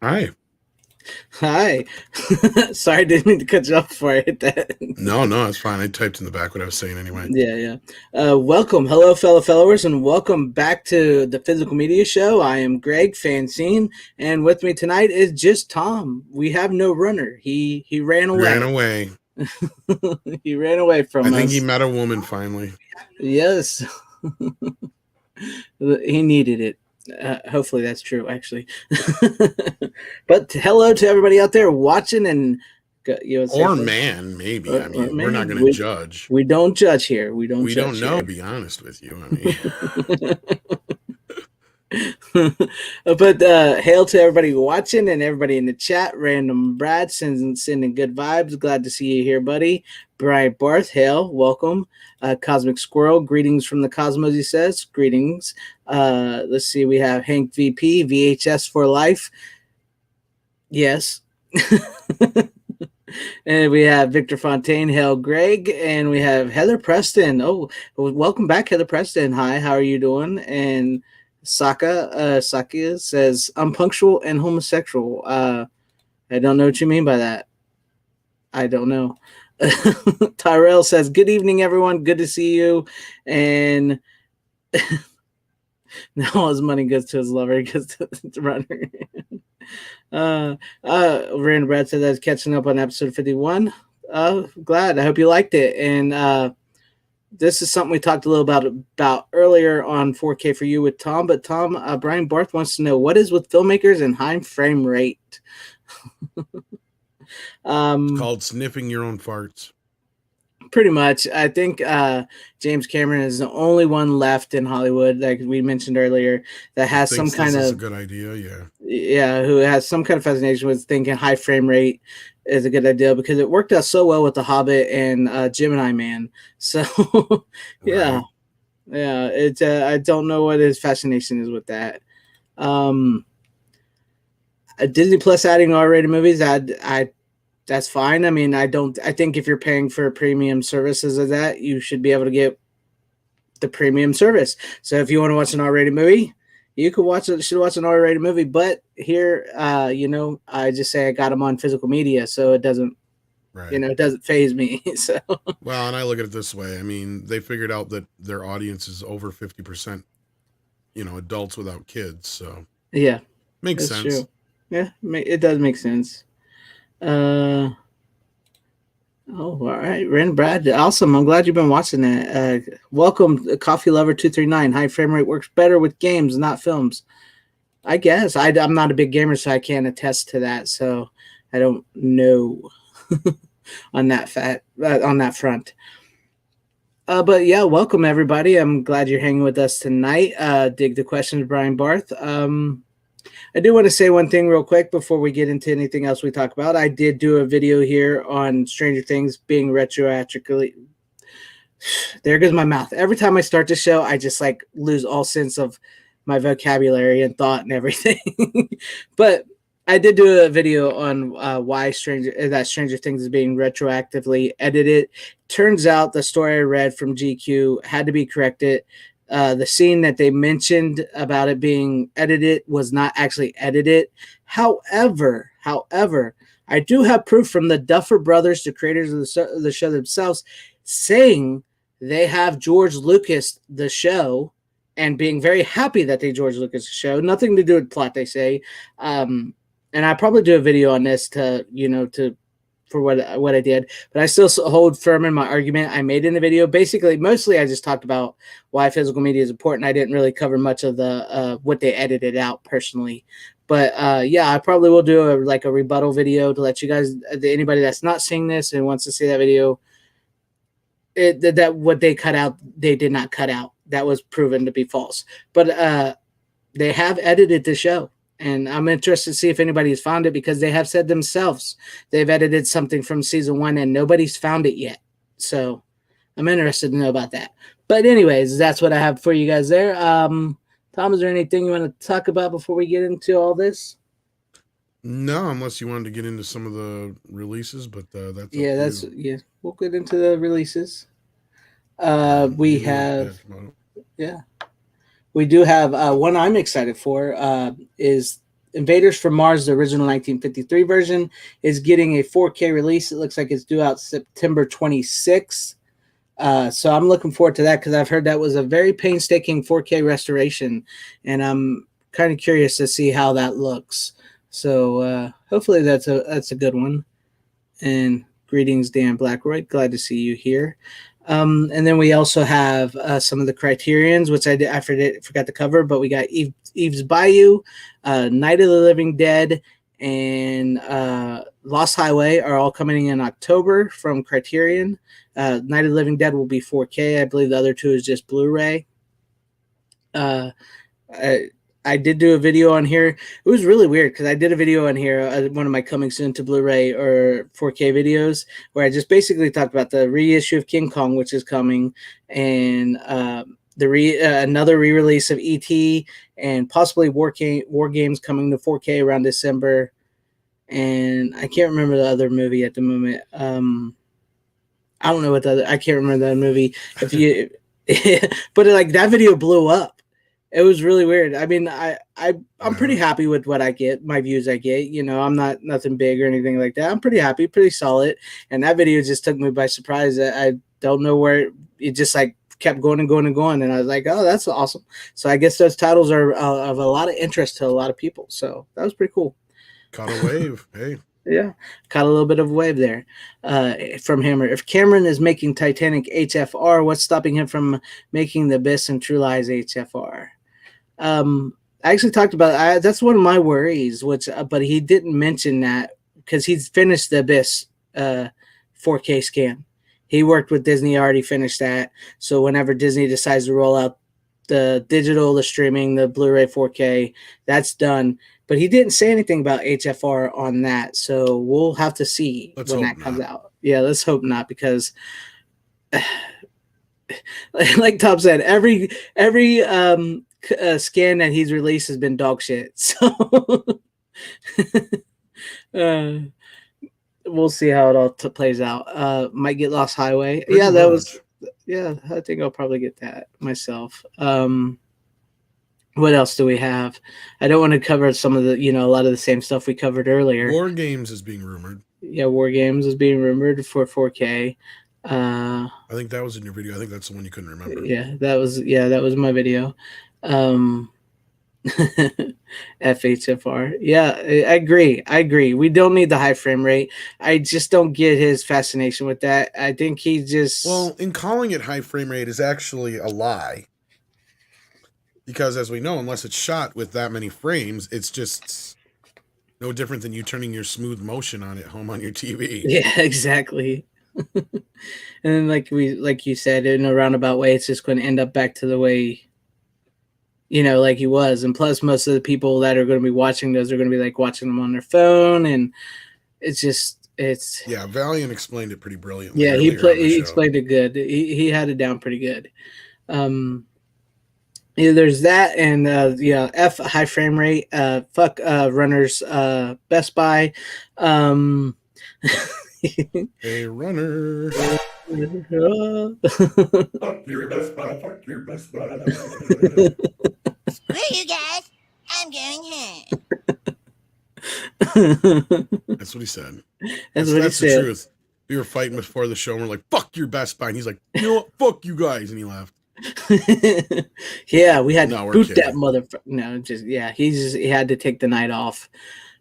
Hi. Hi. Sorry, I didn't mean to cut you off before I hit that. No, it's fine. I typed in the back what I was saying anyway. Yeah. Welcome. Hello, fellow followers, and welcome back to the Physical Media Show. I am Greg, FanZcene, and with me tonight is just Tom. We have no runner. He ran Ran away. away. He ran away I from think he us. met a woman finally. Yes. He needed it. Hopefully that's true, actually. But hello to everybody out there watching and say Or something? man, maybe. I Or mean, we're not man, going to judge. we don't judge here. We don't We don't judge know, here. to be honest with you. I mean, But hail to everybody watching and everybody in the chat. Random Brad sending good vibes. Glad to see you here, buddy. Brian Barth, hail, welcome. Cosmic Squirrel, greetings from the cosmos, he says. Greetings. Let's see, we have Hank VP, VHS for life. Yes. And we have Victor Fontaine, hail Greg, and we have Heather Preston. Oh, welcome back, Heather Preston. Hi, how are you doing? And Saka says, I'm punctual and homosexual. I don't know what you mean by that. I don't know. Tyrell says, good evening, everyone. Good to see you. And now all his money goes to his lover, goes to the runner. Rand Brad said I was catching up on episode 51. Glad. I hope you liked it. And this is something we talked a little about earlier on 4K for you with Tom. But Tom, Brian Barth wants to know what is with filmmakers and high frame rate. it's called sniffing your own farts. Pretty much. I think James Cameron is the only one left in Hollywood, like we mentioned earlier, that has some Thinks kind this is a of good idea. who has some kind of fascination with thinking high frame rate is a good idea because it worked out so well with The Hobbit and Gemini Man. So yeah, Right. yeah. It's I don't know what his fascination is with that. Um, Disney Plus adding R-rated movies, I that's fine. I mean, I don't. I think if you're paying for premium services of that, you should be able to get the premium service. So if you want to watch an R-rated movie, you could watch it. Should watch an R-rated movie. But here, I just say I got them on physical media, so it doesn't, Right. it doesn't phase me. So Well, and I look at it this way. I mean, they figured out that their audience is over 50%, adults without kids. So yeah, makes that's sense. true. Yeah, it does make sense. Uh, Oh, all right, Ren Brad, awesome. I'm glad you've been watching that. Welcome, Coffee Lover 239. High frame rate works better with games, not films. I guess I'm not a big gamer, so I can't attest to that. So I don't know on on that front. But yeah, welcome everybody. I'm glad you're hanging with us tonight. Dig the questions, Brian Barth. I do want to say one thing real quick before we get into anything else we talk about. I did do a video here on Stranger Things being retroactively. There goes my mouth. Every time I start the show, I just like lose all sense of my vocabulary and thought and everything. But I did do a video on why Stranger Things is being retroactively edited. Turns out the story I read from GQ had to be corrected. The scene that they mentioned about it being edited was not actually edited. However, I do have proof from the Duffer Brothers, the creators of the show themselves, saying they have George Lucas the show and being very happy that they George Lucas the show. Nothing to do with plot, they say. And I probably do a video on this to for what I did, but I still hold firm in my argument I made in the video. Basically, mostly I just talked about why physical media is important. I didn't really cover much of the what they edited out personally, but yeah, I probably will do a rebuttal video to let you guys, anybody that's not seeing this and wants to see that video, that what they cut out, they did not cut out. That was proven to be false. But they have edited the show, and I'm interested to see if anybody's found it because they have said themselves they've edited something from season 1 and nobody's found it yet. So I'm interested to know about that. But anyways, that's what I have for you guys there. Tom, is there anything you want to talk about before we get into all this? No, unless you wanted to get into some of the releases, but that's up Yeah, to you. we'll get into the releases. All right, We give me a have, yeah. Come on. yeah, we do have one I'm excited for is Invaders from Mars, the original 1953 version, is getting a 4K release. It looks like it's due out September 26th. So I'm looking forward to that because I've heard that was a very painstaking 4K restoration, and I'm kind of curious to see how that looks. So hopefully that's a good one. And greetings, Dan Blackroyd. Glad to see you here. And then we also have some of the Criterions, which I forgot to cover, but we got Eve's Bayou, Night of the Living Dead, and Lost Highway are all coming in October from Criterion. Night of the Living Dead will be 4K. I believe the other two is just Blu-ray. I did do a video on here. It was really weird because I did a video on here, one of my coming soon to Blu-ray or 4K videos, where I just basically talked about the reissue of King Kong, which is coming, and another re-release of E.T. and possibly War Games coming to 4K around December. And I can't remember the other movie at the moment. I don't know what I can't remember that movie. If you, but like that video blew up. It was really weird. I mean, I'm pretty happy with what I get, my views I get. You know, I'm not nothing big or anything like that. I'm pretty happy, pretty solid. And that video just took me by surprise. I don't know where it just like kept going and going and going. And I was like, oh, that's awesome. So I guess those titles are of a lot of interest to a lot of people. So that was pretty cool. Caught a wave. Hey. Yeah, caught a little bit of a wave there from Hammer. If Cameron is making Titanic HFR, what's stopping him from making The Abyss and True Lies HFR? I actually talked about that's one of my worries, but he didn't mention that because he's finished The Abyss 4K scan. He worked with Disney, already finished that. So whenever Disney decides to roll out the digital, the streaming, the Blu-ray 4K, that's done. But he didn't say anything about HFR on that, so we'll have to see when that comes out. Yeah, let's hope not, because like Tom said, every scan that he's released has been dog shit. So we'll see how it all plays out. Might get Lost Highway. Pretty much. I think I'll probably get that myself. What else do we have? I don't want to cover some of the, a lot of the same stuff we covered earlier. War Games is being rumored. Yeah, War Games is being rumored for 4K. I think that was in your video. I think that's the one you couldn't remember. Yeah, that was my video. FHFR. Yeah, I agree. We don't need the high frame rate. I just don't get his fascination with that. I think he just... Well, in calling it high frame rate is actually a lie. Because as we know, unless it's shot with that many frames, it's just no different than you turning your smooth motion on at home on your TV. Yeah, exactly. And then like you said, in a roundabout way, it's just going to end up back to the way, like he was. And plus, most of the people that are going to be watching those are going to be like watching them on their phone, and it's yeah. Valiant explained it pretty brilliantly. Yeah, he explained it good. He had it down pretty good. Yeah, there's that, and F high frame rate. Fuck runners. Best Buy. A runner. Fuck your Best Buy. Fuck your Best Buy. Screw you guys. I'm going home. That's what he said. That's the truth. We were fighting before the show, and we're like, "Fuck your Best Buy," and he's like, "You know what? Fuck you guys," and he laughed. Yeah, we had to boot kidding. that motherfucker. No, he had to take the night off.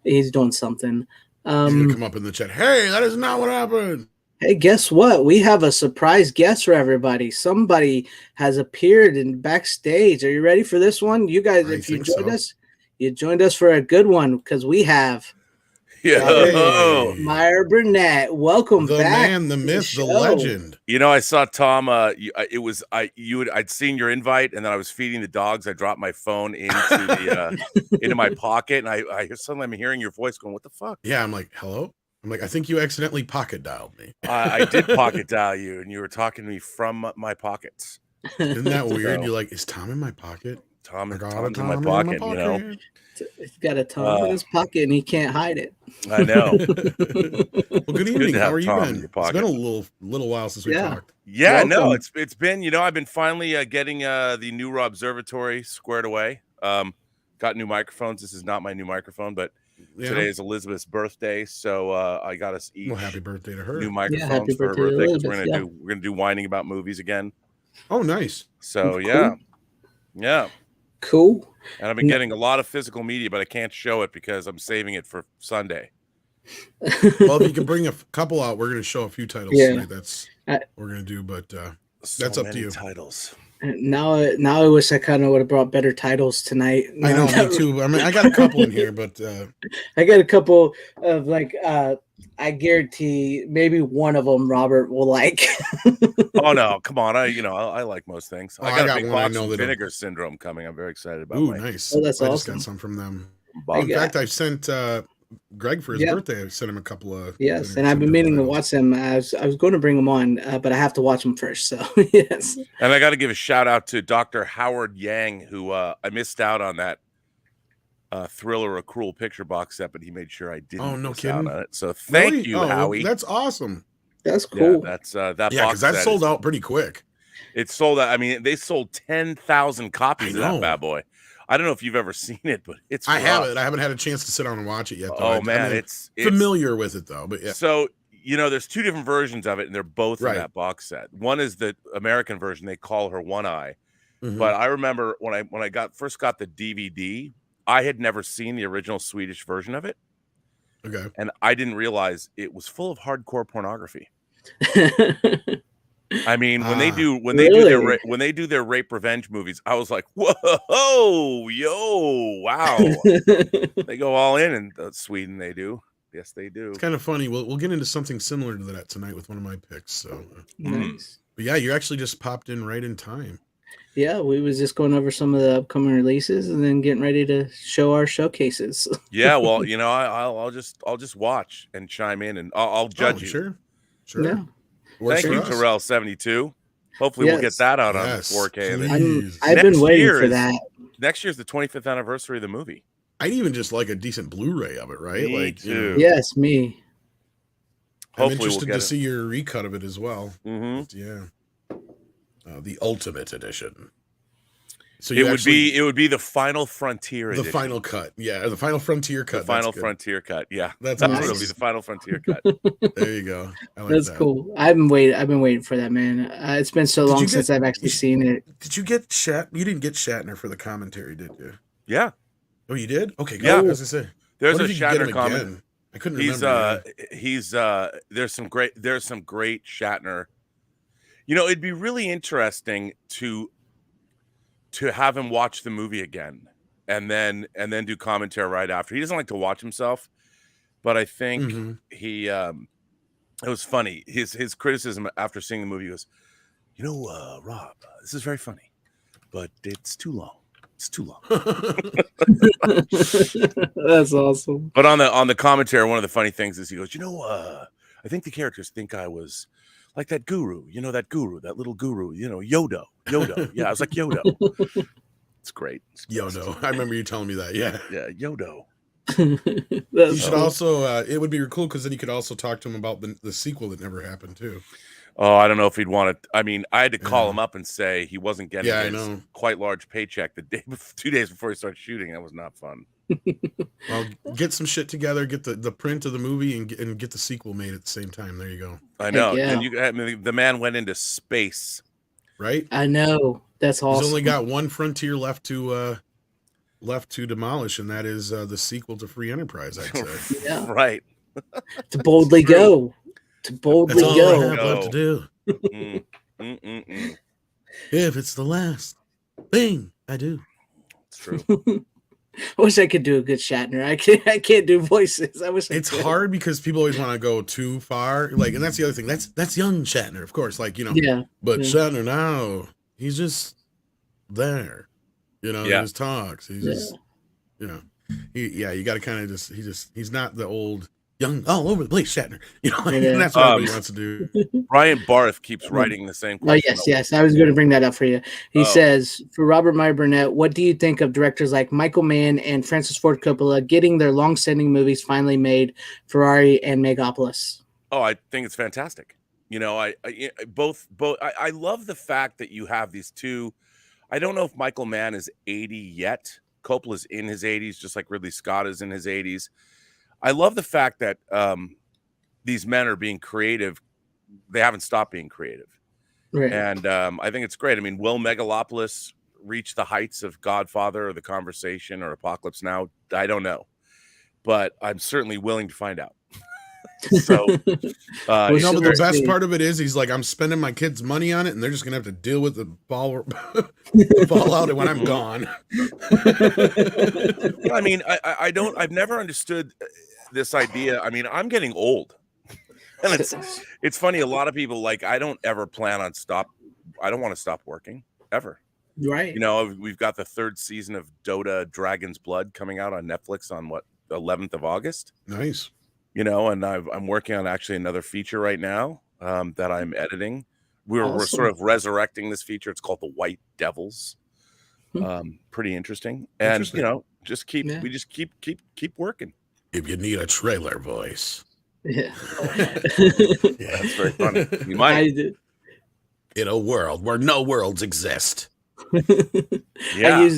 He's doing something. He's gonna come up in the chat. Hey, that is not what happened. Hey, guess what? We have a surprise guest for everybody. Somebody has appeared in backstage. Are you ready for this one? You guys, if you joined us for a good one, because we have Meyer Burnett. Welcome the back. The man, the myth, the legend. I saw Tom. I'd seen your invite, and then I was feeding the dogs. I dropped my phone into my pocket, and I suddenly I'm hearing your voice going, "What the fuck?" Yeah, I'm like, "Hello." I'm like, I think you accidentally pocket dialed me. I did pocket dial you, and you were talking to me from my pockets. Isn't that weird? You're like, is Tom in my pocket? Tom's in my pocket, He's got a Tom in his pocket, and he can't hide it. I know. Well, good evening. How are you been? It's been a little while since we talked. Yeah, no, it's been. I've been finally getting the Neuro Observatory squared away. got new microphones. This is not my new microphone, but Yeah. today is Elizabeth's birthday, so I got us each Well, happy birthday to her. new happy microphones for her birthday to birthday because Elizabeth, we're gonna do whining about movies again. Oh, nice. So Cool. yeah. Cool. And I've been getting a lot of physical media, but I can't show it because I'm saving it for Sunday. Well, if you can bring a couple out, we're going to show a few titles Yeah. tonight. That's what we're going to do, but that's up to you. Titles. Now I wish I kind of would have brought better titles tonight. I know, me too. I mean, I got a couple in here, but I got a couple of like I guarantee maybe one of them Robert will like. Oh no, come on! I like most things. Oh, I got a I got big one I box know of that- Vinegar Syndrome coming. I'm very excited about. ooh, nice. Oh, that's I just awesome. got some from them. box. In fact, I sent Greg for his Yeah. birthday. I sent him a couple of Yes, and I've been meaning to watch them. I was going to bring them on, but I have to watch them first. So yes. And I got to give a shout out to Dr. Howard Yang, who I missed out on that Thriller: A Cruel Picture box set, but he made sure I didn't. Oh, no miss kidding. out on it. So thank Really? you, Oh, well, Howie. that's awesome. That's Yeah, cool. that's that Yeah, box because that set sold is- out pretty quick. It sold out. I mean, they sold 10,000 copies of that know. bad boy. I don't know if you've ever seen it, but it's I have rough. it. I haven't had a chance to sit down and watch it yet. Though. Oh man, I'm it's familiar with it though. But yeah, So there's two different versions of it, and they're both Right. in that box set. One is the American version; they call her One Eye. Mhm. But I remember when I first got the DVD, I had never seen the original Swedish version of it, okay. and I didn't realize it was full of hardcore pornography. I mean, when they do Really? when they do their rape revenge movies, I was like, whoa, yo, wow. They go all in Sweden. They do. Yes, they do. It's kind of funny. We'll get into something similar to that tonight with one of my picks. So, Nice. but yeah, you actually just popped in right in time. Yeah, we was just going over some of the upcoming releases and then getting ready to show our showcases. Yeah, well, I'll just watch and chime in, and I'll judge you. Sure. Yeah. Works Thank for you, us. Terrell72. Hopefully, we'll get Yes. that out Yes, on 4K. please. I've Next been waiting year for is- that. Next year's the 25th anniversary of the movie. I'd even just like a decent Blu-ray of it, right? Me like, too. Yes, me. I'm Hopefully, we'll interested get to it. see your recut of it as well. Mm-hmm. Yeah, the Ultimate Edition. So It would be the Final Frontier the edition. final cut. Yeah, the Final Frontier cut. The Final That's good. Frontier cut. Yeah, That's what awesome. it'll be. The Final Frontier cut. There you go. I like That's that. cool. I've been waiting for that, man. It's been so Did long you since get- I've actually seen it. Did you get You didn't get Shatner for the commentary, did you? Yeah, Oh, you did? Okay, good. Yeah. I was gonna say, there's what a if you could get Shatner him comment. again? I couldn't He's remember. there's some great Shatner. It'd be really interesting to have him watch the movie again and then do commentary right after. He doesn't like to watch himself, but I think Mhm. he it was funny. His criticism after seeing the movie was, Rob, this is very funny, but it's too long. It's too long. That's awesome. But on the commentary, one of the funny things is he goes, I think the characters think I was like that guru, that little guru, Yodo. Yeah, I was like Yodo. It's great. It's the best. Yodo. I remember you telling me that. Yeah. Yeah, Yodo. You That's should cool. also. It would be cool because then you could also talk to him about the sequel that never happened too. Oh, I don't know if he'd want to. I mean, I had to call Yeah. him up and say he wasn't getting Yeah, I his know. quite large paycheck the day, 2 days before he started shooting. That was not fun. Well, get some shit together, get the print of the movie, and get the sequel made at the same time. There you go. I know. yeah. And the man went into space. Right? I know. That's awesome. He's only got one frontier left to demolish, and that is the sequel to Free Enterprise. I'd say Yeah. Right. To boldly True. go. To boldly that's all I go. have left to do. Mm, mm, mm, mm. If it's the last thing I do. It's true. I wish I could do a good Shatner. I can't do voices. I wish I It's could. hard because people always want to go too far. Like, and that's the other thing. That's young Shatner, of course. Like, Yeah. but yeah. Shatner now, he's just there. In Yeah. his talks. He's Yeah. just, you got to kind of he's not the old young all over the place Shatner. And that's what everybody wants to do. Brian Barth keeps writing the same Oh, question. yes. I was going to bring that up for you. He Oh. says, for Robert Meyer Burnett, what do you think of directors like Michael Mann and Francis Ford Coppola getting their long-standing movies finally made, Ferrari and Megapolis? Oh, I think it's fantastic. I love the fact that you have these two. I don't know if Michael Mann is 80 yet, Coppola's in his 80s, just like Ridley Scott is in his 80s. I love the fact that these men are being creative. They haven't stopped being creative. Right. And I think it's great. I mean, will Megalopolis reach the heights of Godfather or The Conversation or Apocalypse Now? I don't know. But I'm certainly willing to find out. So, Well, No, it's but the let's best see. part of it is he's like, I'm spending my kids' money on it, and they're just gonna have to deal with the fallout when I'm gone. I mean, I've never understood this idea. I mean, I'm getting old. And it's funny, a lot of people, like, I don't ever plan on I don't want to stop working ever. Right. You know, we've got the 3rd season of Dota Dragon's Blood coming out on Netflix on what, the 11th of August. Nice. You know, and I'm working on actually another feature right now that I'm editing. We're Awesome. sort of resurrecting this feature. It's called The White Devils. Pretty interesting. And Interesting. you know, Yeah. we just keep working. If you need a trailer voice, Yeah. yeah, That's very funny. You might. I did. in a world where no worlds exist. Yeah.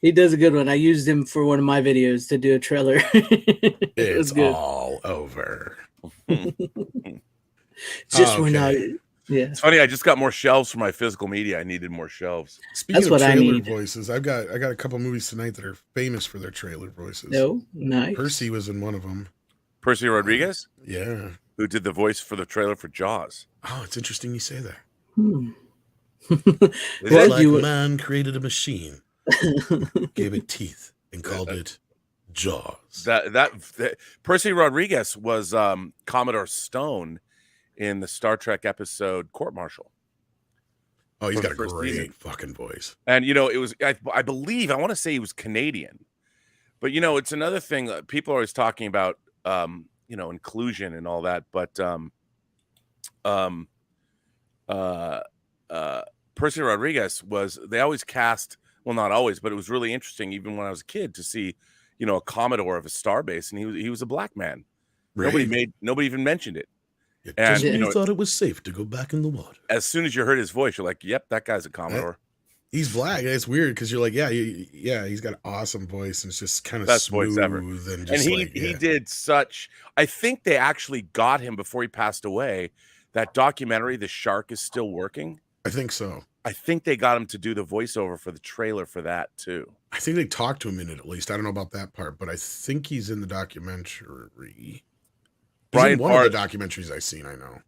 He does a good one. I used him for one of my videos to do a trailer. It was It's good. all over. Just when Okay. yeah. It's funny. I just got more shelves for my physical media. I needed more shelves. Speaking That's of what I trailer need. voices, I got a couple movies tonight that are famous for their trailer voices. No, nice. Percy was in one of them. Percy Rodriguez, Yeah. who did the voice for the trailer for Jaws. Oh, it's interesting you say that. Hmm. Is It's Well, it? like you- man created a machine, gave it teeth, and called it Jaws. That Percy Rodriguez was Commodore Stone in the Star Trek episode Court Martial. Oh, he's for the got a first great season. fucking voice. And you know, it was I believe I want to say he was Canadian, but you know, it's another thing that people are always talking about, you know, inclusion and all that. But Percy Rodriguez they always cast, well, not always, but it was really interesting even when I was a kid to see, you know, a Commodore of a starbase, and he was a black man. Right? Nobody even mentioned it. Just and, when you you know, thought it was safe to go back in the water. As soon as you heard his voice, you're like, yep, that guy's a Commodore. He's black. It's weird because you're like, yeah, he's got an awesome voice, and it's just kind of Best voice smooth ever. and And just he like, he did such. I think they actually got him before he passed away. That documentary, The Shark Is Still Working. I think so. I think they got him to do the voiceover for the trailer for that too. I think they talked to him in it at least. I don't know about that part, but I think he's in the documentary. He's Brian in one of the Barth- documentaries I've seen. I know.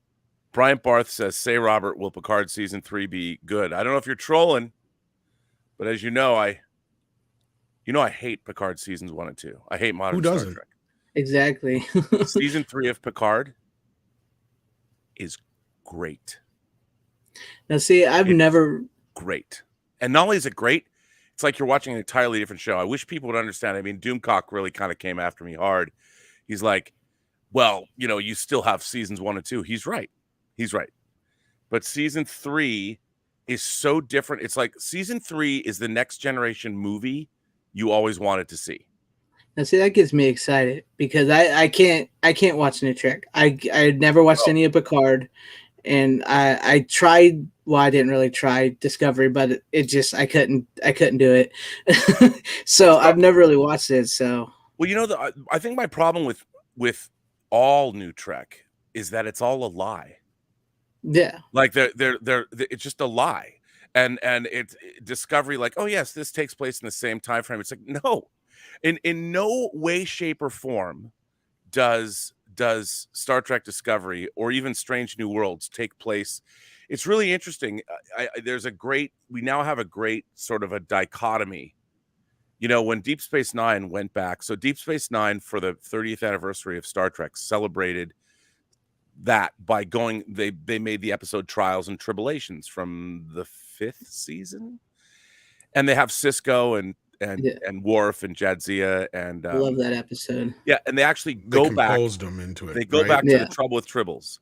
Bryant Barth says, "Say Robert, will Picard season 3 be good?" I don't know if you're trolling, but as you know, I hate Picard seasons 1 and 2. I hate modern Who Star doesn't? Trek. Exactly. Season 3 of Picard is great. Now, see, I've It's never. great. And not only is it great, it's like you're watching an entirely different show. I wish people would understand. I mean, Doomcock really kind of came after me hard. He's like, well, you know, you still have seasons 1 and 2. He's right. He's right. But season 3 is so different. It's like season 3 is the next generation movie you always wanted to see. Now, see, that gets me excited because I can't watch New Trek. I never watched any of Picard, and I tried. Well, I didn't really try Discovery, but it just I couldn't do it. So I've never really watched it. So Well, you know, I think my problem with all New Trek is that it's all a lie. yeah, Like they're it's just a lie. And it's Discovery, like, oh yes, this takes place in the same time frame. It's like, no. In no way, shape, or form does Star Trek Discovery or even Strange New Worlds take place. It's really interesting. We now have a great sort of a dichotomy. You know, when Deep Space Nine went back, so Deep Space Nine for the 30th anniversary of Star Trek celebrated that by going, they made the episode Trials and Tribulations from the 5th season, and they have Cisco and Worf and Jadzia and I love that episode. yeah, and they actually They go back. composed them into it. They go right? back to Yeah. the Trouble with Tribbles,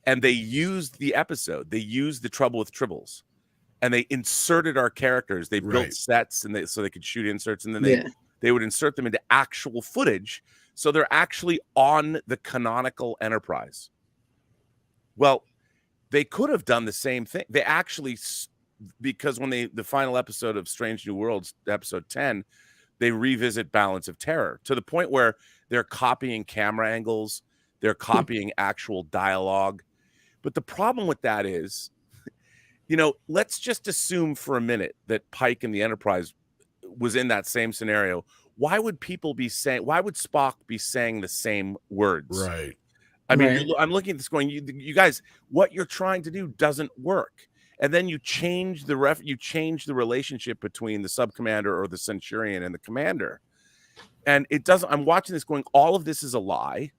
and they used the episode. They used the Trouble with Tribbles, and they inserted our characters. They built Right. sets, and so they could shoot inserts, and then they would insert them into actual footage, so they're actually on the canonical Enterprise. Well, they could have done the same thing. They actually, because when the final episode of Strange New Worlds, episode 10, they revisit Balance of Terror to the point where they're copying camera angles, they're copying actual dialogue. But the problem with that is, let's just assume for a minute that Pike and the Enterprise was in that same scenario. Why would Spock be saying the same words? Right. I mean, Right. I'm looking at this going, you guys, what you're trying to do doesn't work. And then you change the relationship between the sub-commander or the Centurion and the commander. And it doesn't, I'm watching this going, all of this is a lie.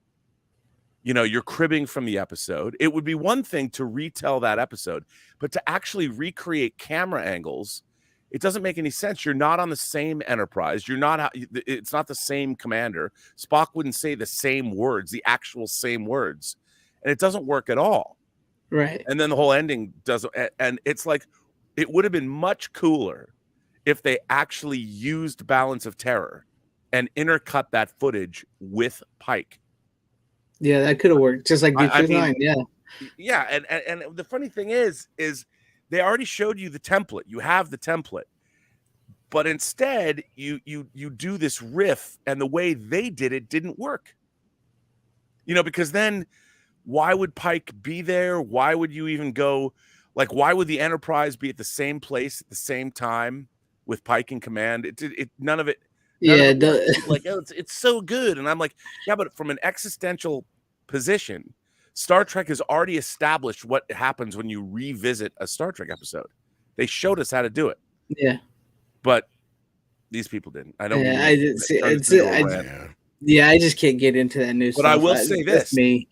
You're cribbing from the episode. It would be one thing to retell that episode, but to actually recreate camera angles, it doesn't make any sense. You're not on the same Enterprise. It's not the same commander. Spock wouldn't say the same words, the actual same words. And it doesn't work at all. Right. And then the whole ending doesn't. And it's like, it would have been much cooler if they actually used Balance of Terror and intercut that footage with Pike. Yeah, that could have worked. Just like Deep Space Nine. Yeah. Yeah. And the funny thing is they already showed you the template. You have the template. But instead, you do this riff, and the way they did it didn't work. Because then why would Pike be there? Why would you even go? Like, why would the Enterprise be at the same place at the same time with Pike in command? None of it. Yeah. Like, oh, it's so good. And I'm like, yeah, but from an existential position, Star Trek has already established what happens when you revisit a Star Trek episode. They showed us how to do it. Yeah. But these people didn't. I know. Yeah, I just can't get into that new stuff. But I will say this. Me.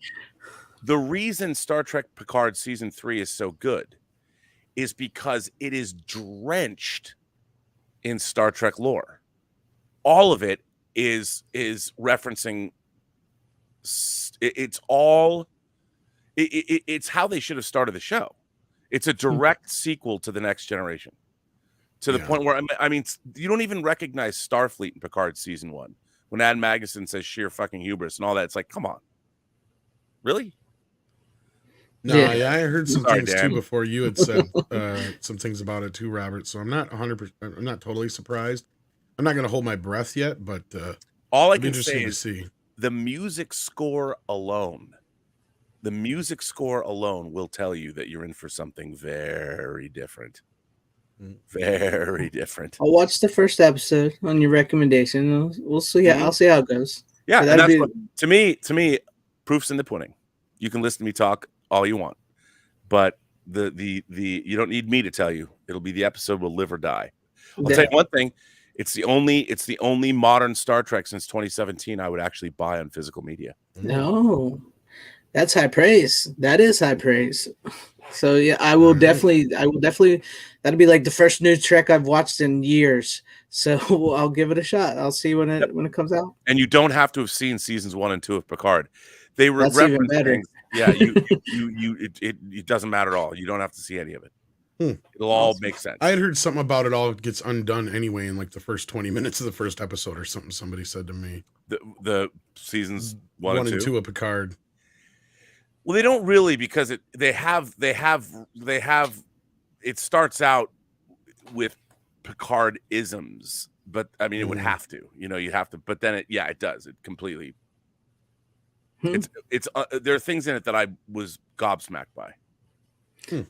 The reason Star Trek Picard season 3 is so good is because it is drenched in Star Trek lore. All of it is referencing. It's how they should have started the show. It's a direct sequel to The Next Generation, to the point where, I mean, you don't even recognize Starfleet in Picard season 1 when Ad Magnuson says sheer fucking hubris and all that. It's like, come on, really? No, yeah, I heard some things too before you had said some things about it too, Robert. So I'm not 100%. I'm not totally surprised. I'm not going to hold my breath yet, but all I can say is the music score alone will tell you that you're in for something very different. Very different. I'll watch the first episode on your recommendation. We'll see. I'll see how it goes. Yeah, and that's what, to me, proof's in the pudding. You can listen to me talk all you want, but the you don't need me to tell you. It'll be the episode will live or die. I'll tell you one thing. It's the only modern Star Trek since 2017 I would actually buy on physical media. No, that's high praise. That is high praise. So yeah, I will definitely. That'll be like the first new Trek I've watched in years. So I'll give it a shot. I'll see when it comes out. And you don't have to have seen seasons 1 and 2 of Picard. They were even better. things. Yeah, it doesn't matter at all. You don't have to see any of it. It'll all make sense. I had heard something about it all gets undone anyway in like the first 20 minutes of the first episode or something. Somebody said to me. The seasons 1 and 2 of Picard. Well, they don't really, because they have. It starts out with Picard isms, but I mean, it would have to. You have to. But then it does. It completely. It's there are things in it that I was gobsmacked by.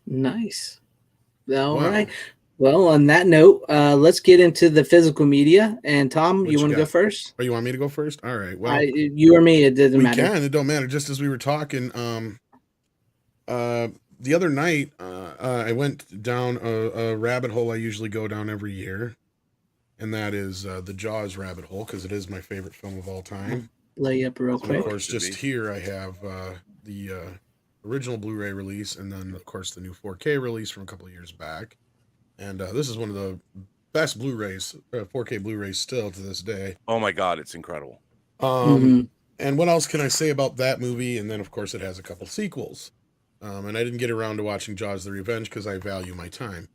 Nice. All right. Well, on that note, let's get into the physical media. And Tom, you want to go first? Oh, you want me to go first? All right. Well, you or me, it doesn't matter. It don't matter. Just as we were talking, the other night, I went down a rabbit hole I usually go down every year, and that is the Jaws rabbit hole, because it is my favorite film of all time. Lay up real quick. Of course, just here I have the original Blu-ray release, and then of course the new 4K release from a couple of years back. And this is one of the best Blu-rays, 4K Blu-rays still to this day. Oh my God, it's incredible. And what else can I say about that movie? And then of course it has a couple sequels. And I didn't get around to watching Jaws: The Revenge because I value my time.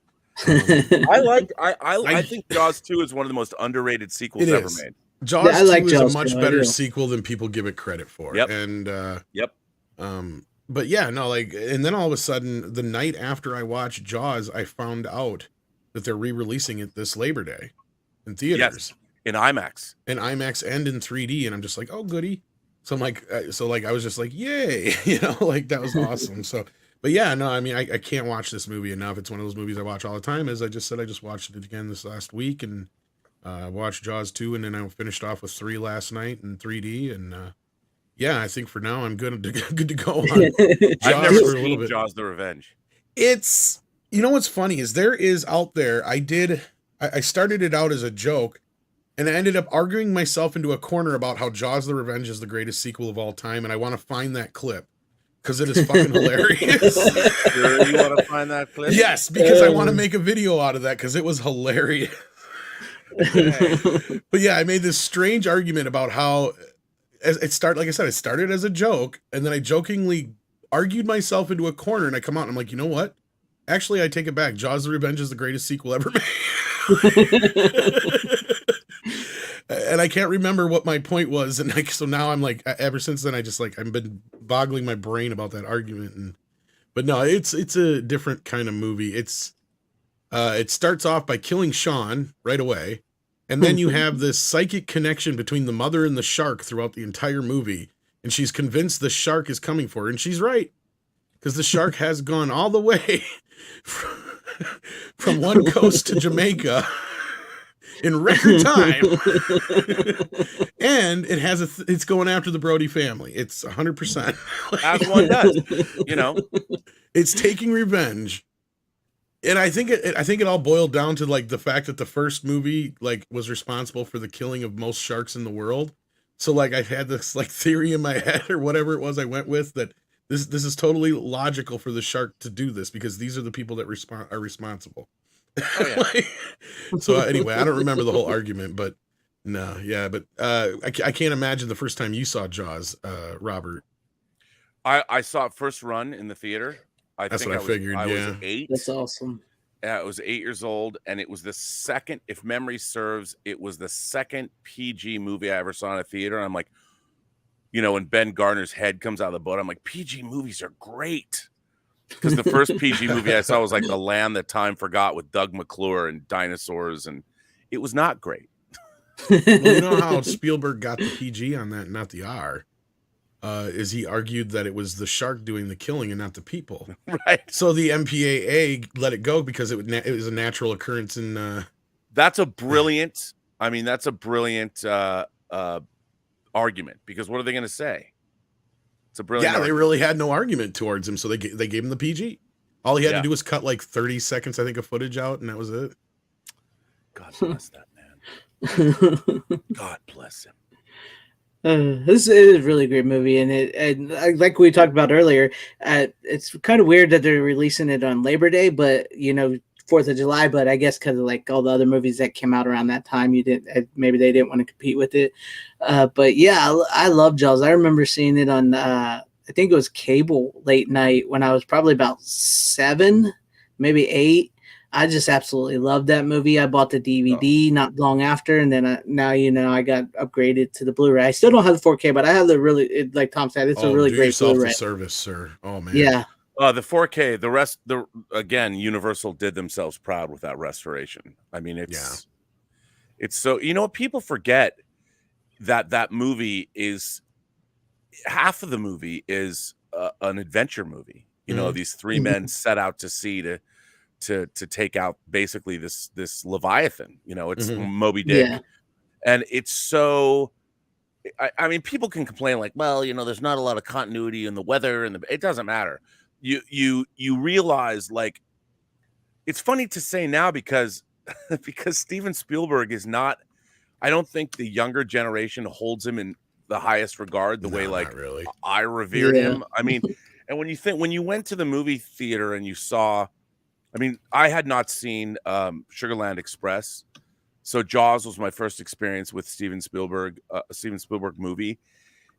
I think Jaws 2 is one of the most underrated sequels ever made. Jaws 2 is a much better sequel than people give it credit for. Yep. And but yeah, no, and then all of a sudden, the night after I watched Jaws, I found out that they're re-releasing it this Labor Day in theaters. in IMAX. in IMAX and in 3D, and I'm just like, oh goody. So I'm like, I was just like, yay, like that was awesome. So, but yeah, no, I mean, I can't watch this movie enough. It's one of those movies I watch all the time. As I just said, I just watched it again this last week, and watched Jaws 2, and then I finished off with 3 last night in 3D, and yeah, I think for now I'm good to go on I've Jaws never for a little seen bit. Jaws: The Revenge. It's, what's funny is there is out there, I started it out as a joke, and I ended up arguing myself into a corner about how Jaws: The Revenge is the greatest sequel of all time, and I want to find that clip because it is fucking hilarious. Sure, you want to find that clip? Yes, because I want to make a video out of that because it was hilarious. But yeah, I made this strange argument about how like I said, it started as a joke, and then I jokingly argued myself into a corner, and I come out and I'm like, you know what? Actually, I take it back. Jaws: The Revenge is the greatest sequel ever made. And I can't remember what my point was, and so now I'm like, ever since then, I've been boggling my brain about that argument, but no, it's a different kind of movie. It starts off by killing Sean right away, and then you have this psychic connection between the mother and the shark throughout the entire movie, and she's convinced the shark is coming for her, and she's right, because the shark has gone all the way from one coast to Jamaica in record time. And it's going after the Brody family. It's 100%. As one does, It's taking revenge. And I think it all boiled down to like the fact that the first movie like was responsible for the killing of most sharks in the world. So like I had this like theory in my head or whatever it was I went with, that this is totally logical for the shark to do this because these are the people that are responsible. Oh, yeah. So anyway, I don't remember the whole argument, but no, yeah, but I can't imagine the first time you saw Jaws, Robert. I saw it first run in the theater. That's what I figured. I Yeah, was 8. That's awesome. Yeah, I was 8 years old, and it was the second, if memory serves, it was the second PG movie I ever saw in a theater. And I'm like, when Ben Gardner's head comes out of the boat, I'm like, PG movies are great. Because the first PG movie I saw was like The Land That Time Forgot with Doug McClure and dinosaurs, and it was not great. Well, you know how Spielberg got the PG on that, not the R? Is he argued that it was the shark doing the killing and not the people. Right. So the MPAA let it go because it was a natural occurrence in. That's a brilliant. Argument, because what are they going to say? It's a brilliant. Yeah, argument. they really had no argument towards him, so they gave him the PG. All he had to do was cut like 30 seconds, I think, of footage out, and that was it. God bless that man. God bless him. This is a really great movie, and like we talked about earlier, it's kind of weird that they're releasing it on Labor Day, but 4th of July. But I guess because of like all the other movies that came out around that time, maybe they didn't want to compete with it. But yeah, I love Jaws. I remember seeing it on I think it was cable late night when I was probably about 7, maybe 8. I just absolutely loved that movie. I bought the DVD not long after, and then now I got upgraded to the Blu-ray. I still don't have the 4K, but I have the like Tom said, it's a really do great yourself Blu-ray. the service, sir. Oh man. Yeah. The 4K, the rest, again, Universal did themselves proud with that restoration. I mean, it's so, what people forget that movie is half of the movie is an adventure movie. These 3 men set out to sea to take out basically this Leviathan. It's Moby Dick, and it's so. I mean, people can complain like, well, there's not a lot of continuity in the weather, and it doesn't matter. You realize, like, it's funny to say now because Steven Spielberg is not. I don't think the younger generation holds him in the highest regard the way like really. I revered him. I mean, and when you went to the movie theater and you saw, I mean, I had not seen Sugarland Express, so Jaws was my first experience with Steven Spielberg, a Steven Spielberg movie.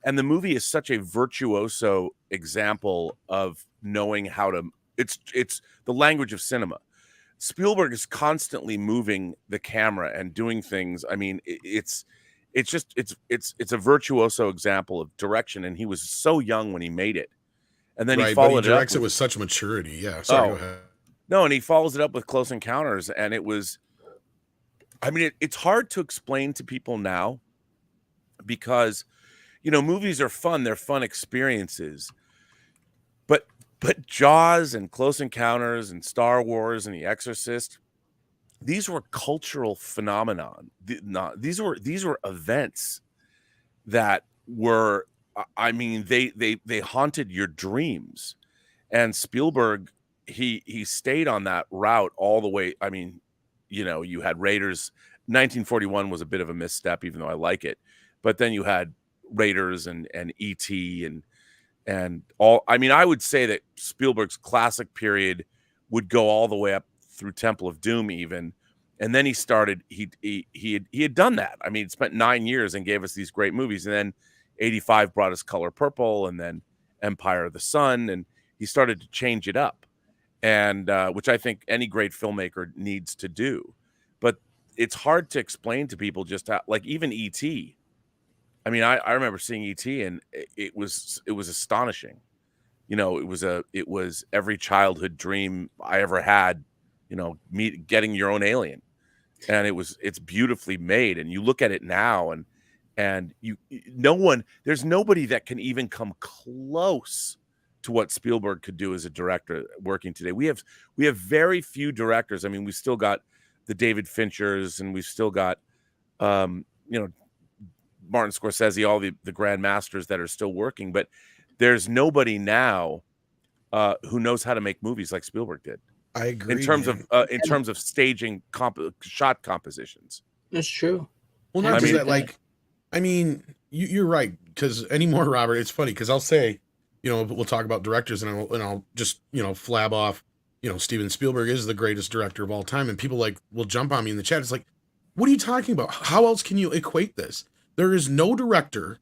And the movie is such a virtuoso example of knowing how to. It's the language of cinema. Spielberg is constantly moving the camera and doing things. I mean, it's a virtuoso example of direction. And he was so young when he made it, and then he followed it up with such maturity. Yeah, sorry. Go ahead. No, and he follows it up with Close Encounters, and it was I mean, it's hard to explain to people now because, movies are fun. They're fun experiences. But Jaws and Close Encounters and Star Wars and The Exorcist, these were cultural phenomenon. These were events that were, I mean, they haunted your dreams. And Spielberg, he stayed on that route all the way. I mean, you had Raiders. 1941 was a bit of a misstep, even though I like it. But then you had Raiders and E.T. and all. I mean, I would say that Spielberg's classic period would go all the way up through Temple of Doom, even. And then he started. He had done that. I mean, he spent 9 years and gave us these great movies, and then 85 brought us Color Purple, and then Empire of the Sun, and he started to change it up, and which I think any great filmmaker needs to do. But it's hard to explain to people just how, like, even E.T. I mean, I remember seeing E.T. and it was astonishing. It was every childhood dream I ever had. Getting your own alien, and it's beautifully made. And you look at it now, and there's nobody that can even come close to what Spielberg could do as a director working today. We have very few directors. I mean, we've still got the David Finchers, and we've still got Martin Scorsese, all the grand masters that are still working, but there's nobody now who knows how to make movies like Spielberg did. I agree. In terms of staging shot compositions. That's true. Well, not just that, I mean, you're right, because anymore, Robert, it's funny, because I'll say, we'll talk about directors, and I'll just, flab off, Steven Spielberg is the greatest director of all time, and people will jump on me in the chat. It's like, what are you talking about? How else can you equate this? There is no director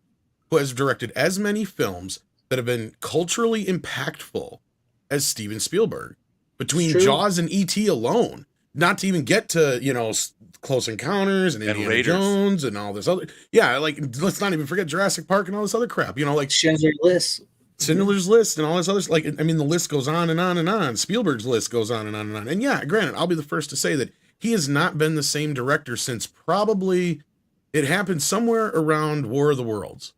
who has directed as many films that have been culturally impactful as Steven Spielberg. Between Jaws and E.T. alone, not to even get to, Close Encounters and Indiana Raiders. Jones and all this other. Yeah, let's not even forget Jurassic Park and all this other crap. Schindler's List. Schindler's List and all this other. The list goes on and on and on. Spielberg's list goes on and on and on. And yeah, granted, I'll be the first to say that he has not been the same director since probably it happened somewhere around War of the Worlds.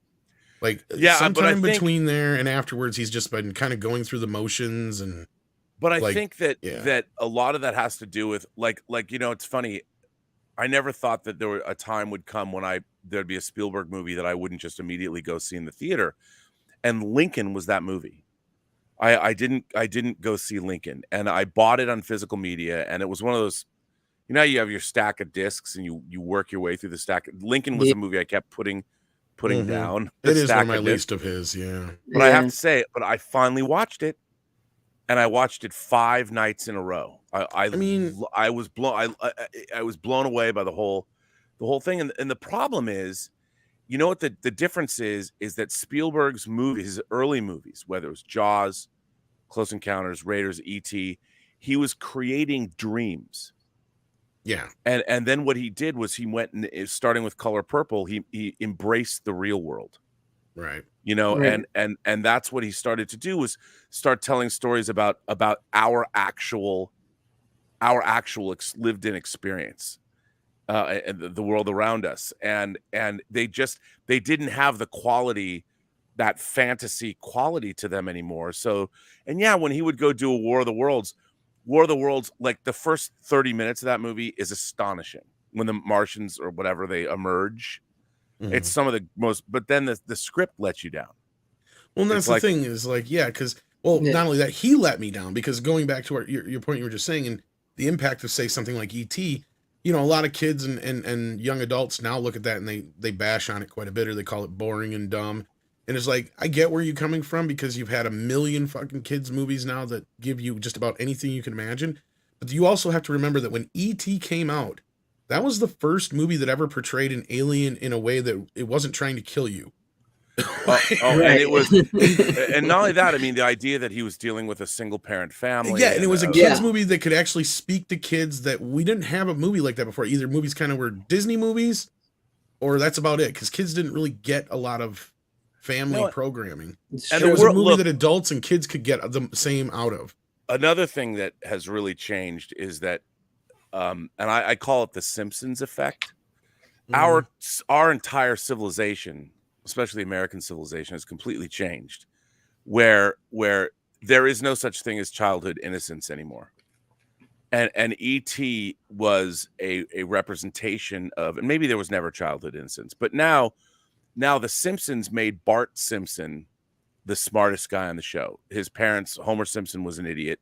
Sometime between there and afterwards, he's just been kind of going through the motions and. But I think that a lot of that has to do with it's funny. I never thought that a time would come when there'd be a Spielberg movie that I wouldn't just immediately go see in the theater. And Lincoln was that movie. I didn't go see Lincoln, and I bought it on physical media, and it was one of those, you have your stack of discs and you work your way through the stack. Lincoln was a movie I kept putting down. It is on my list of his, yeah. But I have to say, I finally watched it. And I watched it 5 nights in a row. I was blown away by the whole thing. And the problem is, what the difference is that Spielberg's movies, his early movies, whether it was Jaws, Close Encounters, Raiders, E.T., he was creating dreams. Yeah. And then what he did was he went and starting with Color Purple, he embraced the real world. Right. Right. And that's what he started to do, was start telling stories about our actual lived in experience, and the world around us. And they didn't have the quality, that fantasy quality to them anymore. So, and yeah, when he would go do a War of the Worlds, like the first 30 minutes of that movie is astonishing. When the Martians or whatever, they emerge. Mm-hmm. It's some of the most, but then the script lets you down. Well, and that's the thing is because not only that, he let me down, because going back to your point you were just saying, and the impact of, say, something like E.T., a lot of kids and young adults now look at that and they bash on it quite a bit, or they call it boring and dumb. And it's like, I get where you're coming from, because you've had a million fucking kids movies now that give you just about anything you can imagine. But you also have to remember that when E.T. came out, that was the first movie that ever portrayed an alien in a way that it wasn't trying to kill you. Right. And it was, and not only that, I mean, the idea that he was dealing with a single parent family. Yeah, and it was a kids movie that could actually speak to kids, that we didn't have a movie like that before. Either movies kind of were Disney movies, or that's about it, because kids didn't really get a lot of family programming. And it was a movie that adults and kids could get the same out of. Another thing that has really changed is that and I call it the Simpsons Effect. Mhm. Our entire civilization, especially American civilization, has completely changed, where there is no such thing as childhood innocence anymore. And ET was a representation of, and maybe there was never childhood innocence, but now the Simpsons made Bart Simpson the smartest guy on the show. His parents, Homer Simpson, was an idiot.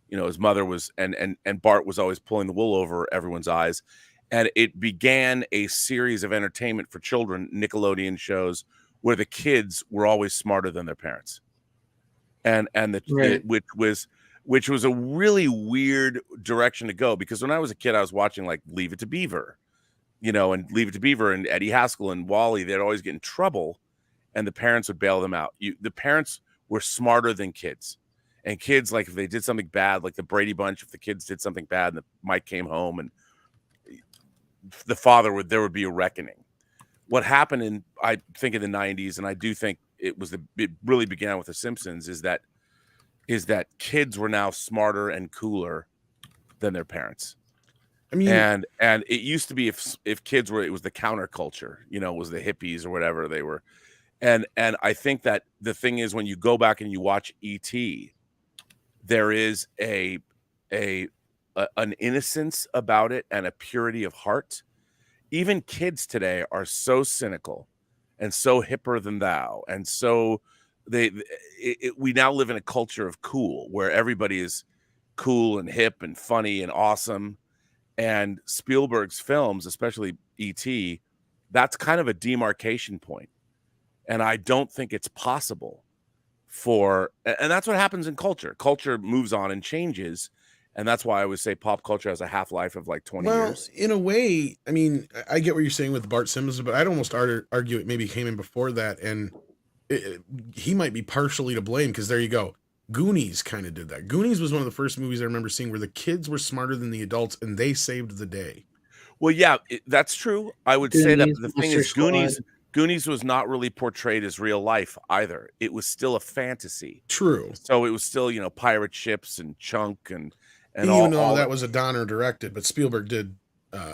You know, his mother was, and Bart was always pulling the wool over everyone's eyes. And it began a series of entertainment for children, Nickelodeon shows, where the kids were always smarter than their parents. And Right. which was a really weird direction to go, because when I was a kid, I was watching like Leave It to Beaver, you know, and Leave It to Beaver and Eddie Haskell and Wally, they'd always get in trouble and the parents would bail them out. The parents were smarter than kids. And kids, like if they did something bad, like the Brady Bunch, if the kids did something bad and Mike came home and the father there would be a reckoning. What happened in, I think, in the 90s, and I do think it really began with the Simpsons, is that kids were now smarter and cooler than their parents. I mean, And it used to be if kids were, it was the counterculture, you know, it was the hippies or whatever they were. And I think that the thing is, when you go back and you watch ET, there is an innocence about it and a purity of heart. Even kids today are so cynical and so hipper than thou, and so we now live in a culture of cool, where everybody is cool and hip and funny and awesome. And Spielberg's films, especially E.T., that's kind of a demarcation point. And I don't think it's possible and that's what happens in culture. Culture moves on and changes. And that's why I always say pop culture has a half-life of like 20 years. in a way, I mean, I get what you're saying with Bart Simpson, but I'd almost argue it maybe came in before that, and he might be partially to blame, because there you go. Goonies kind of did that. Goonies was one of the first movies I remember seeing where the kids were smarter than the adults, and they saved the day. Well, yeah, that's true. I would say that Goonies, the thing Monster is, Squad. Goonies was not really portrayed as real life either. It was still a fantasy. True. So it was still, you know, pirate ships and Chunk and Even though all that was a Donner directed, but Spielberg did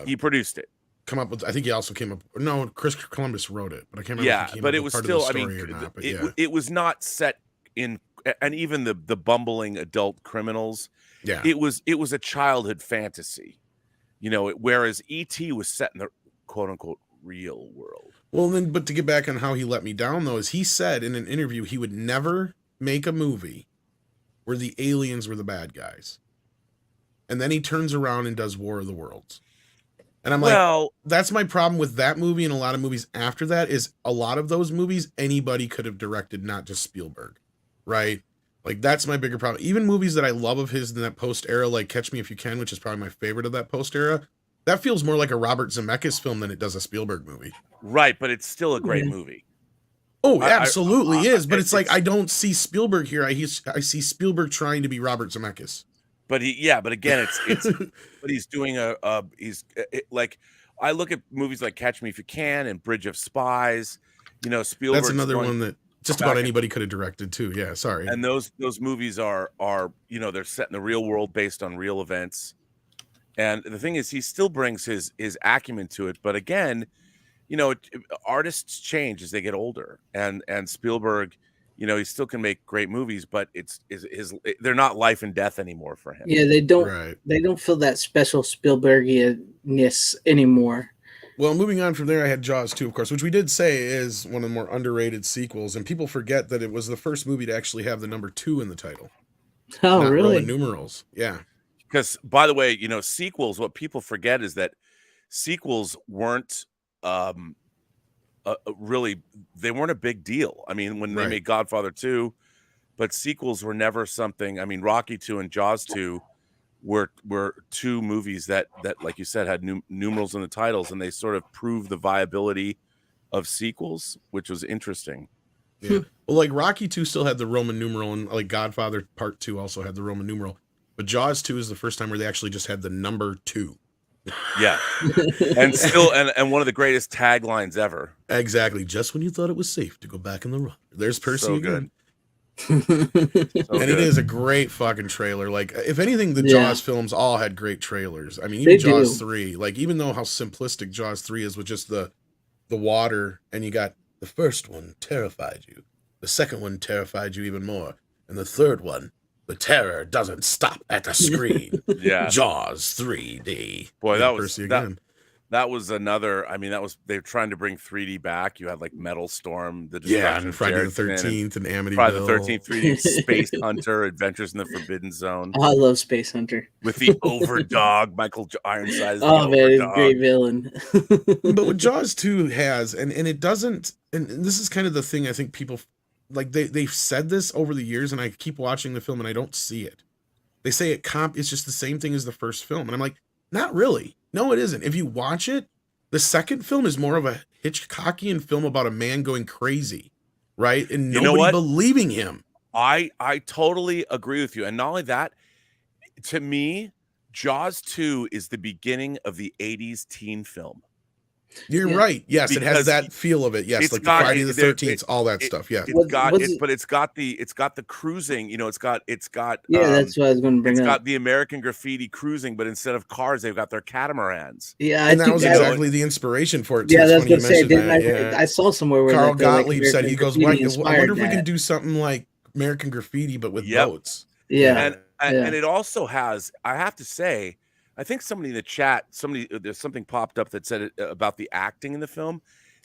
he produced it. come up with. I think he also came up. No, Chris Columbus wrote it, but I can't remember Yeah, if he came but up it with was part still, of I the mean, story or not. But yeah, it was not set in, and even the bumbling adult criminals, yeah. it was a childhood fantasy, you know, whereas E.T. was set in the quote unquote real world. Well, then, but to get back on how he let me down, though, is he said in an interview he would never make a movie where the aliens were the bad guys. And then he turns around and does War of the Worlds. And I'm like, that's my problem with that movie and a lot of movies after that, is a lot of those movies anybody could have directed, not just Spielberg, right? Like, that's my bigger problem. Even movies that I love of his in that post-era, like Catch Me If You Can, which is probably my favorite of that post-era, that feels more like a Robert Zemeckis film than it does a Spielberg movie. Right, but it's still a great movie. Oh, absolutely is. But it's like, I don't see Spielberg here. I see Spielberg trying to be Robert Zemeckis. But but again, it's but he's doing like, I look at movies like Catch Me If You Can and Bridge of Spies, you know, Spielberg. That's another one that just about anybody could have directed too. Yeah, sorry. And those movies are, you know, they're set in the real world based on real events. And the thing is, he still brings his acumen to it. But again, you know, artists change as they get older, and Spielberg, you know, he still can make great movies, but they're not life and death anymore for him. Yeah, they don't feel that special Spielbergian-ness anymore. Well, moving on from there, I had Jaws 2, of course, which we did say is one of the more underrated sequels, and people forget that it was the first movie to actually have the number 2 in the title. Oh, not really? Roman numerals. Yeah. Because, by the way, you know, sequels, what people forget is that sequels weren't really, they weren't a big deal. I mean, when they made Godfather 2, but sequels were never something. I mean, Rocky 2 and Jaws 2 were two movies that like you said, had numerals in the titles, and they sort of proved the viability of sequels, which was interesting. Yeah. Well, like Rocky 2 still had the Roman numeral, and like Godfather Part 2 also had the Roman numeral. But Jaws 2 is the first time where they actually just had the number 2. Yeah. And still, and one of the greatest taglines ever. Exactly. Just when you thought it was safe to go back in the run. There's Percy So again. So And it good. is a great fucking trailer. Like, if anything, the Yeah. Jaws films all had great trailers. I mean, They even Jaws do. 3, like, even though how simplistic Jaws 3 is with just the water, and you got the first one terrified you, the second one terrified you even more, and the third one, the terror doesn't stop at the screen. Yeah. Jaws 3D. Boy, Yeah, that was Percy again. that was another. I mean, they're trying to bring 3D back. You had like Metal Storm, the Yeah, Destruction and of Friday the Jackson, 13th and Amityville. Friday the 13th, 3D, Space Hunter, Adventures in the Forbidden Zone, Oh, I love Space Hunter. with the Overdog. Michael Ironside is the Oh man, he's a Overdog. great villain. But what Jaws 2 has, and it doesn't, and this is kind of the thing I think people, like, they've said this over the years, and I keep watching the film and I don't see it. They say it's just the same thing as the first film. And I'm like, not really. No, it isn't. If you watch it, the second film is more of a Hitchcockian film about a man going crazy, right? And You know nobody what? believing him. I totally agree with you. And not only that, to me, Jaws 2 is the beginning of the 80s teen film. You're Yeah. right. Yes, it has Because that feel of it. Yes, it's like the got- Friday the there- 13th, all that it- stuff. Yes. It's got the cruising, you know, it's got Yeah, that's what I was going to bring it's up. got the American Graffiti cruising, but instead of cars, they've got their catamarans. Yeah, I And that think was that- exactly the inspiration for it. Too. Yeah, It's that's funny what you I say. mentioned Didn't that, I saw somewhere where Carl like, they're, like, Gottlieb said, he goes, American "Why- I wonder if we inspired can do something like American Graffiti, but with Yep. boats." that. And Yeah. and it also has, I have to say, I think somebody in the chat, there's something popped up that said about the acting in the film.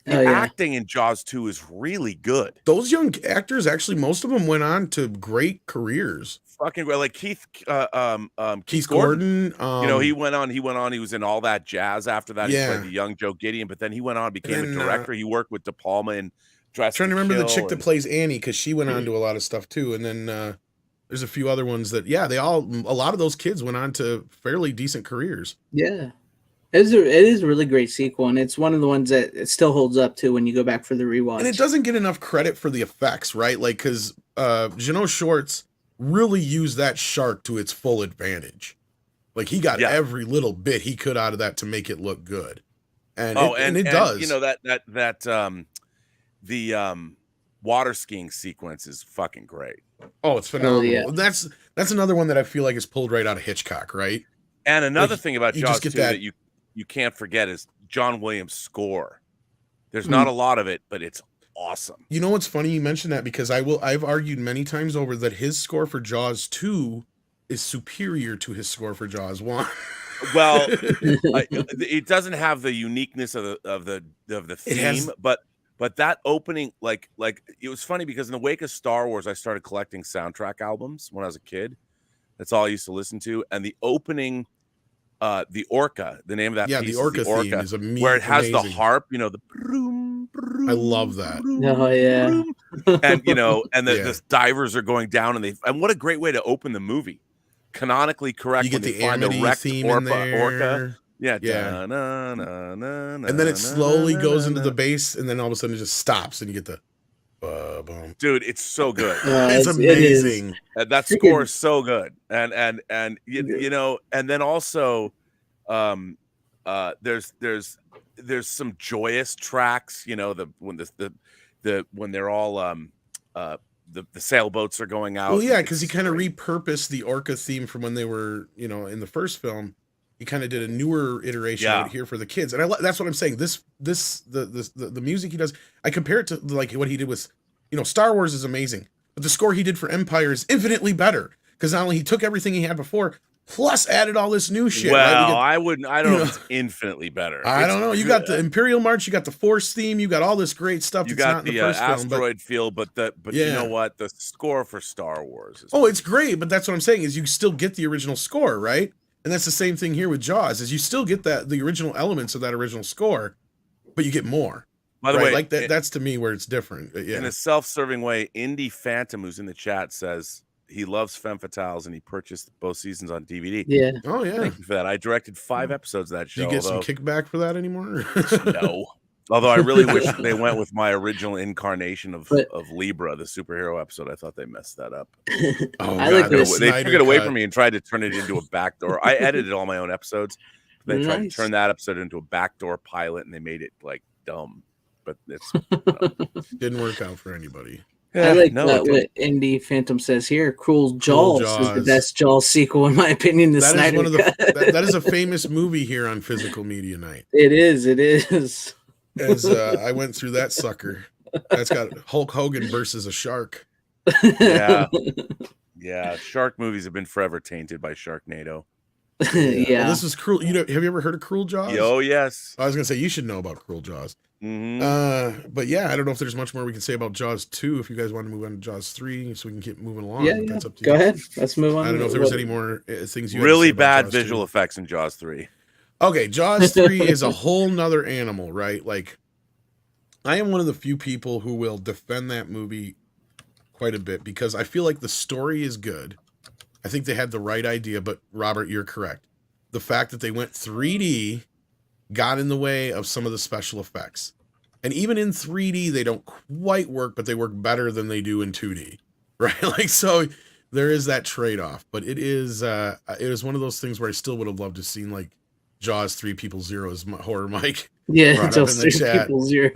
The Oh, yeah. acting in Jaws 2 is really good. Those young actors, actually, most of them went on to great careers. Fucking great. Like Keith Gordon, you know, he went on, he was in All That Jazz after that. He Yeah. played the young Joe Gideon, but then he went on, became then, a director. He worked with De Palma and Dressed trying to remember the chick Kill that plays Annie, because she went on to a lot of stuff too. And then there's a few other ones that, yeah, a lot of those kids went on to fairly decent careers. Yeah. It is a really great sequel, and it's one of the ones that it still holds up to when you go back for the rewatch. And it doesn't get enough credit for the effects, right? Like, because Jeannot Shorts really used that shark to its full advantage. Like, he got every little bit he could out of that to make it look good. And it does. You know, the water skiing sequence is fucking great. Oh, it's phenomenal. yeah. That's another one that I feel like is pulled right out of Hitchcock, right? And another Like, thing about you Jaws just 2 get that that- you can't forget is John Williams' score. There's not a lot of it, but it's awesome. You know what's funny? You mentioned that because I've argued many times over that his score for Jaws 2 is superior to his score for Jaws 1. Well, it doesn't have the uniqueness of the It has- theme, but that opening, like it was funny because in the wake of Star Wars, I started collecting soundtrack albums when I was a kid. That's all I used to listen to, and the opening, the Orca, the name of that piece the Orca is the theme is where it has the amazing. harp, you know, the broom, I love that. Oh, yeah. and you know, and Yeah. the divers are going down, and what a great way to open the movie. Canonically correct. You get when the they find Amity a wrecked theme in there. orca. Yeah. Yeah. And And then it slowly goes into the bass, and then all of a sudden it just stops, and you get the boom. Dude, it's so good. It's it is. amazing. And that Freaking- score is so good. And you know, and then also there's some joyous tracks, you know, when they're all the sailboats are going out. Well, yeah, because he It's kind of great. repurposed the Orca theme from when they were, you know, in the first film. He kind of did a newer iteration of it here for the kids, and that's what I'm saying. The music he does, I compare it to like what he did with, you know, Star Wars is amazing, but the score he did for Empire is infinitely better because not only he took everything he had before, plus added all this new shit. Well, right? I don't know if it's infinitely better. I It's don't know. You good. got the Imperial March, you got the Force theme, you got all this great stuff. You that's got not in the the first film, but asteroid feel, but you Yeah. know what? The score for Star Wars is oh, it's great, but that's what I'm saying is you still get the original score, right? And that's the same thing here with Jaws, is you still get the original elements of that original score, but you get more. By the right? way, like that's to me where it's different. Yeah. in a self-serving way, Indie Phantom, who's in the chat, says he loves Femme Fatales and he purchased both seasons on DVD. Yeah. Oh yeah. Thank you for that. I directed 5 episodes of that Do show. you get some although- kickback for that anymore? No. Although I really wish they went with my original incarnation of But- Libra, the superhero episode. I thought they messed that up. Oh, I like God, this. the They took Snyder it away cut. from me and tried to turn it into a backdoor. I edited all my own episodes. They tried to Nice. turn that episode into a backdoor pilot, and they made it like dumb. But it's Didn't work out for anybody. I like no, it didn't. what Indy Phantom says here. Cruel Cruel Jaws is the Jaws. best Jaws sequel, in my opinion. The That is Snyder one of the cut. that is a famous movie here on Physical Media Night. It is. It is. As I went through that sucker. That's got Hulk Hogan versus a shark. Yeah. Yeah, shark movies have been forever tainted by Sharknado. Yeah. Well, this is Cruel. Have you ever heard of Cruel Jaws? Oh, yes. I was gonna say you should know about Cruel Jaws. Mhm. But yeah, I don't know if there's much more we can say about Jaws 2. If you guys want to move on to Jaws 3, so we can keep moving along. Yeah, but yeah. that's up to Go you. ahead. Let's move on. I don't know if there was any more things you Really had to say about bad Jaws visual 2. effects in Jaws 3. Okay, Jaws 3 is a whole nother animal, right? Like, I am one of the few people who will defend that movie quite a bit because I feel like the story is good. I think they had the right idea, but Robert, you're correct. The fact that they went 3D got in the way of some of the special effects. And even in 3D, they don't quite work, but they work better than they do in 2D, right? Like, so there is that trade-off, but it is one of those things where I still would have loved to have seen like Jaws 3 People Zero as horror Mike Yeah, brought up Jaws in the 3 chat. People Zero.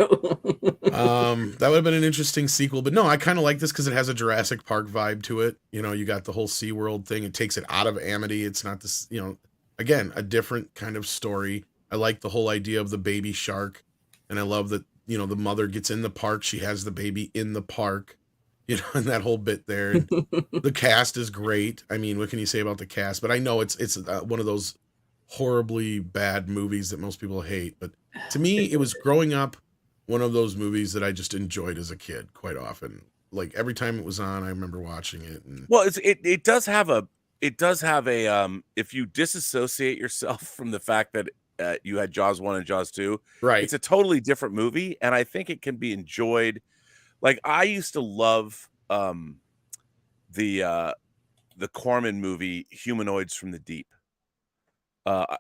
That would have been an interesting sequel, but no, I kind of like this because it has a Jurassic Park vibe to it. You know, you got the whole SeaWorld thing. It takes it out of Amity. It's not this, again, a different kind of story. I like the whole idea of the baby shark. And I love that, the mother gets in the park. She has the baby in the park, and that whole bit there. The cast is great. I mean, what can you say about the cast? But I know it's one of those horribly bad movies that most people hate. But to me, it was growing up one of those movies that I just enjoyed as a kid quite often. Like every time it was on, I remember watching it. And Well, it does have a if you disassociate yourself from the fact that you had Jaws 1 and Jaws 2, right. it's a totally different movie, and I think it can be enjoyed. Like I used to love the Corman movie Humanoids from the Deep.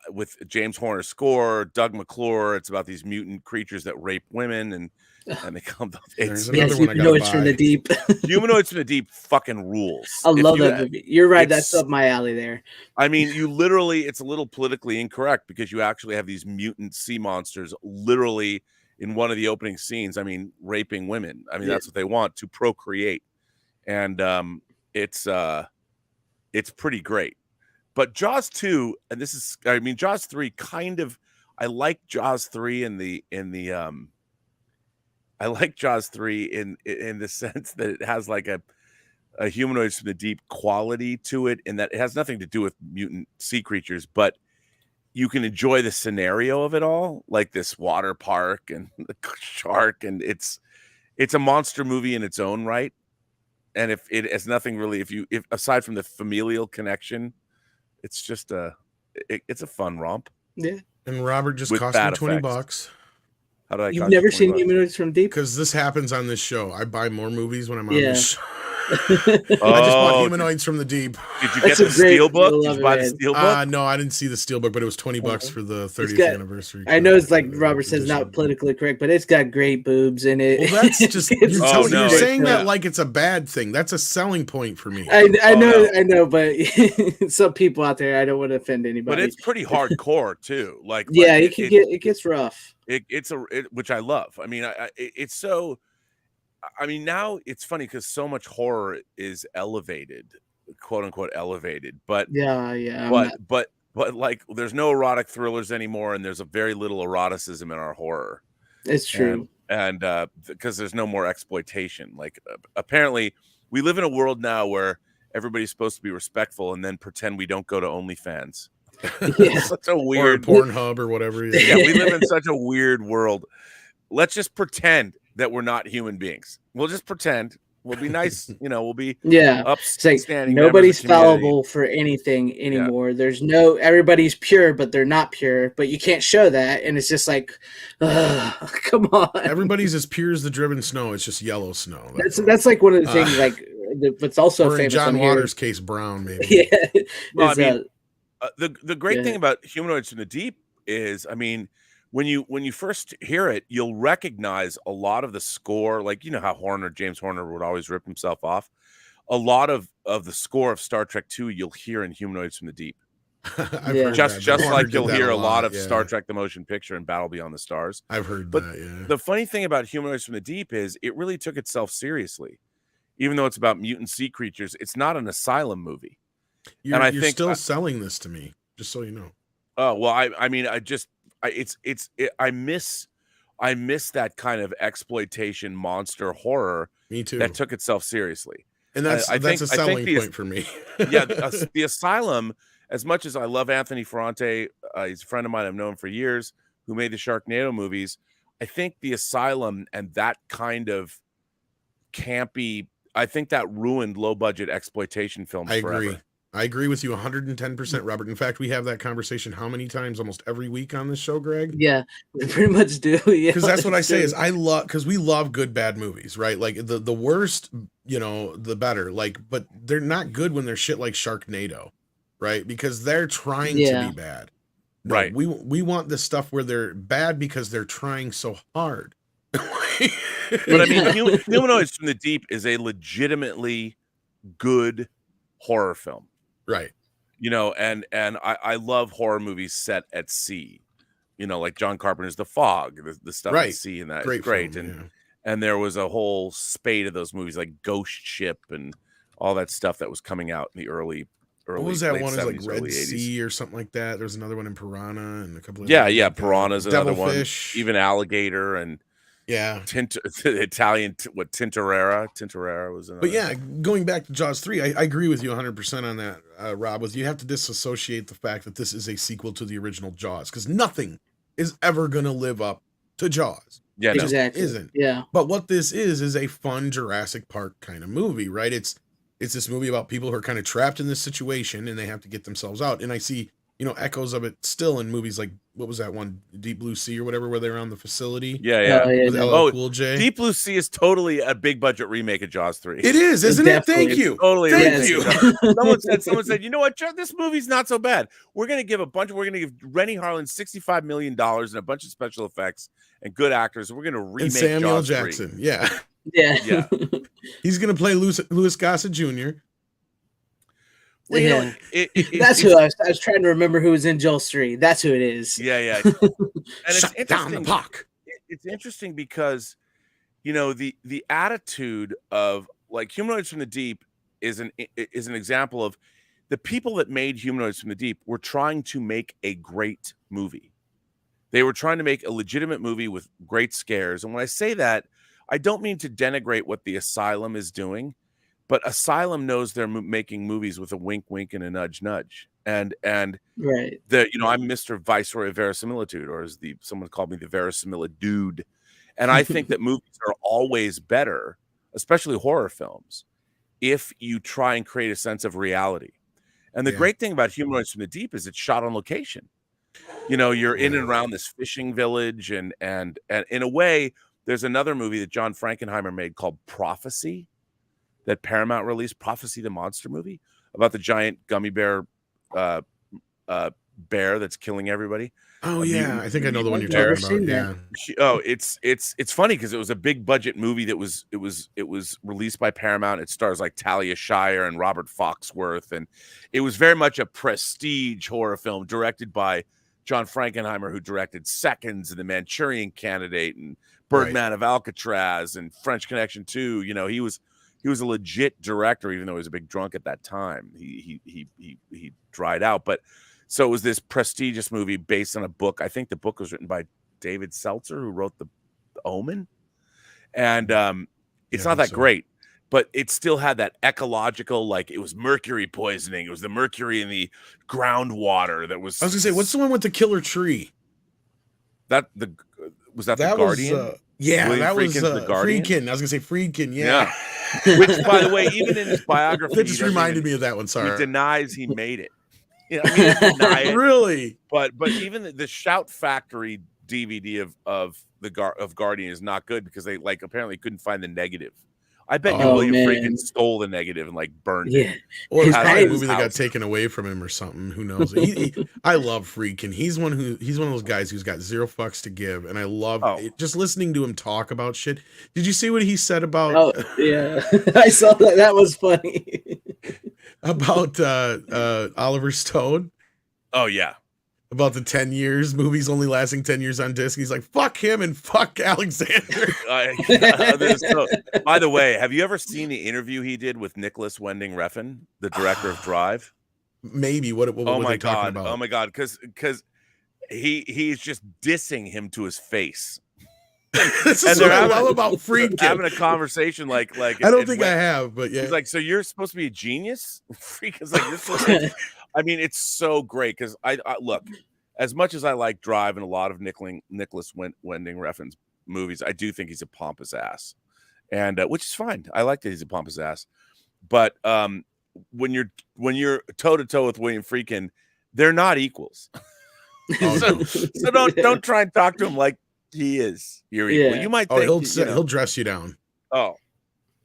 With James Horner's score, Doug McClure. It's about these mutant creatures that rape women and they come. There's It's another one I gotta Humanoids from buy. the Deep. Humanoids from the Deep fucking rules. I If love you- that movie. You're right. That's it's- up my alley there. I mean, you literally, it's a little politically incorrect because you actually have these mutant sea monsters literally in one of the opening scenes. I mean, raping women. I mean, Yeah. that's what they want, to procreate. And it's pretty great. But Jaws 2, and Jaws 3 kind of, I like Jaws 3 I like Jaws 3 in the sense that it has like a Humanoids from the Deep quality to it, and that it has nothing to do with mutant sea creatures, but you can enjoy the scenario of it all, like this water park and the shark, and it's a monster movie in its own right. And if it has nothing really, if aside from the familial connection, it's just it's a fun romp. Yeah. And Robert just With cost me bad $20 effects. How did I? You've cost you never 20 seen bucks? Humanoids from Deep? because this happens on this show. I buy more movies when I'm on Yeah. this show. Oh, I just bought Humanoids from the Deep. Did you get That's a the great steelbook? Did love you buy it, the man. steelbook? No, I didn't see the steelbook, but it was $20 for the 30th got- anniversary. I know it's like Robert says, edition. not politically correct, but it's got great boobs in it. Well, that's just It's you're, Oh, telling, no, you're it's- saying that yeah. like it's a bad thing. That's a selling point for me. I know, no. I know, but some people out there, I don't want to offend anybody. But it's pretty hardcore too. Like yeah, like, it gets rough. which I love. I mean, it's so. I mean, now it's funny because so much horror is elevated, quote unquote elevated. But Yeah. but like, there's no erotic thrillers anymore, and there's a very little eroticism in our horror. It's true. And because there's no more exploitation. Like apparently, we live in a world now where everybody's supposed to be respectful, and then pretend we don't go to OnlyFans. Yeah. Such a Or weird Pornhub or whatever. yeah, we live in such a weird world. Let's just pretend that we're not human beings. We'll just pretend. We'll be nice, we'll be Yeah. It's like upstanding. nobody's members of the community. fallible for anything anymore. There's everybody's pure, but they're not pure. But you can't show that, and it's just like, come on. Everybody's as pure as the driven snow. It's just yellow snow. That's like one of the things. Like, what's also or in famous John on here. Waters' case, brown maybe. Yeah. Well, is, I mean, the great yeah. thing about Humanoids from the Deep is, I mean, when you first hear it, you'll recognize a lot of the score. Like, you know how James Horner would always rip himself off. A lot of the score of Star Trek 2 you'll hear in Humanoids from the Deep. I've Yeah. heard Just that. Horner like did you'll that hear a lot of yeah. Star Trek the Motion Picture and Battle Beyond the Stars. I've heard But that, yeah. The funny thing about Humanoids from the Deep is it really took itself seriously. even though it's about mutant sea creatures, it's not an asylum movie. You're I you're think still selling this to me, just so you know. oh well, I mean, I miss that kind of exploitation monster horror Me too. that took itself seriously. And that's I think a selling point for me. yeah, the Asylum. As much as I love Anthony Ferrante, he's a friend of mine. I've known him for years. Who made the Sharknado movies? I think the Asylum and that kind of campy. I think that ruined low budget exploitation films. I agree. Forever. I agree with you 110%, Robert. In fact, we have that conversation how many times? Almost every week on this show, Greg. Yeah, we pretty much do. Yeah, Because that's what I say is because we love good bad movies, right? Like the worst, the better. Like, but they're not good when they're shit like Sharknado, right? Because they're trying to be bad. No, Right. We want this stuff where they're bad because they're trying so hard. But I mean, Humanoids from the Deep is a legitimately good horror film. Right. And I love horror movies set at sea. Like John Carpenter's The Fog, the stuff at sea, and that is great. Film, and there was a whole spate of those movies like Ghost Ship and all that stuff that was coming out in the early. What was that one? Is like Red 80s. Sea or something like that. There's another one in Piranha and a couple of Piranha's another one. Even Alligator and the Italian Tintorera was another. But yeah, going back to Jaws 3, I agree with you 100% on that, Rob. You have to disassociate the fact that this is a sequel to the original Jaws, because nothing is ever going to live up to Jaws. Yeah, it exactly. just isn't. Yeah. But what this is a fun Jurassic Park kind of movie, right? It's this movie about people who are kind of trapped in this situation and they have to get themselves out. And I see, echoes of it still in movies like, what was that one, Deep Blue Sea or whatever, where they're on the facility. Yeah. With LL Cool J. Deep Blue Sea is totally a big budget remake of Jaws 3. It is, isn't it? Thank you. Totally. Thank you. Someone said, you know what, this movie's not so bad. We're going to give Rennie Harlan $65 million and a bunch of special effects and good actors. We're going to remake and Samuel Jaws Jackson. 3. Yeah. He's going to play Louis Gossett Jr. Well, that's who I was trying to remember who was in Jaws 3. That's who it is. Yeah. And Shut down the clock. It's interesting because, the attitude of like Humanoids from the Deep is an example of the people that made Humanoids from the Deep were trying to make a great movie. They were trying to make a legitimate movie with great scares. And when I say that, I don't mean to denigrate what the Asylum is doing. But Asylum knows they're making movies with a wink, wink, and a nudge, nudge, and right. I'm Mr. Viceroy of Verisimilitude, or as someone called me, the Verisimilitude dude, and I think that movies are always better, especially horror films, if you try and create a sense of reality. And the great thing about Humanoids from the Deep is it's shot on location. You're in and around this fishing village, and in a way, there's another movie that John Frankenheimer made called Prophecy. That Paramount released, Prophecy, the monster movie, about the giant gummy bear that's killing everybody. Oh yeah, I think I know the one you're talking about. Yeah. It's funny because it was a big budget movie that was released by Paramount. It stars like Talia Shire and Robert Foxworth, and it was very much a prestige horror film directed by John Frankenheimer, who directed Seconds and The Manchurian Candidate and Birdman of Alcatraz and French Connection 2. He was a legit director, even though he was a big drunk at that time. He dried out. But so it was this prestigious movie based on a book. I think the book was written by David Seltzer, who wrote The Omen. And it's not that great, but it still had that ecological, like it was mercury poisoning. It was the mercury in the groundwater that was. I was gonna say, what's the one with the killer tree? Was that the Guardian? William that was the Guardian. Friedkin. I was gonna say Friedkin. Yeah. Which, by the way, even in his biography, that just reminded me of that one. Sorry, he denies he made it. He didn't deny it. Really? But even the Shout Factory DVD of Guardian is not good because they apparently couldn't find the negative. I bet William Friedkin stole the negative and burned it. Or it's probably a movie that got taken away from him or something. Who knows? I love Friedkin. He's one of those guys who's got zero fucks to give, and I love just listening to him talk about shit. Did you see what he said about? Oh yeah, I saw that. That was funny. About Oliver Stone. Oh yeah. about the 10 years movies only lasting 10 years on disc. He's like, fuck him and fuck Alexander. By the way, have you ever seen the interview he did with Nicholas Winding Refn, the director of Drive? Maybe. What were they talking about? Oh my god, because he's just dissing him to his face. This is what I love about Friedkin. Having a conversation like I don't think I have, but yeah. He's like, so you're supposed to be a genius? Freakin's like, you're supposed to. I mean, it's so great because I look, as much as I like Drive and a lot of Nicholas Winding Refn's movies, I do think he's a pompous ass, and which is fine. I like that he's a pompous ass, but when you're toe to toe with William Friedkin, they're not equals. So don't try and talk to him like he is your equal. Yeah. You might think he'll dress you down. Oh,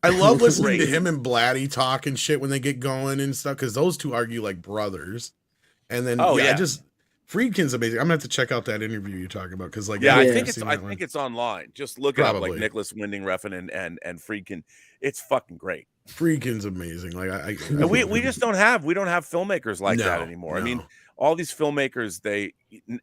I love listening to him and Blatty talk and shit when they get going and stuff because those two argue like brothers. And then Friedkin's amazing. I'm gonna have to check out that interview you're talking about because I think it's online. Just look it up, like Nicholas Winding Refn and Friedkin. It's fucking great. Friedkin's amazing. Like we just don't have filmmakers like that anymore. No. I mean, all these filmmakers,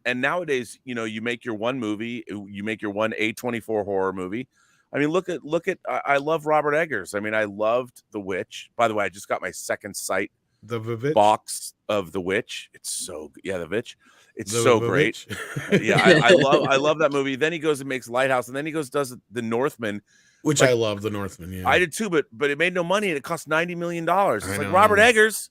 and nowadays, you make your one movie, you make your one A24 horror movie. I mean, look at I love Robert Eggers. I mean, I loved The Witch. By the way, I just got my second sight box of The Witch. It's so good. Yeah, The Witch. It's so great. Yeah, I love that movie. Then he goes and makes Lighthouse, and then he goes does The Northman. Which I love, The Northman. Yeah, I did too, but it made no money and it cost $90 million. It's like, Robert Eggers,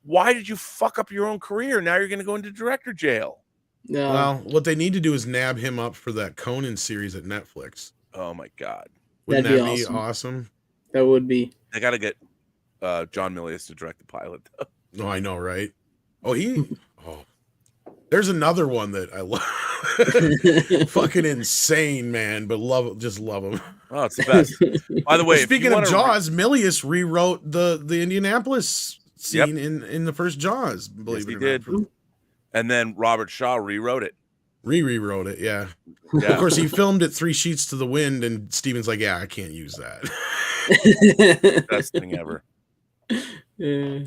why did you fuck up your own career? Now you're going to go into director jail. No. Well, what they need to do is nab him up for that Conan series at Netflix. Oh my god, wouldn't that be awesome? That would be. They got to get John Milius to direct the pilot, though. Oh, I know, right? There's another one that I love. Fucking insane, man, but just love him. Oh, it's the best. By the way, speaking of Jaws, Milius rewrote the Indianapolis scene in the first Jaws. Believe it or not. And then Robert Shaw rewrote it. Rewrote it, yeah. Of course, he filmed it 3 sheets to the wind, and Steven's like, "Yeah, I can't use that." Best thing ever. Yeah.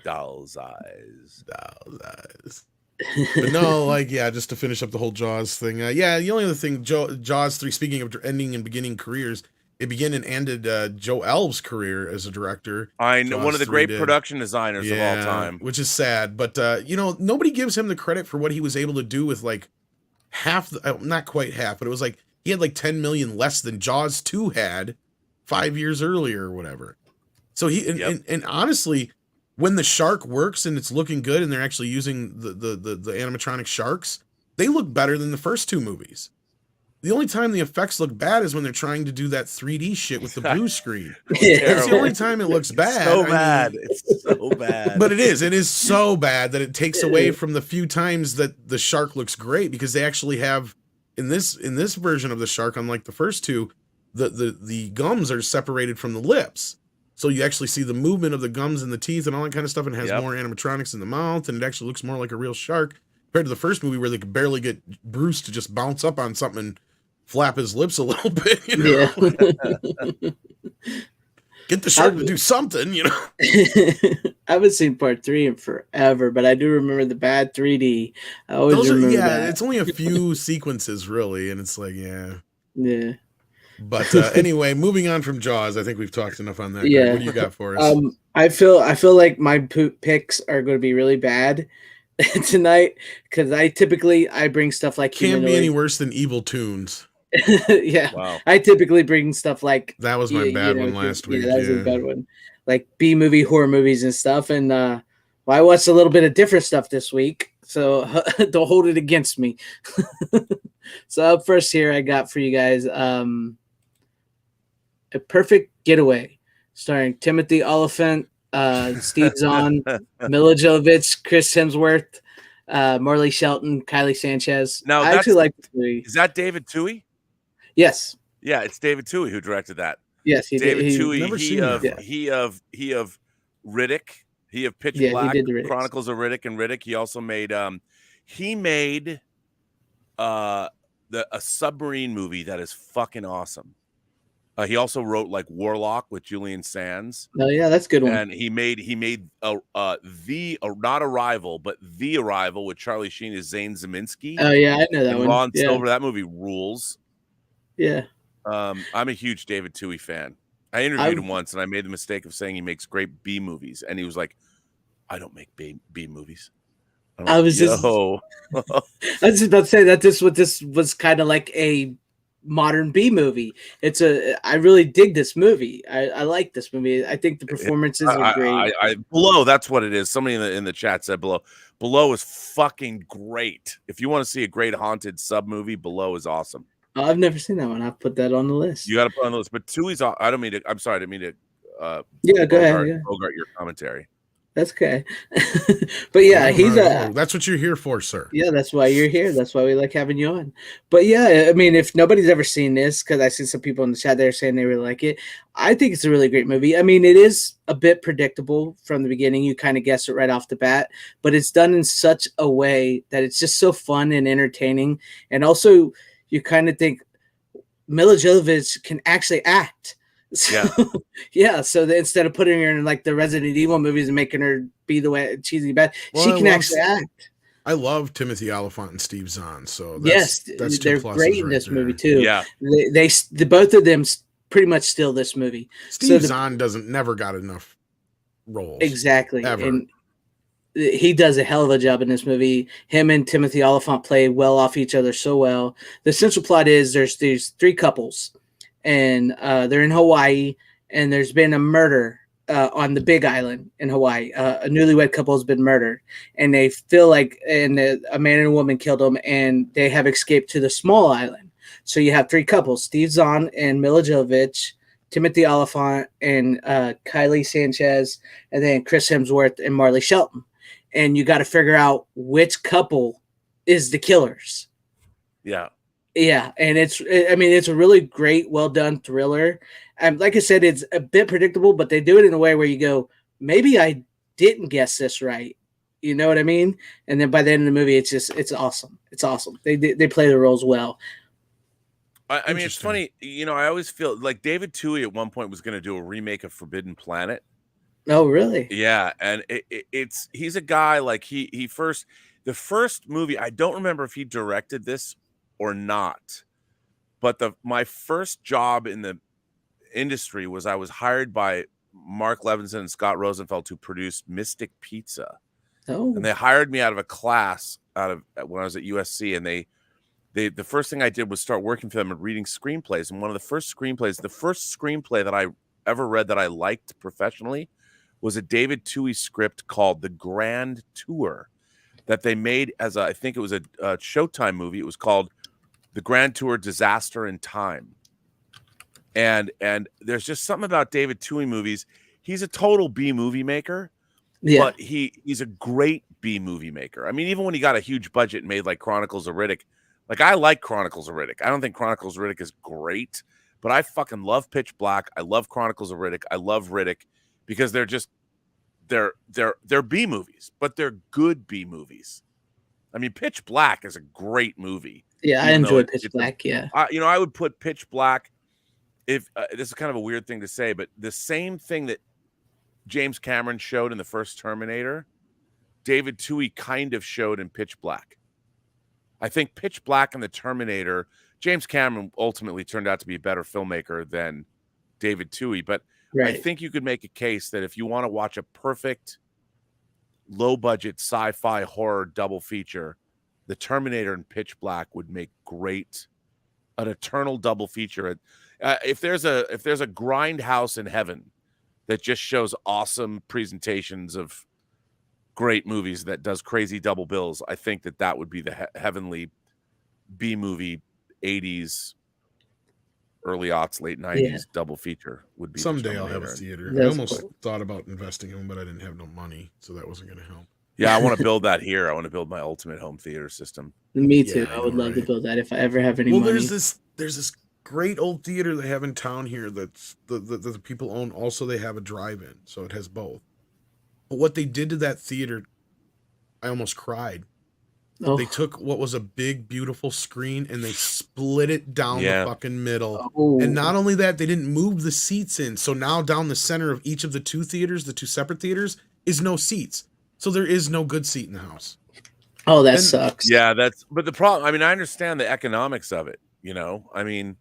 Doll's eyes. But no, just to finish up the whole Jaws thing. The only other thing, Jaws 3, speaking of ending and beginning careers, it began and ended Joe Elb's career as a director. I know, one of the great production designers of all time. Which is sad, but nobody gives him the credit for what he was able to do with half, not quite half, but it was he had 10 million less than Jaws 2 had 5 years earlier or whatever. So and honestly, when the shark works and it's looking good and they're actually using the animatronic sharks, they look better than the first 2 movies. The only time the effects look bad is when they're trying to do that 3D shit with the blue screen. It's the only time it looks bad. It's so bad. But it is so bad that it takes away from the few times that the shark looks great, because they actually have in this version of the shark, unlike the first 2, the gums are separated from the lips. So you actually see the movement of the gums and the teeth and all that kind of stuff, and it has more animatronics in the mouth, and it actually looks more like a real shark compared to the first movie where they could barely get Bruce to just bounce up on something and flap his lips a little bit, Yeah. Get the shark to do something, I haven't seen part 3 in forever, but I do remember the bad 3D. I always remember that. It's only a few sequences really, and it's Yeah. But anyway, moving on from Jaws, I think we've talked enough on that. Yeah. What do you got for us? I feel like my picks are going to be really bad tonight, because I typically bring stuff like Can't be any worse than Evil Tunes. Yeah. Wow. I typically bring stuff like that was my bad one last week. That was a bad one. Like B-movie horror movies and stuff. And I watched a little bit of different stuff this week, so don't hold it against me. So up first here, I got for you guys A Perfect Getaway, starring Timothy Oliphant, Steve Zahn, Mila Jovovich, Chris Hemsworth, Marley Shelton, Kylie Sanchez. Now, I actually like the movie. Is that David Toohey? Yes. Yeah, it's David Toohey who directed that. Yes, he David did. Toohey. He of Riddick. He of Pitch Black, he did the Chronicles of Riddick and Riddick. He also made a submarine movie that is fucking awesome. He also wrote like Warlock with Julian Sands, Oh yeah, that's a good one. and he made not Arrival, but The Arrival with Charlie Sheen as Zane Zeminski Oh yeah, I know that and one. Ron Yeah, Silver. That movie rules. yeah. I'm a huge David Twohy fan. I interviewed him once, and I made the mistake of saying he makes great B movies, and he was like, "I don't make B movies." I'm I like, was just "Yo." I was just about to say that this was kind of like a modern B movie. I really dig this movie. I like this movie. I think the performances are great. Below, that's what it is. Somebody in the chat said Below. Below is fucking great. If you want to see a great haunted sub movie, Below is awesome. Oh, I've never seen that one. I'll put that on the list. You got to put on the list. But Twohy's, I don't mean to. I'm sorry, I didn't mean to. Yeah, go ahead. Yeah. Bogart your commentary. That's okay. But yeah, No, he's that's what you're here for, sir. Yeah, that's why you're here. That's why we like having you on. But yeah, I mean, if nobody's ever seen this, because I see some people in the chat there saying they really like it, I think it's a really great movie. I mean, it is a bit predictable from the beginning. You kind of guess it right off the bat, but it's done in such a way that it's just so fun and entertaining. And also, you kind of think Mila Jovovich can actually act. So, yeah. So instead of putting her in like the Resident Evil movies and making her be the way cheesy bad, she can actually act. I love Timothy Olyphant and Steve Zahn. So that's they're great in this movie too. Yeah, they both of them pretty much steal this movie. Steve Zahn never got enough roles. Exactly, ever. And he does a hell of a job in this movie. Him and Timothy Olyphant play well off each other so well. The central plot is there's these three couples, and they're in Hawaii, and there's been a murder on the Big Island in Hawaii. A newlywed couple has been murdered, and they feel like a man and a woman killed them, and they have escaped to the small island. So you have three couples: Steve Zahn and Mila Jovovich, Timothy Olyphant and Kylie Sanchez, and then Chris Hemsworth and Marley Shelton. And you got to figure out which couple is the killers. Yeah. Yeah, and it's a really great, well done thriller. And like I said, it's a bit predictable, but they do it in a way where you go, maybe I didn't guess this right. You know what I mean? And then by the end of the movie, it's awesome. It's awesome. They play the roles well. I mean, it's funny. You know, I always feel like David Twohy at one point was going to do a remake of Forbidden Planet. Oh, really? Yeah, and he's a guy like the first movie. I don't remember if he directed this or not, but my first job in the industry was I was hired by Mark Levinson and Scott Rosenfeld to produce Mystic Pizza. Oh, and they hired me out of a class when I was at USC, and the first thing I did was start working for them and reading screenplays. And one of the first screenplay that I ever read that I liked professionally was a David Twohy script called The Grand Tour that they made as I think it was a Showtime movie. It was called The Grand Tour: Disaster in Time. And there's just something about David Twohy movies. He's a total B movie maker, but he's a great B movie maker. I mean, even when he got a huge budget and made like Chronicles of Riddick, like I like Chronicles of Riddick. I don't think Chronicles of Riddick is great, but I fucking love Pitch Black. I love Chronicles of Riddick. I love Riddick because they're B movies, but they're good B movies. I mean, Pitch Black is a great movie. Yeah, I enjoy Pitch Black. Yeah, I would put Pitch Black. If this is kind of a weird thing to say, but the same thing that James Cameron showed in the first Terminator, David Twohy kind of showed in Pitch Black. I think Pitch Black and the Terminator, James Cameron ultimately turned out to be a better filmmaker than David Twohy, but I think you could make a case that if you want to watch a perfect low-budget sci-fi horror double feature, the Terminator and Pitch Black would make an eternal double feature. If there's a grindhouse in heaven that just shows awesome presentations of great movies that does crazy double bills, I think that would be the heavenly B movie 80s, early aughts, late 90s double feature would be. Someday I'll have a theater. I almost thought about investing in one, but I didn't have no money, so that wasn't going to help. Yeah, I want to build that here. I want to build my ultimate home theater system. Me too. I would love to build that if I ever have any money. Well, there's this great old theater they have in town here that's the people own. Also, they have a drive-in, so it has both. But what they did to that theater, I almost cried. Oh, They took what was a big, beautiful screen and they split it down the fucking middle. oh. And not only that, they didn't move the seats in. So now down the center of each of the two theaters, the two separate theaters, is no seats. So there is no good seat in the house. Oh, that sucks. Yeah, but the problem, I mean, I understand the economics of it, I mean,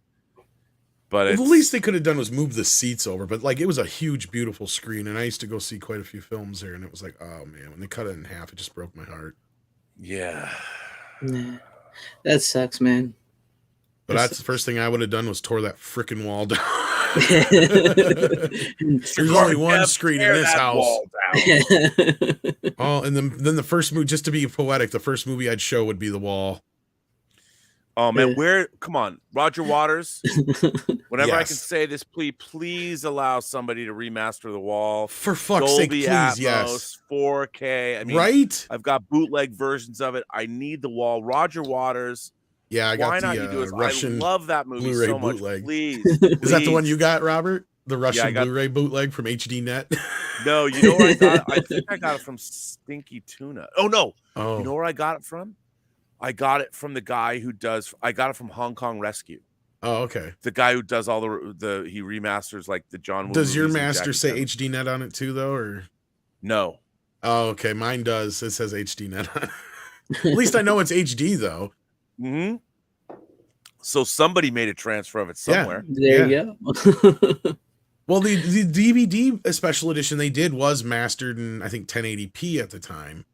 but Well, the least they could have done was move the seats over. But like, it was a huge, beautiful screen. And I used to go see quite a few films there. And it was like, oh man, when they cut it in half, it just broke my heart. Yeah. Nah, that sucks, man. But that's the first thing I would have done was tore that frickin' wall down. There's only one screen in this house. Oh, and then the first movie, just to be poetic, the first movie I'd show would be The Wall. Oh man, come on, Roger Waters. Whenever I can Yes. say this, please allow somebody to remaster The Wall. For fuck's sake, Dolby please, Atmos, yes. 4K. I mean, Right? I've got bootleg versions of it. I need The Wall. Roger Waters. Yeah, I got Why the not? You do it. Russian I love that movie Blu-ray so much. bootleg. Please, Is that the one please. you got, Robert? The Russian I got- Blu-ray bootleg from HDNet? No, you know where I got it? I think I got it from Stinky Tuna. Oh no, Oh, you know where I got it from? I got it from the guy who does. I got it from Hong Kong Rescue. oh, okay. The guy who does all he remasters like the John Woo Does your movies and master Jackie say Chan. HDNet on it too, though, or? No. Oh, okay. Mine does. It says HDNet on it. At least I know it's HD, though. Hmm. So somebody made a transfer of it somewhere. There you go. Well, the DVD special edition they did was mastered in, I think, 1080p at the time.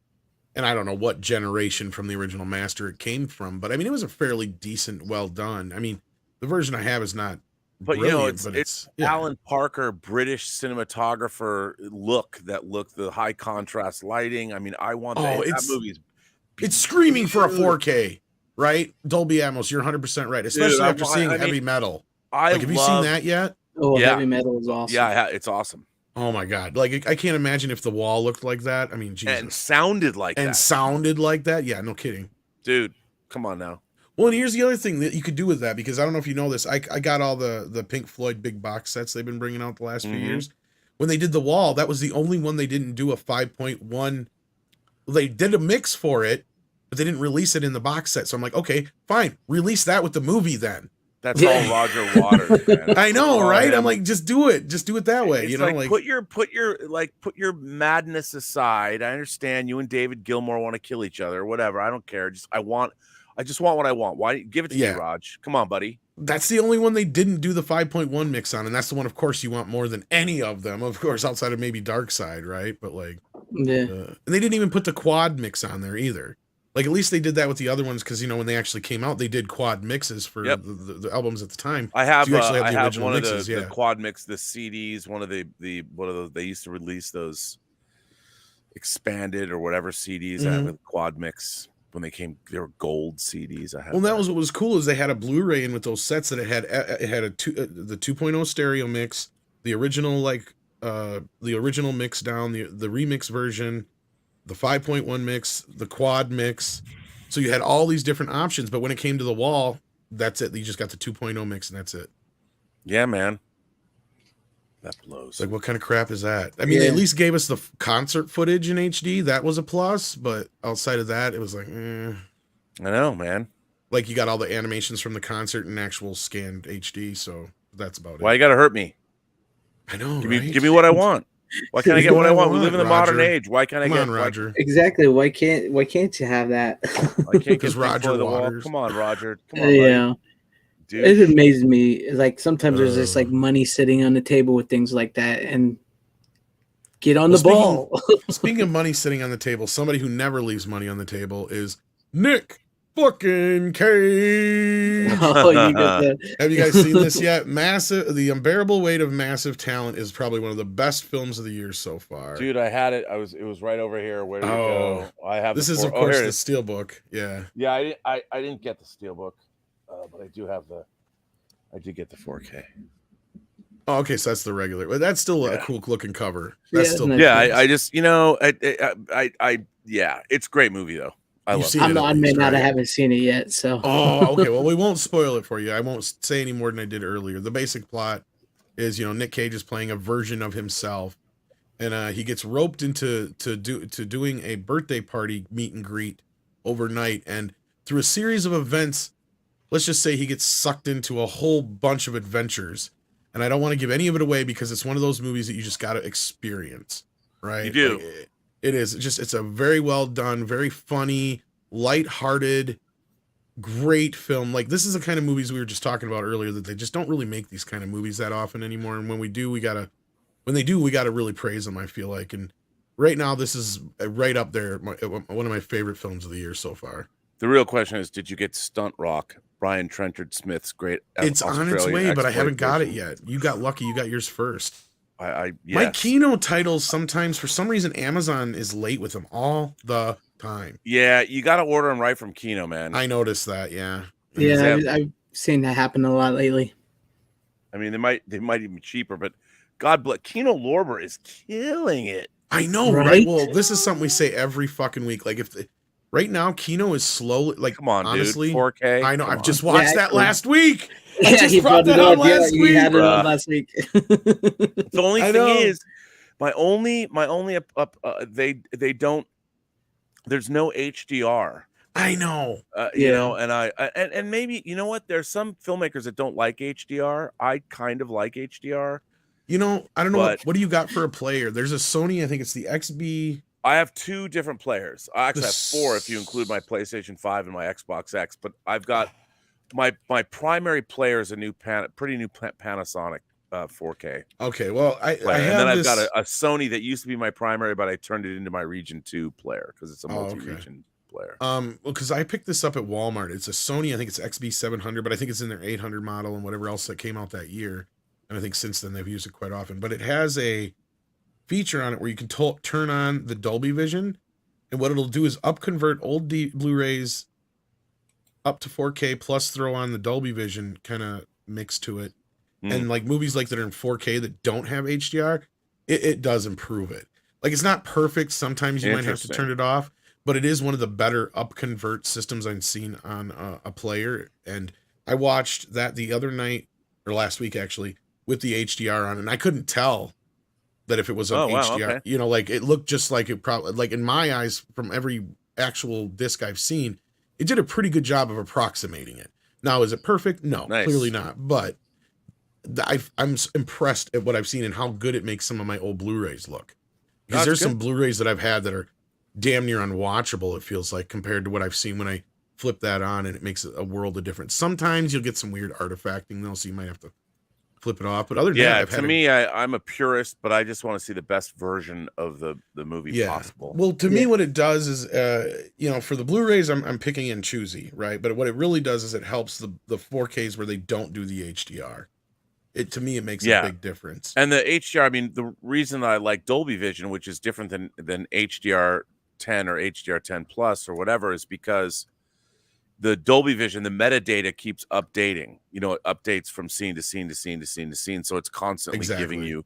And I don't know what generation from the original master it came from, but I mean, it was a fairly decent, well done. I mean, the version I have is not But brilliant, it's yeah. Alan Parker, British cinematographer look, the high contrast lighting. I mean, I want that. That movie is It's screaming for a 4K, right? Dolby Atmos, you're 100% right, especially after seeing Heavy Metal. Have you seen that yet? Oh, Yeah. Heavy Metal is awesome. Yeah, it's awesome. Oh my God. Like, I can't imagine if The Wall looked like that. I mean, Jesus. And sounded like that. And sounded like that? Yeah, no kidding. Dude, come on now. Well, and here's the other thing that you could do with that, because I don't know if you know this. I got all the Pink Floyd big box sets they've been bringing out the last few years. When they did The Wall, that was the only one they didn't do a 5.1. They did a mix for it, but they didn't release it in the box set. So I'm like, okay, fine. Release that with the movie then. That's all Roger Waters, man. I know, All right? him. I'm like, just do it. Just do it that way. It's You know, like put your madness aside. I understand you and David Gilmour want to kill each other or whatever. I don't care. I just want what I want. Why give it to me, Raj? Come on, buddy. That's the only one they didn't do the 5.1 mix on, and that's the one, of course, you want more than any of them, of course, outside of maybe Dark Side, right? But like, yeah. And they didn't even put the quad mix on there either. Like, at least they did that with the other ones, because when they actually came out, they did quad mixes for the albums at the time. I have So you actually have I the have original one mixes, of the quad mix, the CDs, one of those they used to release those expanded or whatever CDs that with quad mix when they were gold CDs. I had. Well, that was what was cool is they had a Blu-ray in with those sets that it had the 2.0 stereo mix, the original the original mix down, the remix version, the 5.1 mix, the quad mix. So you had all these different options, but when it came to The Wall, that's it. You just got the 2.0 mix and that's it. Yeah, man. That blows. Like, what kind of crap is that? I mean, they at least gave us the concert footage in HD. That was a plus, but outside of that, it was like, I know, man. Like, you got all the animations from the concert in actual scanned HD, so that's about it. Why you gotta hurt me? I know, Give me what I want. Why can't I get what I want? We live in the modern age. Why can't I get Roger? Exactly. Why can't you have that? I can't Because Roger Waters. Come on, Roger. Come on, Yeah. dude. It amazes me. Like, sometimes there's just like money sitting on the table with things like that, and get on the ball. Speaking of money sitting on the table, somebody who never leaves money on the table is Nick fucking Cage. Oh, you got that. Have you guys seen this yet? The Unbearable Weight of Massive Talent is probably one of the best films of the year so far. Dude, I had it. It was right over here. Where did it go? I have this is of course the Steelbook. Yeah. Yeah, I didn't get the Steelbook, but I did get the 4K. Oh, okay, so that's the regular. But that's still a cool looking cover. That's still nice. Yeah, I just it's a great movie though. I haven't seen it yet, so. Oh, okay. Well, we won't spoil it for you. I won't say any more than I did earlier. The basic plot is, Nick Cage is playing a version of himself, and he gets roped into doing a birthday party meet and greet overnight, and through a series of events, let's just say he gets sucked into a whole bunch of adventures. And I don't want to give any of it away because it's one of those movies that you just got to experience, right? You do. Like, it is just, it's a very well done, very funny, lighthearted, great film. Like, this is the kind of movies we were just talking about earlier that they just don't really make these kind of movies that often anymore. And when they do, we gotta really praise them, I feel like. And right now, this is right up there, one of my favorite films of the year so far. The real question is, did you get Stunt Rock, Brian Trenchard Smith's great It's on its Australian way, but I haven't got it exploitation? yet. You got lucky. You got yours first. Yes. My Kino titles, sometimes, for some reason, Amazon is late with them all the time. Yeah, you got to order them right from Kino, man. I noticed that, yeah. Yeah, I've seen that happen a lot lately. I mean, they might even be cheaper, but God bless. Kino Lorber is killing it. I know, right? Well, this is something we say every fucking week. Like, right now, Kino is slowly, like, Come on, honestly, dude. 4K. I know. Come I've on. just watched that last week. I Yeah, just he brought brought it that up up. Yeah, last he week. had it on bruh. last week. The only I thing know. is, my only they don't. There's no HDR. I know. You Yeah. know, and maybe, you know what? There's some filmmakers that don't like HDR. I kind of like HDR. You know, I don't know. But- What do you got for a player? There's a Sony, I think it's the XB. I have 2 different players. I actually The have 4 if you include my PlayStation 5 and my Xbox X. But I've got my primary player is a pretty new Panasonic 4K Okay, well, I player, have and then I've this, got a Sony that used to be my primary, but I turned it into my Region 2 player because it's a Oh, okay. multi-region player. well, because I picked this up at Walmart. It's a Sony, I think it's XB700, but I think it's in their 800 model and whatever else that came out that year. And I think since then they've used it quite often. But it has a feature on it where you can turn on the Dolby Vision, and what it'll do is upconvert old Blu-rays up to 4K plus throw on the Dolby Vision kind of mix to it. And like movies like that are in 4K that don't have HDR, it does improve it. Like, it's not perfect. Sometimes you might have to Interesting. turn it off, but it is one of the better upconvert systems I've seen on a player. And I watched that the other night, or last week actually, with the HDR on, and I couldn't tell that if it was on Oh, wow, HDR. okay. You know, like, it looked just like it probably, like, in my eyes, from every actual disc I've seen, it did a pretty good job of approximating it. Now, is it perfect? No, Nice. clearly not. But I'm impressed at what I've seen and how good it makes some of my old Blu-rays look. Because That's there's good. some Blu-rays that I've had that are damn near unwatchable, it feels like, compared to what I've seen when I flip that on, and it makes a world of difference. Sometimes you'll get some weird artifacting though, so you might have to flip it off. But other than that, Yeah, I've to had me, I'm a purist, but I just want to see the best version of the movie possible. Well, to me, what it does is, you know, for the Blu-rays, I'm picking and choosy, right? But what it really does is it helps the 4Ks where they don't do the HDR. To me, it makes a big difference. And the HDR, I mean, the reason I like Dolby Vision, which is different than HDR 10 or HDR 10 Plus or whatever, is because the Dolby Vision, the metadata keeps updating. You know, it updates from scene to scene to scene to scene to scene, so it's constantly giving you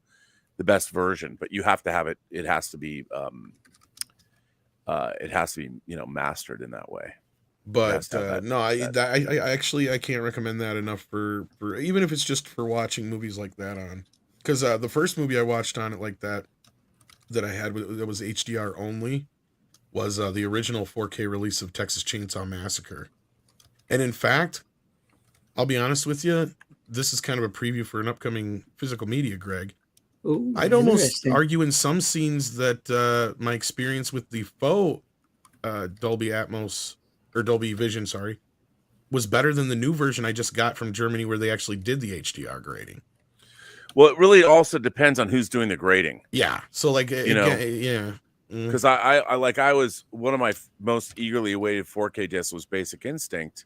the best version. But you have to have it. It has to be, you know, mastered in that way. But no, I actually I can't recommend that enough for even if it's just for watching movies like that on. Because the first movie I watched on it like that I had that was HDR only was the original 4K release of Texas Chainsaw Massacre. And in fact, I'll be honest with you, this is kind of a preview for an upcoming physical media, Greg. Ooh, I'd almost interesting. argue in some scenes that my experience with the faux Dolby Atmos or Dolby Vision, sorry, was better than the new version I just got from Germany where they actually did the HDR grading. Well, it really also depends on who's doing the grading. Yeah. So like, yeah. Because I was one of my most eagerly awaited 4K discs was Basic Instinct,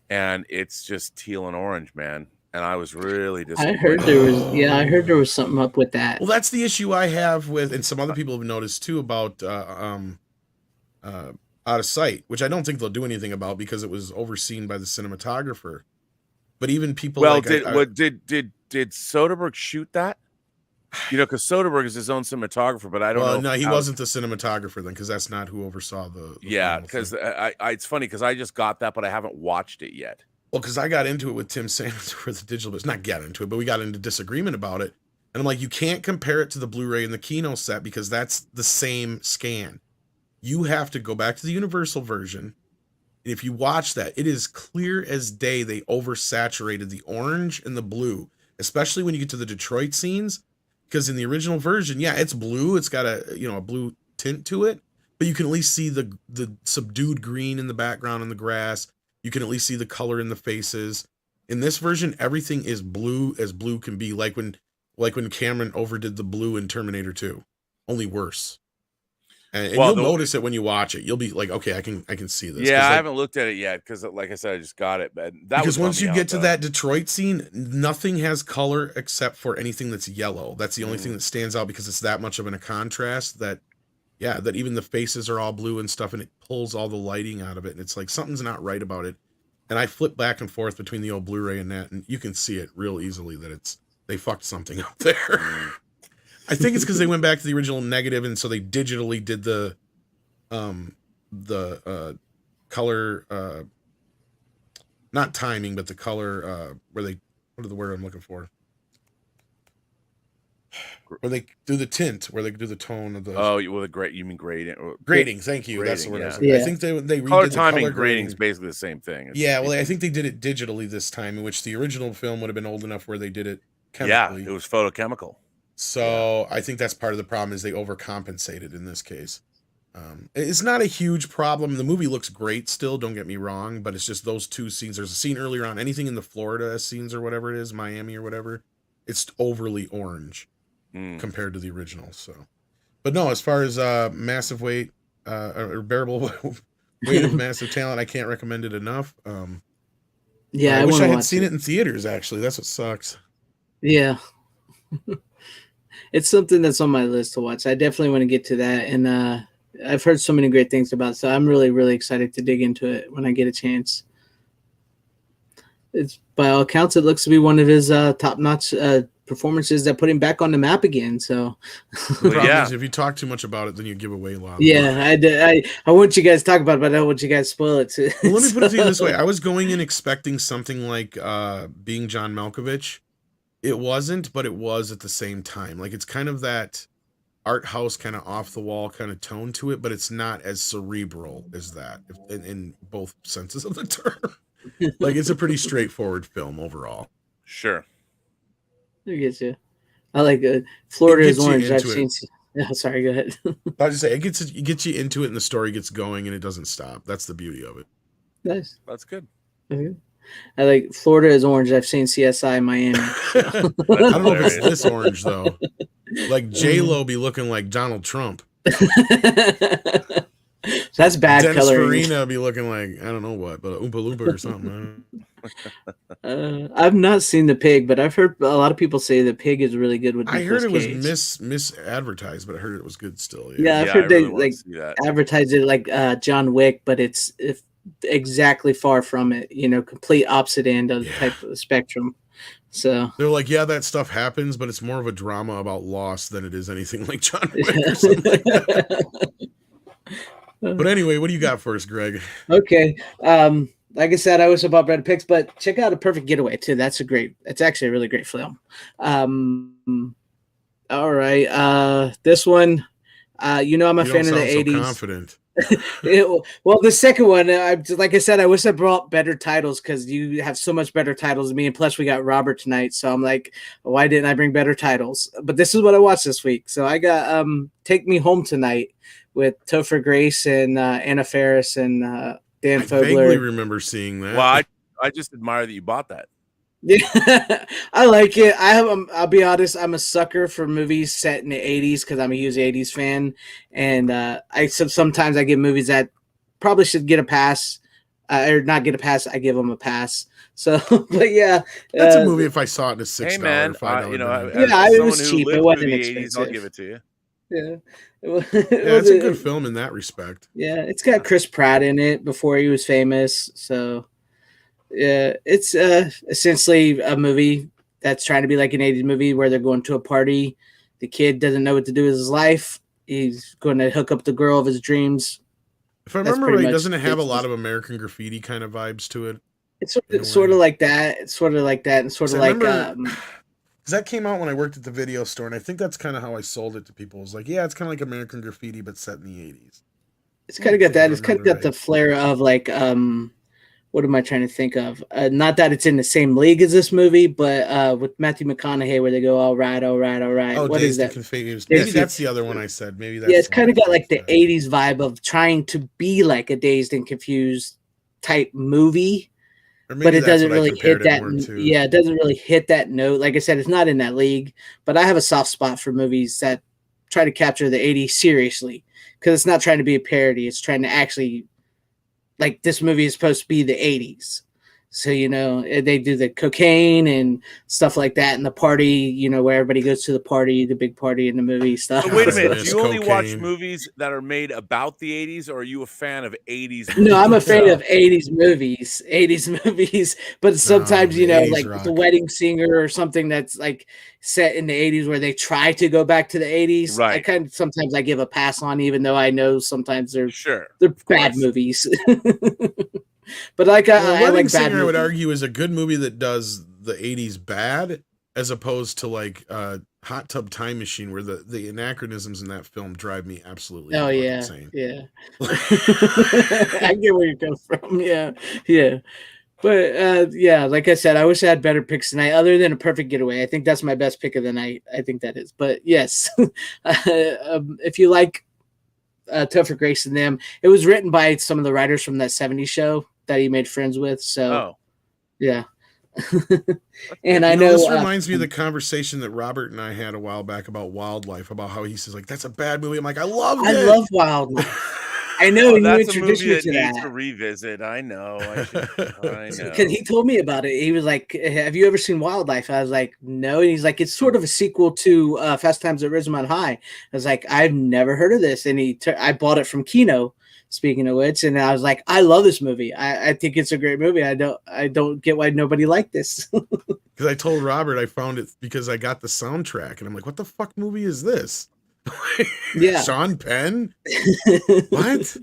and it's just teal and orange, man. And I was really disappointed. I heard there was something up with that. Well, that's the issue I have with, and some other people have noticed too, about Out of Sight, which I don't think they'll do anything about because it was overseen by the cinematographer. But even people did Soderbergh shoot that? You know, because Soderbergh is his own cinematographer, but I don't know. No, he wasn't the cinematographer then, because that's not who oversaw the yeah, final because thing. it's funny because I just got that, but I haven't watched it yet. Well, because I got into it with Tim Sanders for the digital, but not get into it, but we got into disagreement about it. And I'm like, you can't compare it to the Blu-ray and the Kino set because that's the same scan. You have to go back to the Universal version. And if you watch that, it is clear as day they oversaturated the orange and the blue, especially when you get to the Detroit scenes. Because in the original version, yeah, it's blue. It's got a blue tint to it, but you can at least see the subdued green in the background in the grass. You can at least see the color in the faces. In this version, everything is blue as blue can be, like when Cameron overdid the blue in Terminator 2, only worse. And you'll notice it when you watch it. You'll be like, okay, I can see this. Yeah, I haven't looked at it yet because, like I said, I just got it. But because once you get to that Detroit scene, nothing has color except for anything that's yellow. That's the only thing that stands out because it's that much of a contrast that even the faces are all blue and stuff, and it pulls all the lighting out of it. And it's like something's not right about it. And I flip back and forth between the old Blu-ray and that, and you can see it real easily that they fucked something up there. I think it's because they went back to the original negative, and so they digitally did the color, not timing, but the color what are the word I'm looking for? Where they do the tint, where they do the tone of the. Oh, well, you mean grading? Grading, thank you. That's the word. Yeah. I think they redid color the timing color grading is basically the same thing. I think they did it digitally this time, in which the original film would have been old enough where they did it chemically. Yeah, it was photochemical. So I think that's part of the problem is they overcompensated in this case. It's not a huge problem. The movie looks great still, don't get me wrong, but it's just those two scenes. There's a scene earlier on, anything in the Florida scenes or whatever it is, Miami or whatever, it's overly orange compared to the original. So, but no, as far as massive weight or bearable weight of massive talent, I can't recommend it enough. I wish I had seen it in theaters, actually. That's what sucks. Yeah. It's something that's on my list to watch. I definitely want to get to that, and I've heard so many great things about it, so I'm really, really excited to dig into it when I get a chance. It's by all accounts, it looks to be one of his top-notch performances that put him back on the map again. So, the problem is if you talk too much about it, then you give away a lot. I want you guys to talk about it, but I don't want you guys to spoil it too. Well, let me put it to you this way: I was going in expecting something like Being John Malkovich. It wasn't, but it was at the same time. Like, it's kind of that art house, kind of off the wall kind of tone to it, but it's not as cerebral as that in both senses of the term. Like, it's a pretty straightforward film overall. Sure. I get you. I like Florida is Orange. I've seen. Oh, sorry, go ahead. I was just saying, it gets you into it, and the story gets going, and it doesn't stop. That's the beauty of it. Nice. That's good. Okay. I like Florida is Orange. I've seen CSI Miami. I don't know if it's this orange though. Like J-Lo be looking like Donald Trump. That's bad Dennis coloring. Farina be looking like I don't know what, but Oompa Loompa or something. I've not seen The Pig, but I've heard a lot of people say The Pig is really good with. I heard it Cage. was misadvertised, but I heard it was good still. Yeah, I've heard they advertise it like John Wick, but it's exactly far from it. Complete opposite end of the type of the spectrum. So they're like, yeah, that stuff happens, but it's more of a drama about loss than it is anything like John Wick or something like that. But anyway, what do you got for us, Greg? Okay. Like I said, I was about Brad picks, but check out A Perfect Getaway too. It's actually a really great film. All right. This one, I'm a fan of the 80s. So confident. Well, the second one, like I said, I wish I brought better titles because you have so much better titles than me, and plus we got Robert tonight, so I'm like, why didn't I bring better titles? But this is what I watched this week. So I got Take Me Home Tonight with Topher Grace and Anna Faris and Dan Fogler. I vaguely remember seeing that. Well, I just admire that you bought that. Yeah, I like it. I'll be honest, I'm a sucker for movies set in the 80s because I'm a huge 80s fan, and sometimes I get movies that probably should get a pass or not get a pass. I give them a pass. So, but yeah, that's a movie. If I saw it at $6, $5, it was cheap. It wasn't expensive. I'll give it to you. Yeah, it's a good film in that respect. Yeah, it's got Chris Pratt in it before he was famous, so. Yeah, it's essentially a movie that's trying to be like an 80s movie where they're going to a party. The kid doesn't know what to do with his life. He's going to hook up the girl of his dreams. If I remember right, doesn't it have a lot of American Graffiti kind of vibes to it? It's sort of like that. It's sort of like that, and sort of like because that came out when I worked at the video store, and I think that's kind of how I sold it to people. It was like, yeah, it's kind of like American Graffiti, but set in the 80s. It's kind of got that. I It's kind of remember got the flair of like what am I trying to think of? Not that it's in the same league as this movie, but with Matthew McConaughey, where they go, all right, all right, all right. Oh, What is Dazed and that? Confused. Dazed Maybe and- that's the other one I said. Maybe that's Yeah, it's the one kind of I got like the said. 80s vibe of trying to be like a Dazed and Confused type movie, Or maybe but it that's doesn't what I really compared hit it that. more to. Yeah, it doesn't really hit that note. Like I said, it's not in that league, but I have a soft spot for movies that try to capture the 80s seriously, because it's not trying to be a parody. It's trying to actually, like, this movie is supposed to be the 80s. So, they do the cocaine and stuff like that, and the party, where everybody goes to the party, the big party in the movie stuff. But wait a God, I minute. Do miss you only watch cocaine. movies that are made about the 80s, or are you a fan of 80s movies? No, I'm a fan of itself? 80s movies, but sometimes, the 80s like rock. The Wedding Singer or something that's like set in the 80s where they try to go back to the 80s. I Right. kind of sometimes I give a pass on, even though I know sometimes they're Sure. bad course. movies. But like Well, I Wedding like bad Singer, I would movies. argue, is a good movie that does the 80s bad, as opposed to like Hot Tub Time Machine, where the anachronisms in that film drive me absolutely Oh fucking yeah, insane. yeah. I get where you come from. Yeah, yeah. But yeah, like I said, I wish I had better picks tonight, other than A Perfect Getaway. I think that's my best pick of the night. I think that is. But yes, if you like Topher Grace and them, it was written by some of the writers from that '70s show that he made friends with. So Oh. yeah. And I You know, know this reminds me of the conversation that Robert and I had a while back about Wildlife, about how he says, like, that's a bad movie. I'm like, I loved it. I love Wildlife. I know, and you That's a introduced movie me to needs that. to revisit. I know. I Because know. he told me about it. He was like, "Have you ever seen Wildlife?" I was like, "No." And he's like, "It's sort of a sequel to Fast Times at Ridgemont High." I was like, "I've never heard of this." And I bought it from Kino. Speaking of which, and I was like, "I love this movie. I think it's a great movie. I don't get why nobody liked this." Because I told Robert I found it because I got the soundtrack, and I'm like, what the fuck movie is this? Yeah. Sean Penn? What?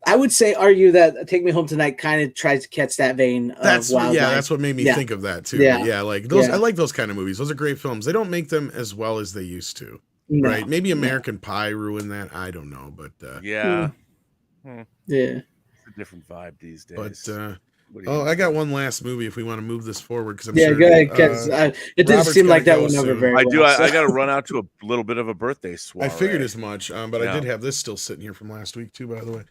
I would argue that Take Me Home Tonight kind of tries to catch that vein of Wildlife. Yeah, that's what made me think of that too. Yeah. But yeah, like those, Yeah. I like those kind of movies. Those are great films. They don't make them as well as they used to, No, right? Maybe no. American Pie ruined that. I don't know, but Yeah. Yeah. It's a different vibe these days. but What do you oh, gonna I got say? one last movie if we want to move this forward, because I'm Yeah, sure. go ahead, because it didn't Robert's seem like that gotta went go over soon. very I well. do. so- I got to run out to a little bit of a birthday soiree. I figured as much, but I Yeah. did have this still sitting here from last week too, by the way.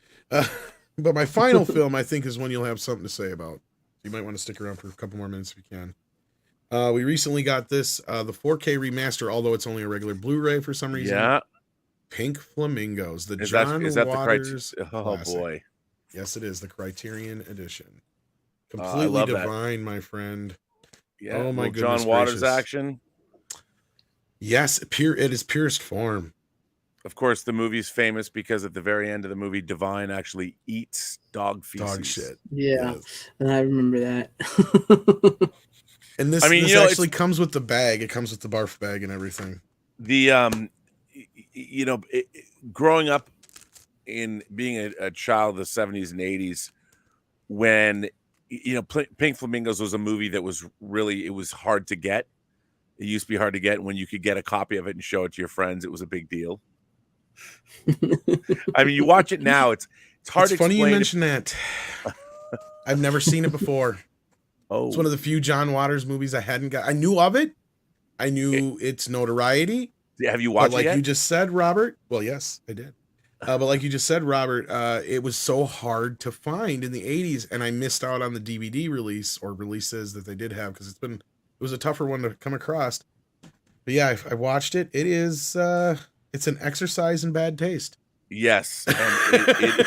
But my final film, I think, is one you'll have something to say about. You might want to stick around for a couple more minutes if you can. We recently got this, the 4K remaster, although it's only a regular Blu-ray for some reason. Yeah. Pink Flamingos, the Is John that Waters the Oh classic. boy. Yes, it is the Criterion edition. I Completely love that. divine, my friend. Yeah. Oh, my little goodness John Waters gracious. action. Yes, it is purest form. Of course, the movie's famous because at the very end of the movie, Divine actually eats dog feces. Dog shit. Yeah, Yes. and I remember that. And this, I mean, this you know, actually comes with the bag. It comes with the barf bag and everything. The growing up in being a child of the 70s and 80s, when Pink Flamingos was a movie that was really, it was hard to get. It used to be hard to get. When you could get a copy of it and show it to your friends, it was a big deal. I mean, you watch it now, it's hard It's to funny you explain. mention that. I've never seen it before. Oh, It's one of the few John Waters movies I hadn't got. I knew of it. I knew its notoriety. have you But watched like it yet? you just said, Robert. Well, yes, I did. But like you just said, Robert, it was so hard to find in the 80s, and I missed out on the DVD release or releases that they did have, because it was a tougher one to come across. But yeah, I watched it. It is it's an exercise in bad taste. Yes, and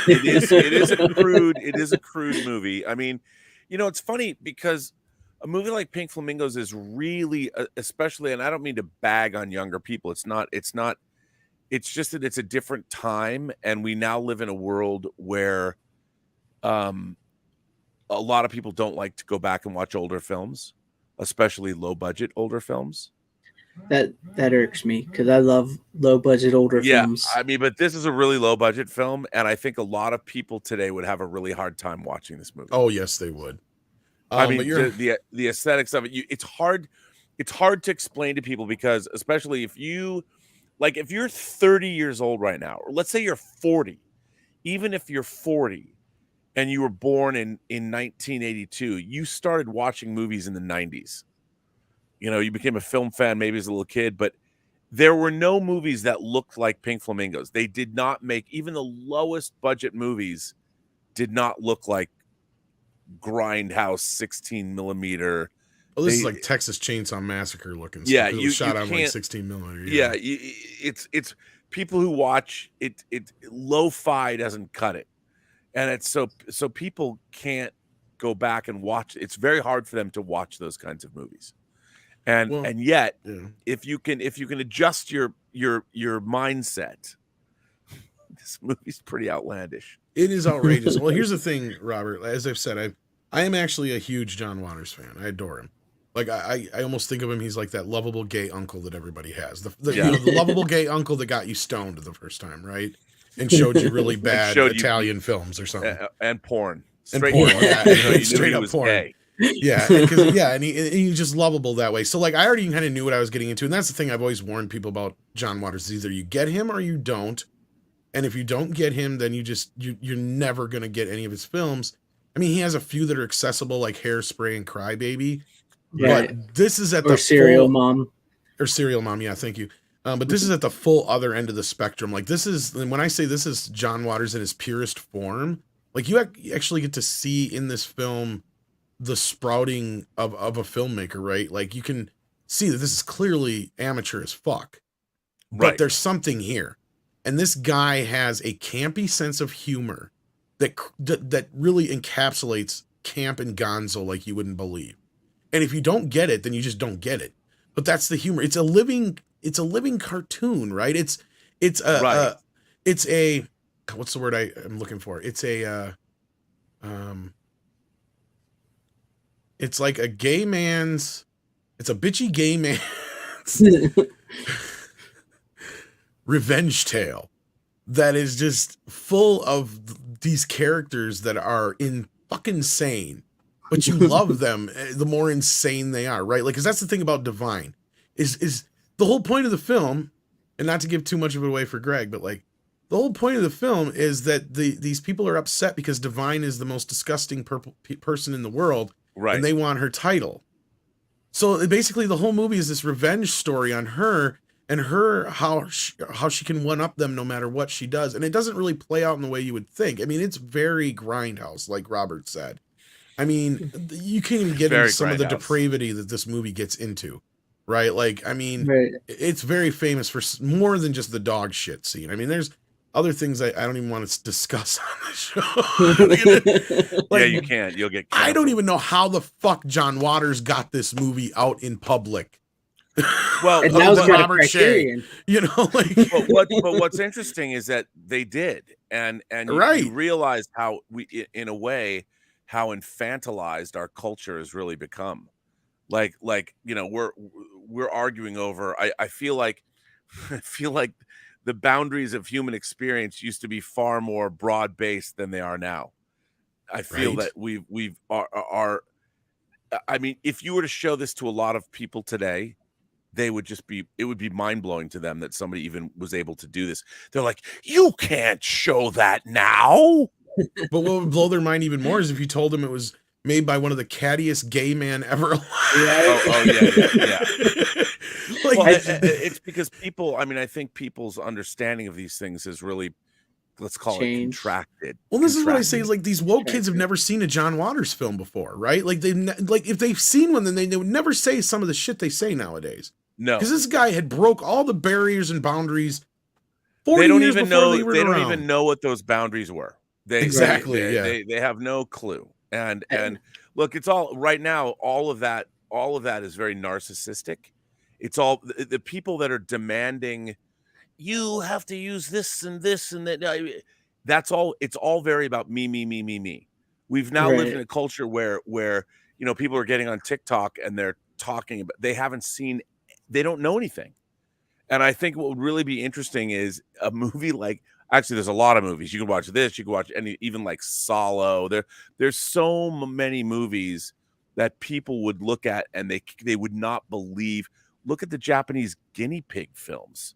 it is a crude movie. I mean, it's funny because a movie like Pink Flamingos is really, especially, and I don't mean to bag on younger people. It's just that it's a different time, and we now live in a world where a lot of people don't like to go back and watch older films, especially low budget older films. That irks me because I love low budget older films. I mean, but this is a really low budget film, and I think a lot of people today would have a really hard time watching this movie. Oh yes, they would. I mean, but the aesthetics of it, it's hard to explain to people, because especially if you like if you're 30 years old right now, or let's say you're 40, even if you're 40 and you were born in 1982, you started watching movies in the 90s. You know, you became a film fan maybe as a little kid, but there were no movies that looked like Pink Flamingos. They did not make, even the lowest budget movies did not look like grindhouse 16 millimeter. Oh, this is like Texas Chainsaw Massacre looking stuff. Yeah, It was you shot on like can't. 16 millimeter. Yeah, it's people who watch it. It lo-fi doesn't cut it, and it's so people can't go back and watch. It's very hard for them to watch those kinds of movies, and Well, yet yeah. if you can adjust your mindset, this movie's pretty outlandish. It is outrageous. Well, here's the thing, Robert. As I've said, I am actually a huge John Waters fan. I adore him. Like I almost think of him. He's like that lovable gay uncle that everybody has. The lovable gay uncle that got you stoned the first time, right? And showed you really bad Italian films or something. And porn. Straight porn. Yeah, straight up porn. Gay. Yeah, because and he's just lovable that way. So like I already kind of knew what I was getting into, and that's the thing I've always warned people about John Waters. Is either you get him or you don't. And if you don't get him, then you're never gonna get any of his films. I mean, he has a few that are accessible, like Hairspray and Crybaby. Right. But this is at the Serial Mom. Or Serial Mom, yeah, thank you. But this is at the full other end of the spectrum. Like this is, when I say this is John Waters in his purest form, like you actually get to see in this film the sprouting of a filmmaker, right? Like you can see that this is clearly amateur as fuck, but there's something here. And this guy has a campy sense of humor that really encapsulates camp and gonzo like you wouldn't believe. And if you don't get it, then you just don't get it. But that's the humor. It's a living cartoon, right? It's a what's the word I'm looking for? It's a it's like a gay man's, it's a bitchy gay man's revenge tale that is just full of these characters that are fucking insane, but you love them the more insane they are, right? Like, because that's the thing about Divine is the whole point of the film, and not to give too much of it away for Greg, but like the whole point of the film is that these people are upset because Divine is the most disgusting person in the world, right? And they want her title. So basically, the whole movie is this revenge story on her. And how she can one up them no matter what she does. And it doesn't really play out in the way you would think. I mean, it's very grindhouse, like Robert said. I mean, you can't even get into some of the depravity that this movie gets into, right? Like, I mean, it's very famous for more than just the dog shit scene. I mean, there's other things I don't even want to discuss on the show. Like, yeah, you can't. You'll get canceled. I don't even know how the fuck John Waters got this movie out in public. Well, and that was Robert Shea, you know, like, but what's interesting is that they did, and you realize how we, in a way, how infantilized our culture has really become. Like you know, we're arguing over. I feel like the boundaries of human experience used to be far more broad based than they are now. I feel that we've are. I mean, if you were to show this to a lot of people today, it would be mind-blowing to them that somebody even was able to do this. They're like, you can't show that now. But what would blow their mind even more is if you told them it was made by one of the cattiest gay man ever alive. Yeah. Like, well, it's because people, I mean, I think people's understanding of these things is really, let's call it contracted. Well, this is what I say is like these woke kids have never seen a John Waters film before, right? Like if they've seen one, then they would never say some of the shit they say nowadays. No, because this guy had broke all the barriers and boundaries. They don't even know. They don't even know what those boundaries were. They have no clue. And look, it's all right now. All of that is very narcissistic. It's all the people that are demanding. You have to use this and this and that. That's all. It's all very about me. We've now lived in a culture where you know people are getting on TikTok and they're talking about. They don't know anything. And I think what would really be interesting is a movie like. Actually, there's a lot of movies. You can watch this. You can watch even like Solo. There's so many movies that people would look at and they would not believe. Look at the Japanese guinea pig films.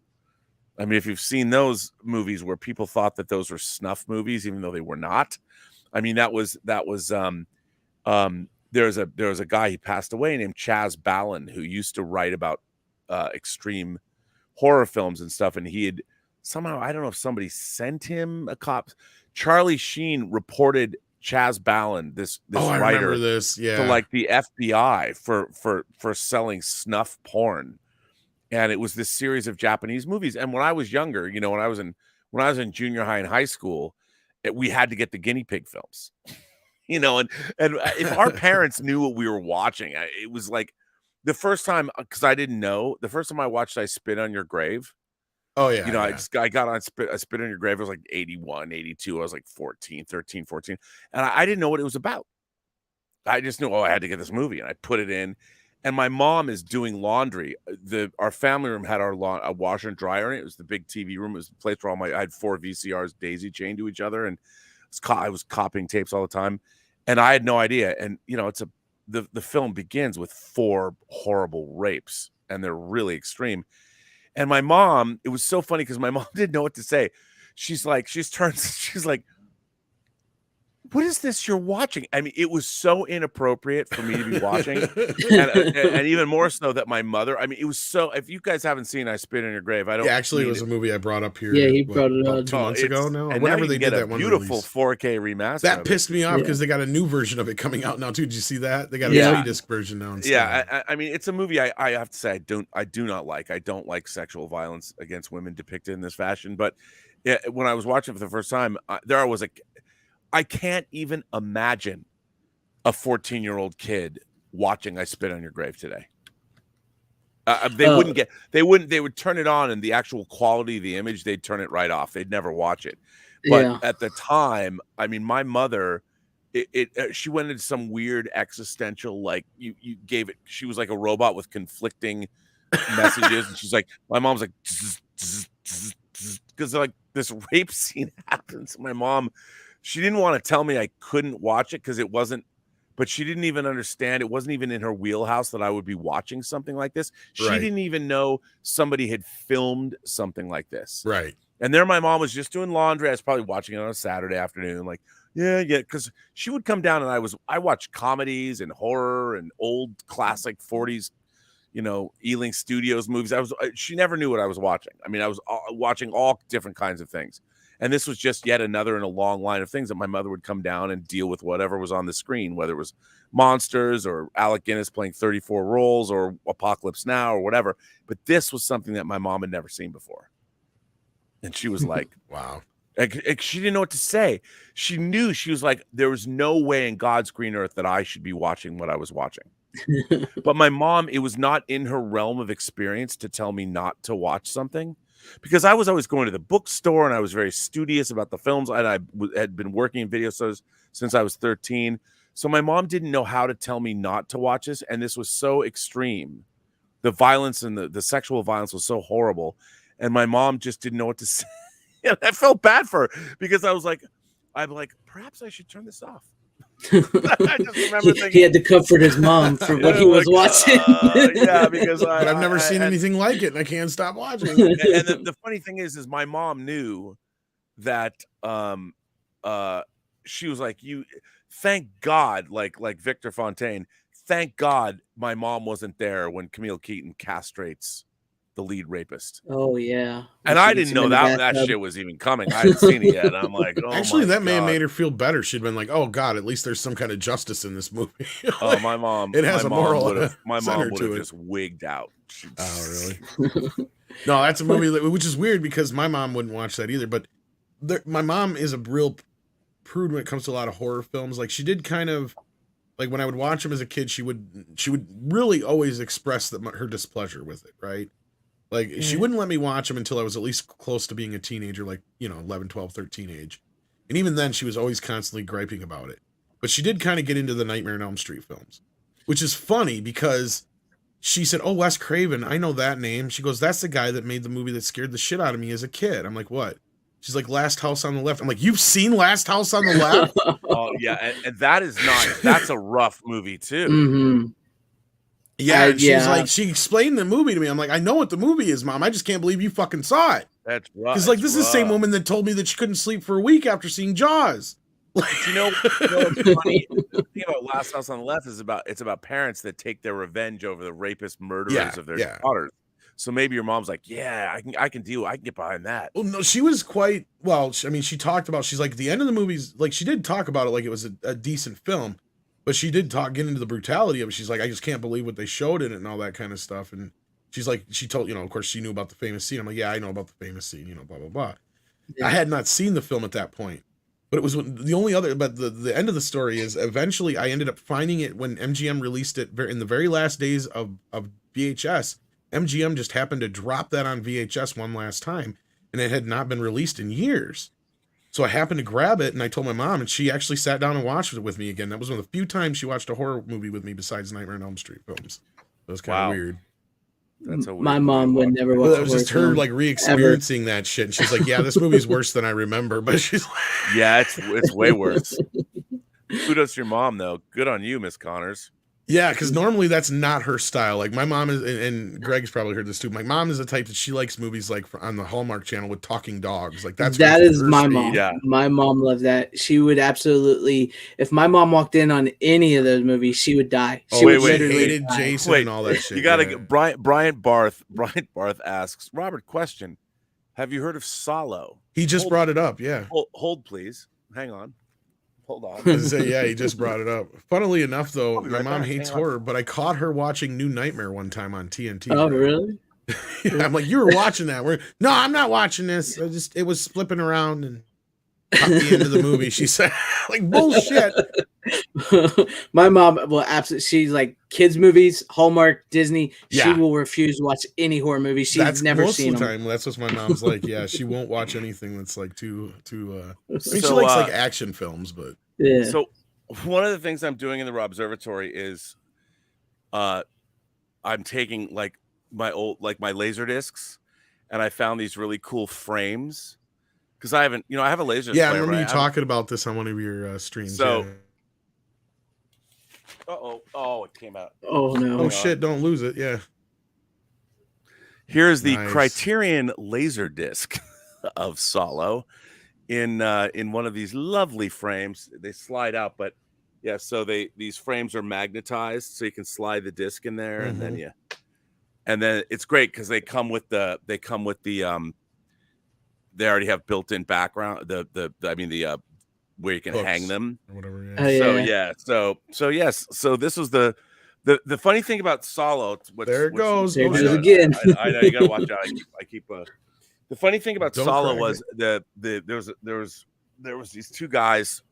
I mean, if you've seen those movies where people thought that those were snuff movies, even though they were not. I mean, there was a guy, he passed away, named Chaz Ballin, who used to write about extreme horror films and stuff, and he had somehow, I don't know if somebody sent him a cop. Charlie Sheen reported Chaz Ballin, this I writer, remember this, yeah, to like the FBI for selling snuff porn. And it was this series of Japanese movies. And when I was younger, you know, when I was in junior high and high school, we had to get the guinea pig films. You know, and if our parents knew what we were watching, it was like the first time, because I didn't know, the first time I watched I Spit on Your Grave. Oh yeah, you know, yeah. I got on I Spit on Your Grave. I was like 81, 82. I was like 13, 14. And I didn't know what it was about. I just knew, I had to get this movie, and I put it in. And my mom is doing laundry. Our family room had a washer and dryer in it. It was the big TV room. It was the place where I had 4 VCRs daisy chained to each other, and I was copying tapes all the time, and I had no idea. And you know, the film begins with 4 horrible rapes, and they're really extreme. And my mom, it was so funny because my mom didn't know what to say. She's like, what is this you're watching? I mean, it was so inappropriate for me to be watching. and even more so that my mother, I mean, it was so, if you guys haven't seen I Spit on Your Grave, I don't. Yeah, actually, it was a movie I brought up here. Yeah, he brought it about up 2 months ago now. And whenever now they get did a that one beautiful release. 4K remaster. That pissed me off because they got a new version of it coming out now too. Did you see that? They got a 3-disc version now. Instead. Yeah, I mean, it's a movie I have to say I do not like. I don't like sexual violence against women depicted in this fashion. But yeah, when I was watching it for the first time, I can't even imagine a 14-year-old kid watching I Spit on Your Grave today. They would turn it on, and the actual quality of the image, they'd turn it right off. They'd never watch it. But at the time, I mean, my mother, she went into some weird existential, like you gave it. She was like a robot with conflicting messages, and she's like, my mom's like, because like this rape scene happens. My mom, she didn't want to tell me I couldn't watch it because it wasn't. But she didn't even understand. It wasn't even in her wheelhouse that I would be watching something like this. She didn't even know somebody had filmed something like this. Right. And there my mom was just doing laundry. I was probably watching it on a Saturday afternoon. Like, yeah. Because she would come down, and I watched comedies and horror and old classic 40s, you know, Ealing Studios movies. She never knew what I was watching. I mean, I was watching all different kinds of things. And this was just yet another in a long line of things that my mother would come down and deal with whatever was on the screen, whether it was monsters or Alec Guinness playing 34 roles or Apocalypse Now or whatever. But this was something that my mom had never seen before. And she was like, wow. She didn't know what to say. She knew, she was like, there was no way in God's green earth that I should be watching what I was watching. But my mom, it was not in her realm of experience to tell me not to watch something. Because I was always going to the bookstore, and I was very studious about the films. And I had been working in video stores since I was 13. So my mom didn't know how to tell me not to watch this. And this was so extreme. The violence and the sexual violence was so horrible. And my mom just didn't know what to say. And I felt bad for her because I'm like, perhaps I should turn this off. I just remember thinking, he had to comfort his mom for what he was watching. Yeah, because but I've never seen anything like it, and I can't stop watching. And the funny thing is my mom knew that she was like, thank God, like Victor Fontaine, thank God my mom wasn't there when Camille Keaton castrates the lead rapist. Oh yeah. And I didn't know that shit was even coming. I hadn't seen it yet. I'm like, oh, actually, that may have made her feel better. She'd been like, oh God, at least there's some kind of justice in this movie. Like, oh, my mom, it has a moral. My mom would have just wigged out. Oh really? No, that's a movie which is weird because my mom wouldn't watch that either. But my mom is a real prude when it comes to a lot of horror films. Like she did kind of like when I would watch them as a kid, she would really always express her displeasure with it, right? Like, she wouldn't let me watch them until I was at least close to being a teenager, like, 11, 12, 13 age. And even then, she was always constantly griping about it. But she did kind of get into the Nightmare on Elm Street films, which is funny because she said, oh, Wes Craven, I know that name. She goes, that's the guy that made the movie that scared the shit out of me as a kid. I'm like, what? She's like, Last House on the Left. I'm like, you've seen Last House on the Left? Oh, yeah. And that's a rough movie, too. Mm-hmm. Yeah, and she's yeah. like, she explained the movie to me. I'm like, I know what the movie is, Mom. I just can't believe you fucking saw it. That's right. Because like this is the same woman that told me that she couldn't sleep for a week after seeing Jaws. You know what's funny? The thing about Last House on the Left is it's about parents that take their revenge over the rapist murderers of their daughters. So maybe your mom's like, yeah, I can get behind that. Well, no, she was quite well. I mean, she talked about. She's like at the end of the movies, like she did talk about it like it was a decent film, but she did get into the brutality of it. She's like, I just can't believe what they showed in it and all that kind of stuff. And she's like, she told of course, she knew about the famous scene. I'm like, yeah, I know about the famous scene. Blah blah blah. Yeah. I had not seen the film at that point. But it was the only other, but the end of the story is eventually I ended up finding it when MGM released it in the very last days of VHS. MGM just happened to drop that on VHS one last time, and it had not been released in years. So I happened to grab it, and I told my mom, and she actually sat down and watched it with me again. That was one of the few times she watched a horror movie with me besides Nightmare on Elm Street films. It was kind of weird. That's a weird my mom would never watch. Well, it was just her like re-experiencing that shit, and she's like, "Yeah, this movie's worse than I remember." But she's like, "Yeah, it's way worse." Kudos to your mom, though. Good on you, Miss Connors. Yeah, because normally that's not her style. Like my mom is, and Greg's probably heard this too. My mom is the type that she likes movies like on the Hallmark Channel with talking dogs. Like that is my mom. Yeah. My mom loves that. She would absolutely. If my mom walked in on any of those movies, she would die. She would hated Jason and all that shit. You gotta get Brian Barth. Brian Barth asks Robert, question: have you heard of Solo? He just brought it up. Yeah. Hold please. Hang on. Hold on. Yeah, he just brought it up. Funnily enough, though, my mom hates horror, but I caught her watching New Nightmare one time on TNT. Oh, really? Yeah, I'm like, you were watching that? No, I'm not watching this. It was flipping around and caught the end of the movie. She said, like, bullshit. My mom will absolutely. She's like kids movies, Hallmark, Disney. Yeah. She will refuse to watch any horror movie. She's never seen them. Time. That's what my mom's like. Yeah, she won't watch anything that's like too. I mean, she likes like action films, but yeah. So one of the things I'm doing in the Raw Observatory is, I'm taking like my laser discs, and I found these really cool frames because I haven't, I have a laser. Yeah, I remember you talking about this on one of your streams. So. Yeah. Oh, it came out. Oh, no. Oh, shit, don't lose it. Yeah. Here's the Criterion laser disc of Solo in one of these lovely frames. They slide out, but yeah, so these frames are magnetized, so you can slide the disc in there, and then it's great because they come with the they already have built-in background, the where you can hooks, hang them or whatever. Yeah. So yes. So this was the funny thing about Solo. There it goes. There it goes again. I know you gotta watch out. I keep. The funny thing about Solo was there was these two guys,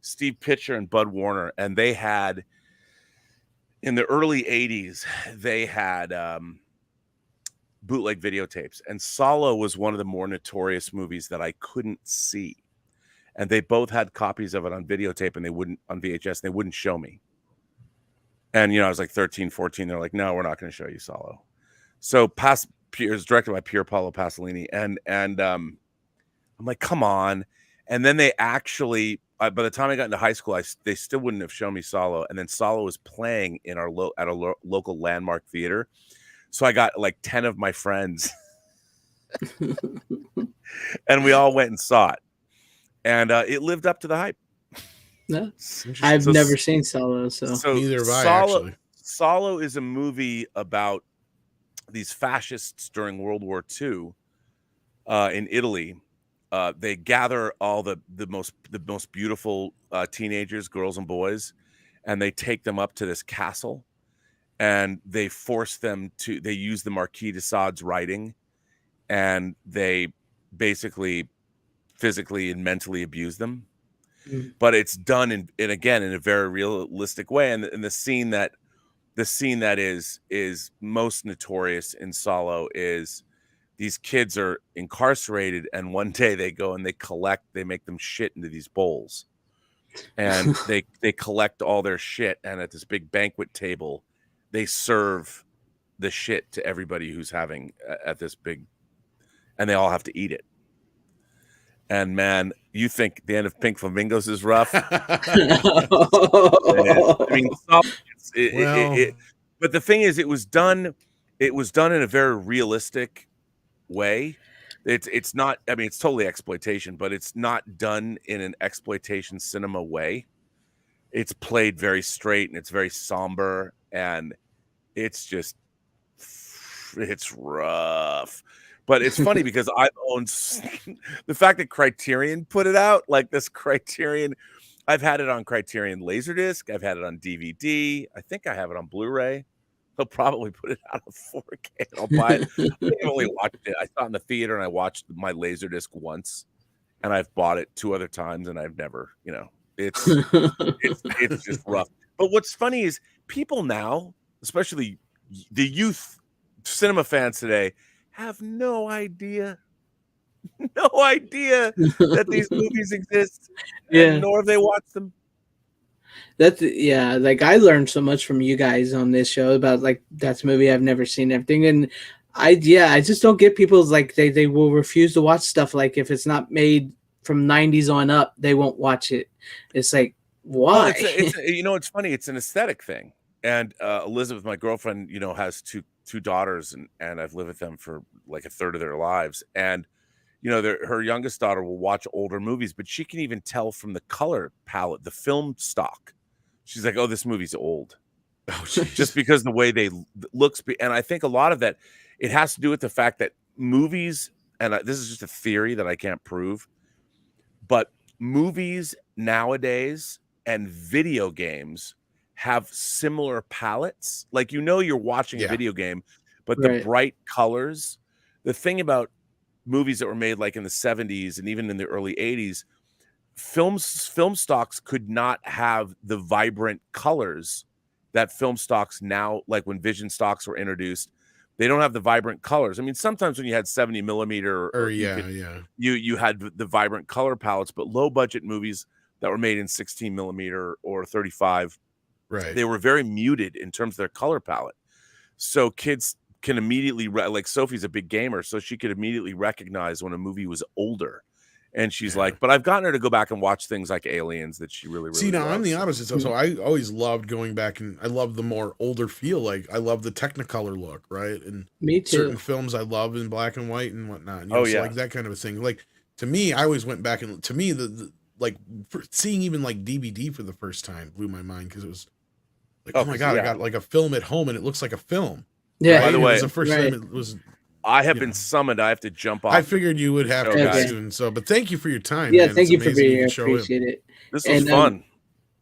Steve Pitcher and Bud Warner, and they had in the early '80s they had bootleg videotapes, and Solo was one of the more notorious movies that I couldn't see. And they both had copies of it on videotape and on VHS, and they wouldn't show me. And, I was like 13, 14. They're like, no, we're not going to show you Solo. So it was directed by Pier Paolo Pasolini. And I'm like, come on. And then they actually, by the time I got into high school, they still wouldn't have shown me Solo. And then Solo was playing in our at a local landmark theater. So I got like 10 of my friends. And we all went and saw it. And it lived up to the hype. No, I've never seen Solo, so neither have I. Actually, Solo is a movie about these fascists during World War II in Italy. They gather all the most beautiful teenagers, girls and boys, and they take them up to this castle, and they force them to. They use the Marquis de Sade's writing, and they basically physically and mentally abuse them, but it's done in a very realistic way. And the scene that is most notorious in Solo is these kids are incarcerated, and one day they go and they make them shit into these bowls, and they collect all their shit, and at this big banquet table they serve the shit to everybody who's having at this big, and they all have to eat it. And man, you think the end of Pink Flamingos is rough? I mean, But the thing is, it was done in a very realistic way. It's not, I mean, it's totally exploitation, but it's not done in an exploitation cinema way. It's played very straight and it's very somber, and it's rough. But it's funny because I've owned the fact that Criterion put it out, like this Criterion. I've had it on Criterion Laserdisc. I've had it on DVD. I think I have it on Blu-ray. They'll probably put it out on 4K. And I'll buy it. I think I've only watched it. I saw it in the theater and I watched my Laserdisc once, and I've bought it 2 other times, and I've never, it's just rough. But what's funny is people now, especially the youth cinema fans today, have no idea that these movies exist, and nor have they watched them. Like I learned so much from you guys on this show about like that's a movie I've never seen, everything. And I just don't get people's like they will refuse to watch stuff like if it's not made from 90s on up, they won't watch it. It's like, why? Well, it's funny, it's an aesthetic thing. And Elizabeth, my girlfriend, has two daughters, and I've lived with them for like a third of their lives. And her youngest daughter will watch older movies, but she can even tell from the color palette, the film stock. She's like, "Oh, this movie's old," just because the way they looks. And I think a lot of that, it has to do with the fact that movies, and this is just a theory that I can't prove, but movies nowadays and video games have similar palettes. Like, you're watching a video game, but the bright colors. The thing about movies that were made like in the 70s and even in the early 80s, film stocks could not have the vibrant colors that film stocks now, like when Vision stocks were introduced, they don't have the vibrant colors. I mean, sometimes when you had 70 millimeter you had the vibrant color palettes, but low budget movies that were made in 16 millimeter or 35, they were very muted in terms of their color palette. So kids can immediately, like Sophie's a big gamer, so she could immediately recognize when a movie was older. And she's like, but I've gotten her to go back and watch things like Aliens that she really, really See, now loves. I'm the opposite. So I always loved going back, and I love the more older feel. Like, I love the Technicolor look, right? And me too. Certain films I love in black and white and whatnot. So like that kind of a thing. Like, to me, I always went back, and to me, the seeing even like DVD for the first time blew my mind, because it was like, oh my God, I got like a film at home and it looks like a film. Yeah. Right? By the way, it was the first time it was. I have been summoned. I have to jump off. I figured you would have to soon. So, but thank you for your time. Yeah, man. thank you for being here. I appreciate it. This was fun.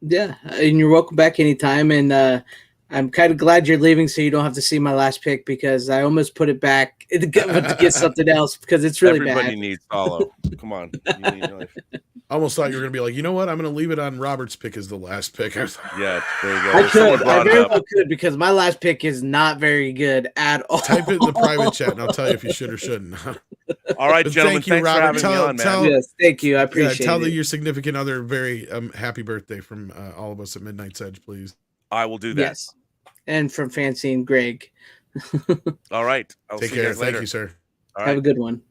And you're welcome back anytime. And I'm kind of glad you're leaving, so you don't have to see my last pick, because I almost put it back to get something else, because it's really bad. Everybody needs follow. Come on. I almost thought you were going to be like, you know what? I'm going to leave it on Robert's pick as the last pick. Yeah, there you go. I very well could, because my last pick is not very good at all. Type it in the private chat, and I'll tell you if you should or shouldn't. All right, gentlemen. Thank you, Robert. Thanks for having me on, man. Yes, thank you. I appreciate it. Tell your significant other very happy birthday from all of us at Midnight's Edge, please. I will do that. Yes. And from FanZcene, Greg. All right. I'll Take see care. you guys later. Thank you, sir. Have a good one.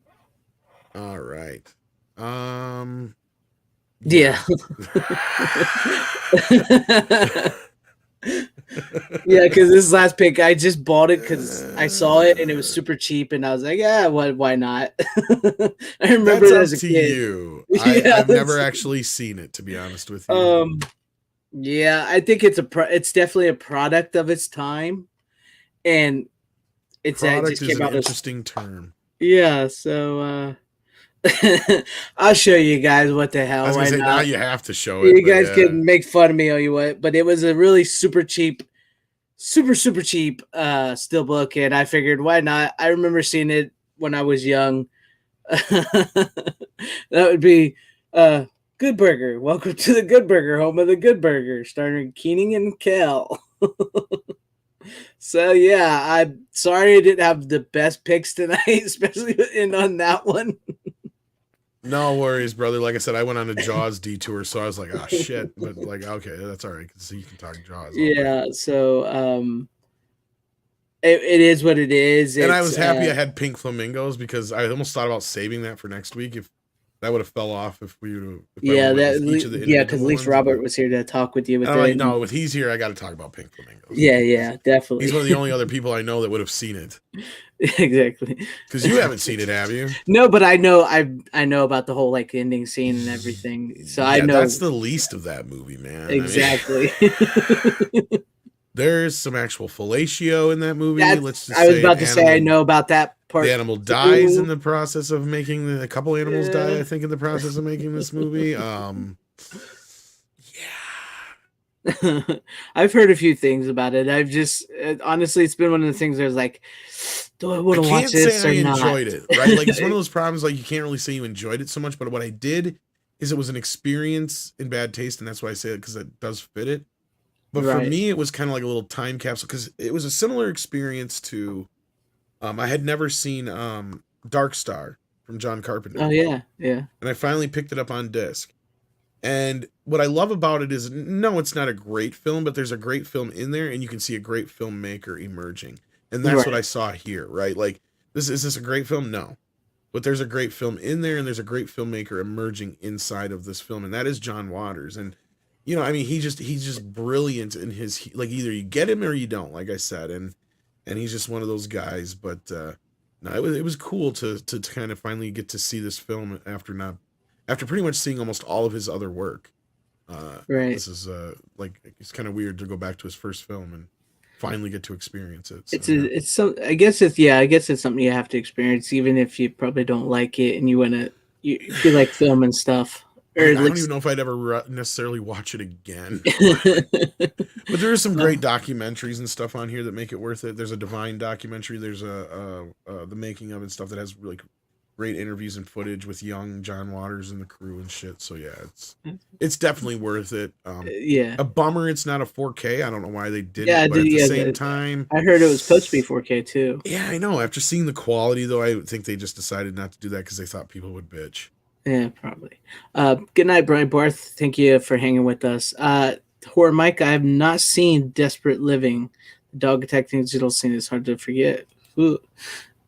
All right. Yeah. Yeah, because this last pick, I just bought it because I saw it and it was super cheap, and I was like, yeah, why not? I remember it as a kid. You. I've never actually seen it, to be honest with you. Yeah, I think it's definitely a product of its time, and it's product just is came an out interesting term. Yeah, so I'll show you guys what the hell. I was gonna say, now you have to show it. You guys can make fun of me all you want, but it was a really super cheap steelbook, and I figured, why not? I remember seeing it when I was young. That would be Good Burger. Welcome to the Good Burger, home of the Good Burger, starring Keenan and Kel. So yeah, I'm sorry I didn't have the best picks tonight, especially on that one. No worries, brother. Like I said, I went on a Jaws detour, so I was like, oh shit. But like, okay, that's all right. So you can talk Jaws. Yeah, so it is what it is. And I was happy I had Pink Flamingos, because I almost thought about saving that for next week if That would have fell off if we would have. Yeah, With each of the yeah, because individual at least ones, Robert but- was here to talk with you with Oh, it. no, with he's here, I got to talk about Pink Flamingos. Yeah, definitely. He's one of the only other people I know that would have seen it. Exactly. Because you haven't seen it, have you? No, but I know about the whole like ending scene and everything. So I know that's the least of that movie, man. exactly. I mean, there's some actual fellatio in that movie. Let's just I was about to say I know about that part. The animal dies in the process of making a couple animals die, I think, in the process of making this movie. I've heard a few things about it. I've just honestly, it's been one of the things where I was like, do I want to watch this or not? Enjoyed it, right? Like it's one of those problems. Like you can't really say you enjoyed it so much, but what I did is it was an experience in bad taste, and that's why I say it because it does fit it. But for me, it was kind of like a little time capsule because it was a similar experience to. I had never seen Dark Star from John Carpenter. Oh yeah. And I finally picked it up on disc. And what I love about it is, no, it's not a great film, but there's a great film in there, and you can see a great filmmaker emerging. And that's what I saw here, right? Like, is this a great film? No. But there's a great film in there, and there's a great filmmaker emerging inside of this film, and that is John Waters. And, you know, I mean, he's just brilliant in his, like, either you get him or you don't, like I said. And he's just one of those guys. But, no, it was cool to kind of finally get to see this film after pretty much seeing almost all of his other work. This is like, it's kind of weird to go back to his first film and finally get to experience it. So, I guess it's something you have to experience, even if you probably don't like it and you like film and stuff. Or I don't even know if I'd ever necessarily watch it again. But there are some great documentaries and stuff on here that make it worth it. There's a Divine documentary. There's the making of and stuff that has really great interviews and footage with young John Waters and the crew and shit. So yeah, it's definitely worth it. A bummer it's not a 4K. I don't know why they didn't. But at the same time, I heard it was supposed to be 4K too. Yeah, I know. After seeing the quality, though, I think they just decided not to do that because they thought people would bitch. Yeah, probably. Good night, Brian Barth. Thank you for hanging with us. Horror Mike, I have not seen Desperate Living. Dog attacking digital scene is hard to forget. Ooh.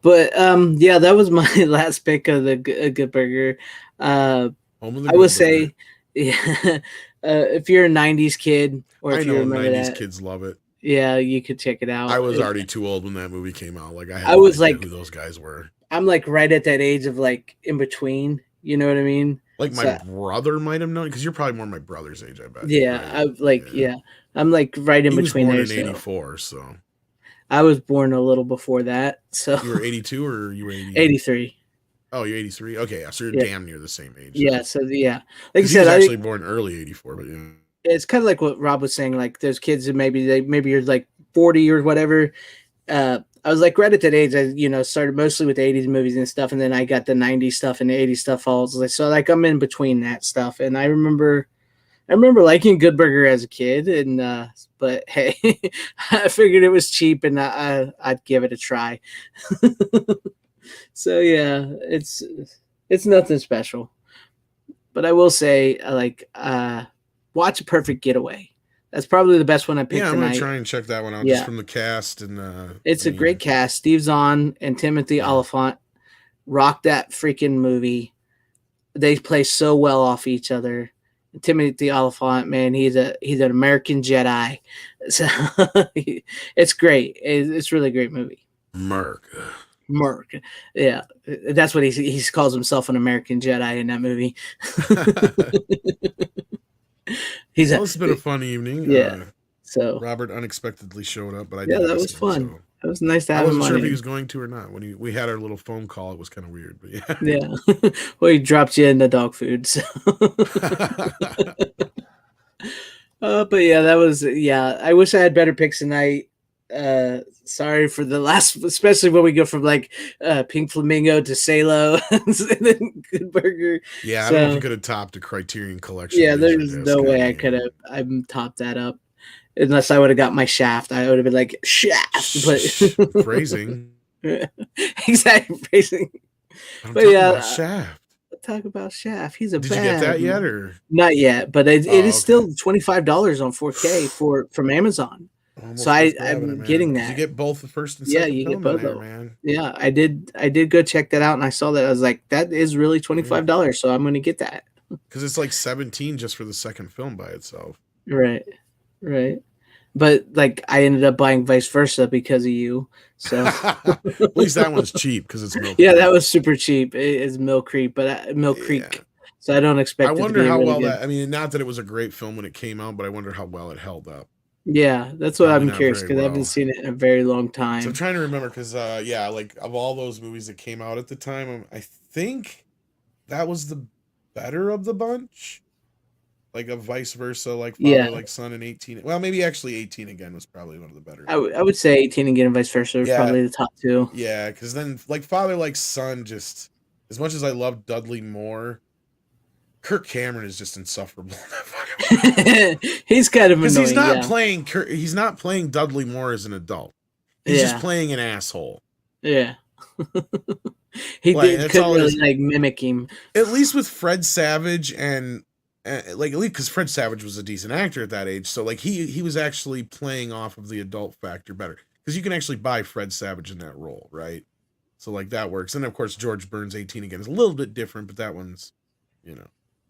But yeah, that was my last pick of the Good Burger. I would say, yeah, if you're a '90s kid, or if you remember 90s kids love it. Yeah, you could check it out. I was already too old when that movie came out. Like I was like, who those guys were. I'm like right at that age of like in between. You know what I mean? Like my brother might have known because you're probably more my brother's age, I bet. Yeah, right? I'm like right in between. He was born in '84, so. I was born a little before that, so you were 82 or you were 83. Oh, you're 83. Okay, so you're damn near the same age. Yeah, so like I said, he was actually born early '84, but yeah. It's kind of like what Rob was saying. Like those kids that maybe you're like 40 or whatever. I was like right at that age. I started mostly with 80s movies and stuff, and then I got the 90s stuff and the 80s stuff falls. So like I'm in between that stuff, and I remember liking Good Burger as a kid, and but hey, I figured it was cheap, and I'd give it a try. So yeah, it's nothing special, but I will say watch A Perfect Getaway. That's probably the best one I picked. Yeah, I'm tonight. gonna try and check that one out just from the cast, and it's a great cast. Steve Zahn and Timothy Olyphant rock that freaking movie. They play so well off each other. Timothy Olyphant, man, he's an American Jedi. So it's great. It's a really great movie. Merc. Yeah, that's what he calls himself, an American Jedi in that movie. It's been a fun evening. Yeah. So Robert unexpectedly showed up, but that was fun. So. It was nice to have him. I wasn't sure if he was going to or not. When we had our little phone call, it was kind of weird, but yeah. Yeah. Well, he dropped you in the dog food. So. But yeah, that was I wish I had better picks tonight. Sorry for the last, especially when we go from like Pink Flamingo to Salo and then Good Burger. Yeah, I don't know if you could have topped a Criterion Collection. Yeah, there's no way I could have. I'm topped that up. Unless I would have got my Shaft, I would have been like Shaft. But phrasing. Exactly, phrasing. But yeah, Shaft. Talk about Shaft. He's a Did you get that yet, or not yet? But it is still $25 on 4K from Amazon. Almost So worth grabbing it, I'm man, getting 'cause you that. get both the first and Yeah, second you get film in both there, of 'em. man. Yeah, I did go check that out, and I saw that. I was like, that is really $25, so I'm gonna get that. Because it's like 17 just for the second film by itself. Right, right. But like, I ended up buying Vice Versa because of you. So At least that one's cheap because it's Milk yeah, Creek. that was super cheap. It is Mill Creek, but Mill Creek. Yeah. So I don't expect I it to wonder be how really well good. that. I mean, not that it was a great film when it came out, but I wonder how well it held up. Yeah, that's what Probably I'm not curious very because I well. haven't seen it in a very long So I'm time. trying to remember because, yeah, like of all those movies that came out at the time, I think that was the better of the bunch. Like a Vice Versa, like Father, Yeah, like Son, and 18. Well, maybe actually 18 Again was probably one of the better. I would say 18 again and Vice Versa are Yeah. probably the top two. Yeah, because then like Father, like Son, just as much as I love Dudley Moore, Kirk Cameron is just insufferable in that fucking He's kind of because annoying. he's not playing Dudley Moore as an adult. He's just playing an asshole. Yeah. He Like, that's couldn't all it really is. like mimic him. At least with Fred Savage and like at least because Fred Savage was a decent actor at that age, so like he was actually playing off of the adult factor better because you can actually buy Fred Savage in that role, right? So like that works, and of course George Burns 18 Again is a little bit different, but that one's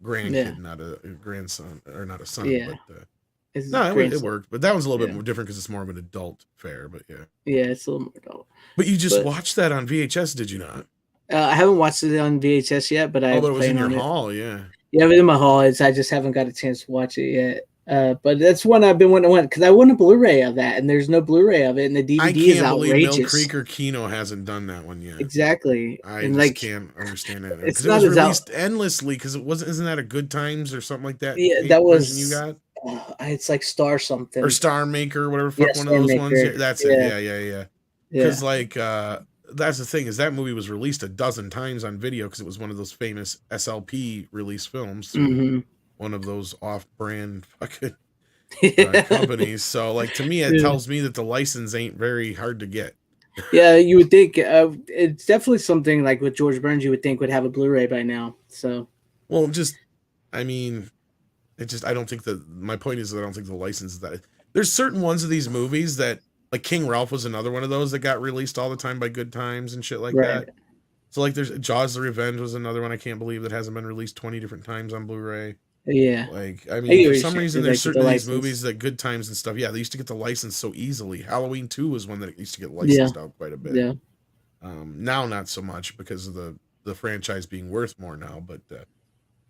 grandkid, not a grandson or not a son, Yeah. but His no, it grandson. worked, but that one's a little bit Yeah. more different because it's more of an adult fare, but yeah. Yeah, it's a little more adult. But you just But- watched that on VHS, did you not? I haven't watched it on VHS yet, but I Oh, but it was in plan your on it. hall, yeah. Yeah, it was in my hall. I just haven't got a chance to watch it yet. But that's one I've been wanting to because I want a Blu-ray of that, and there's no Bluray of it, and the DVD I is can't believe outrageous. Mill Creek or Kino hasn't done that one yet. Exactly, I and just like can't understand that it's because it not was as out- released endlessly. Because it wasn't. Isn't that a Good Times or something like that? Yeah, tape that version was you got it's like Star something or Star Maker, whatever. Fuck Yeah, one of those Star ones. Maker. Yeah, that's Yeah. it. Yeah. Yeah, Because like that's the thing is that movie was released a dozen times on video because it was one of those famous SLP release films through hmm one of those off-brand fucking yeah. companies. So like to me, it tells me that the license ain't very hard to get. You would think it's definitely something like with George Burns. You would think would have a Blu-ray by now. So Well, I mean, I don't think that my point is that I don't think the license is that. There's certain ones of these movies that, like King Ralph was another one of those that got released all the time by Good Times and shit like Right. that. So like there's Jaws the Revenge was another one I can't believe that hasn't been released 20 different times on Blu-ray. yeah, Like, I I mean, get for what some you're reason saying, there's like, certain the of these license. movies that Good Times and stuff, yeah, they used to get the license so easily. Halloween 2 was one that used to get licensed out quite a bit. yeah, Now not so much because of the franchise being worth more now, but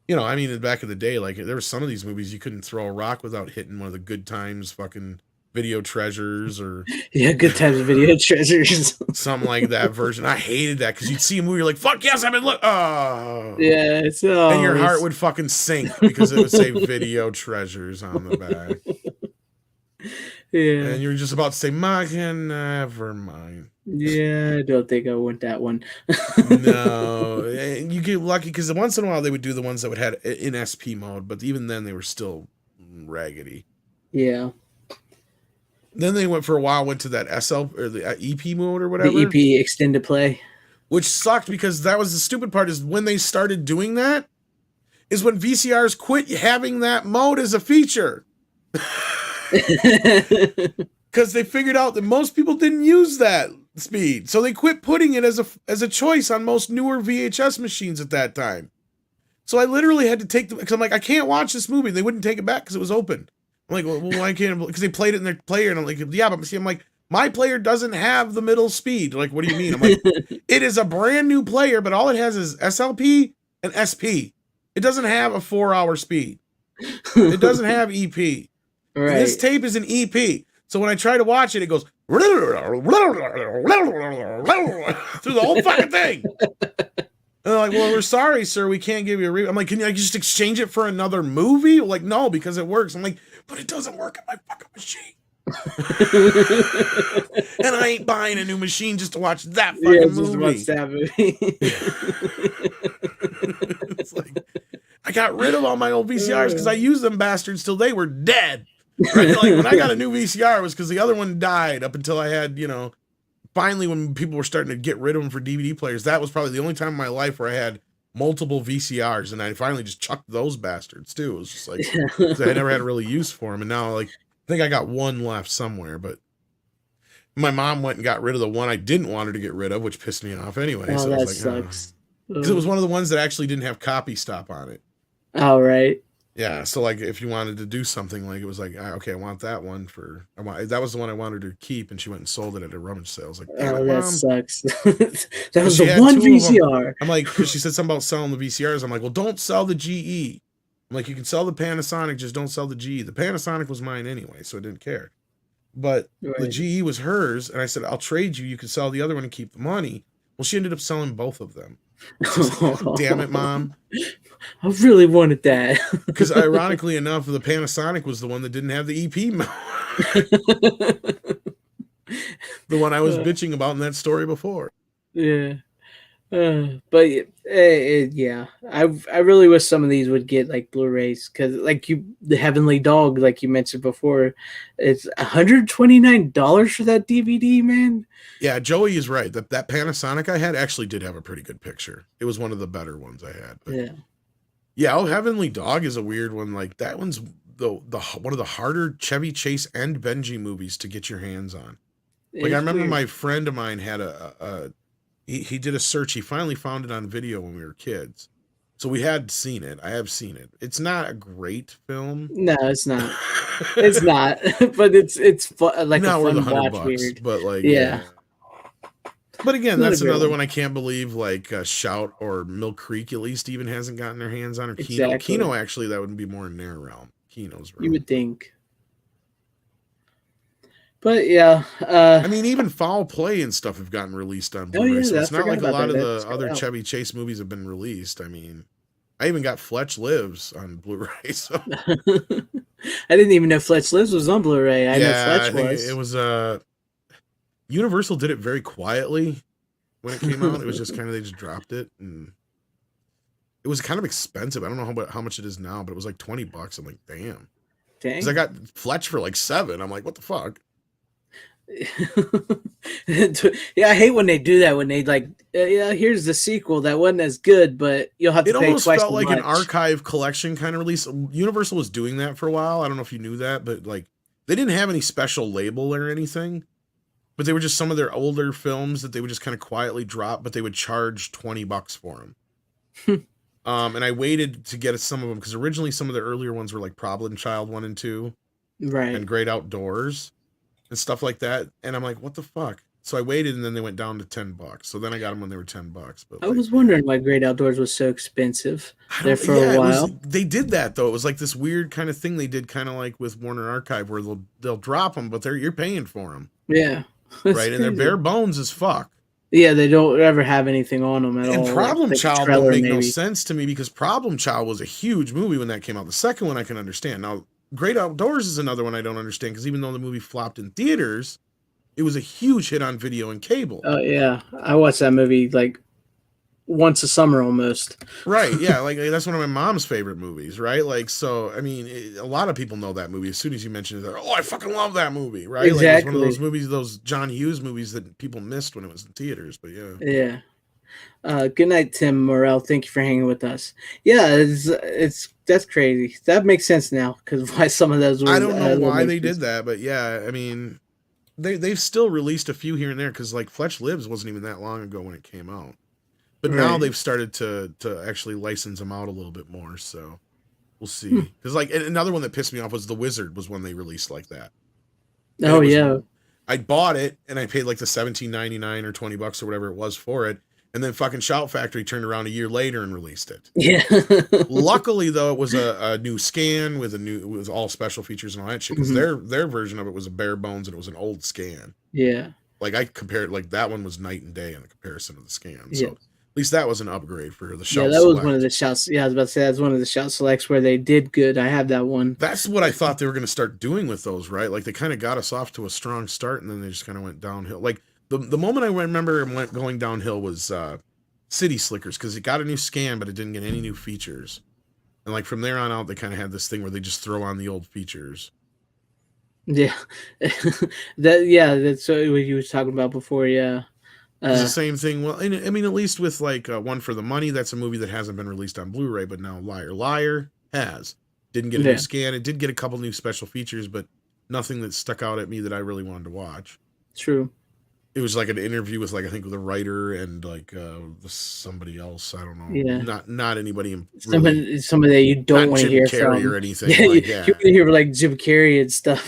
I mean, back in the day, like there were some of these movies you couldn't throw a rock without hitting one of the Good Times fucking video treasures or yeah. Good Times Video Treasures. something like that version. I hated that because you'd see a movie, you're like, fuck yes, I've been look. Oh, Yeah, it's and your heart would fucking sink because it would say video treasures on the back. Yeah, And you were just about to say, Mine, never mind. yeah. I don't think I want that one. No, and you get lucky because once in a while they would do the ones that would had in SP mode, but even then they were still raggedy. Yeah, Then they went to that SL or the EP mode or whatever, the EP extended play. which sucked because that was the stupid part. Is when they started doing that, is when VCRs quit having that mode as a feature. Because they figured out that most people didn't use that speed, so they quit putting it as a choice on most newer VHS machines at that time. So I literally had to take them because I'm like, I can't watch this movie. They wouldn't take it back because it was open. I'm like, well, why can't? Because they played it in their player, and I'm like, yeah, but see, I'm like, my player doesn't have the middle speed. Like, what do you mean? I'm like, it is a brand new player, but all it has is SLP and SP. It doesn't have a 4-hour speed. It doesn't have EP. Right. And this tape is an EP. So when I try to watch it, it goes through the whole fucking thing. And they're like, well, we're sorry, sir. We can't give you a review. I'm like, can you just exchange it for another movie? Like, no, because it works. I'm like, but it doesn't work on my fucking machine. And I ain't buying a new machine just to watch that fucking movie. Just watch that movie. It's like, I got rid of all my old VCRs because I used them bastards till they were dead. Right? Like when I got a new VCR, it was because the other one died up until I had, finally when people were starting to get rid of them for DVD players. That was probably the only time in my life where I had multiple VCRs, and I finally just chucked those bastards too. It was just like 'cause I never had a really use for them, and now like think I got one left somewhere, but my mom went and got rid of the one I didn't want her to get rid of, which pissed me off anyway. Oh, So I that was like, sucks. because it was one of the ones that actually didn't have copy stop on it. Oh, right. Yeah, so like if you wanted to do something, like it was like, okay, I want that one that was the one I wanted her to keep, and she went and sold it at a rummage sale. I was like, damn it, Oh, that Mom. sucks. That was She the had one 2 of 'em. VCR. I'm like, because she said something about selling the VCRs. I'm like, well, don't sell the GE. I'm like, you can sell the Panasonic, just don't sell the GE. The Panasonic was mine anyway, so I didn't care. But the Right. GE was hers, and I said, I'll trade you. You can sell the other one and keep the money. Well, she ended up selling both of them. Damn it, Mom. I really wanted that. Because ironically enough, the Panasonic was the one that didn't have the EP mount. The one I was bitching about in that story before. Yeah. But yeah, I really wish some of these would get like Blu-rays, because like the Heavenly Dog, like you mentioned before, it's $129 for that DVD, man. Yeah, Joey is right. That Panasonic I had actually did have a pretty good picture. It was one of the better ones I had. But yeah, Heavenly Dog is a weird one. Like that one's the one of the harder Chevy Chase and Benji movies to get your hands on. Like I remember my friend of mine had he did a search. He finally found it on video when we were kids. So we had seen it. I have seen it. It's not a great film. No, it's not. It's not. But it's like not a worth fun watch. $100, Weird. but like Yeah. But again, Not a that's great another one. one I can't believe. Like Shout or Mill Creek, at least, even hasn't gotten their hands on, or Kino. Exactly. Kino, actually, that would be more in their realm. Kino's realm. You would think. But yeah, I mean, even Foul Play and stuff have gotten released on Blu-ray, yeah, so I it's not forgot like a about lot that. of That's the other out. Chevy Chase movies have been released. I mean, I even got Fletch Lives on Blu-ray. So I didn't even know Fletch Lives was on Blu-ray. I know Fletch I think was. it was Universal did it very quietly when it came out. It was just kind of, they just dropped it, and it was kind of expensive. I don't know how much it is now, but it was like $20. I'm like, damn. Dang. Because I got Fletch for like $7. I'm like, what the fuck? Yeah, I hate when they do that. When they like, yeah, here's the sequel that wasn't as good, but you'll have to It pay almost twice felt as like much. an archive collection kind of release. Universal was doing that for a while. I don't know if you knew that, but like they didn't have any special label or anything. But they were just some of their older films that they would just kind of quietly drop, but they would charge $20 for them. And I waited to get some of them because originally some of the earlier ones were like Problem Child 1 and 2, Right. and Great Outdoors and stuff like that. And I'm like, what the fuck? So I waited, and then they went down to $10. So then I got them when they were $10. But I was wondering why Great Outdoors was so expensive there for yeah, a while. They did that though. It was like this weird kind of thing they did, kind of like with Warner Archive, where they'll drop them, but you're paying for them. Yeah. Right, and they're bare bones as fuck. Yeah, they don't ever have anything on them at all. And Problem like Child trailer, don't make no maybe. sense to me, because Problem Child was a huge movie when that came out. The second one I can understand. Now, Great Outdoors is another one I don't understand, because even though the movie flopped in theaters, it was a huge hit on video and cable. Oh yeah, I watched that movie like once a summer almost. Right, yeah, like that's one of my mom's favorite movies, right? Like, so I mean, a lot of people know that movie. As soon as you mention it, they're, oh, I fucking love that movie, right? Exactly. Like, it's one of those movies, those John Hughes movies that people missed when it was in theaters. But yeah. Yeah. Good night, Tim Morrell. Thank you for hanging with us. Yeah, it's that's crazy. That makes sense now, because why some of those were. I don't know why they did that, but yeah, I mean, they've still released a few here and there, because like Fletch Lives wasn't even that long ago when it came out. But now they've started to actually license them out a little bit more, so we'll see. Because like another one that pissed me off was The Wizard, was when they released like that. And Oh yeah. I bought it and I paid like the $17.99 or $20 or whatever it was for it, and then fucking Shout Factory turned around a year later and released it. Yeah. Luckily though, it was a new scan with it was all special features and all that shit. Because their version of it was a bare bones, and it was an old scan. Yeah. Like I compared, like that one was night and day in the comparison of the scan. Yeah. So at least that was an upgrade for the Shout. Yeah, that was one of the Shouts. Yeah, I was about to say that's one of the Shout Selects where they did good. I have that one. That's what I thought they were going to start doing with those, right? Like they kind of got us off to a strong start, and then they just kind of went downhill. Like the moment I remember going downhill was City Slickers, because it got a new scan, but it didn't get any new features. And like from there on out, they kind of had this thing where they just throw on the old features. Yeah, that's what you was talking about before. Yeah. It's the same thing. Well, I mean, at least with like One for the Money, that's a movie that hasn't been released on Blu-ray, but now Liar Liar has. Didn't get a new scan. It did get a couple new special features, but nothing that stuck out at me that I really wanted to watch. True. It was like an interview with, like, I think with a writer and like somebody else. I don't know. Yeah. Not anybody really, somebody that you don't not want to Jim hear Carrey from or anything. Yeah, like, you yeah. want to hear like Jim Carrey and stuff.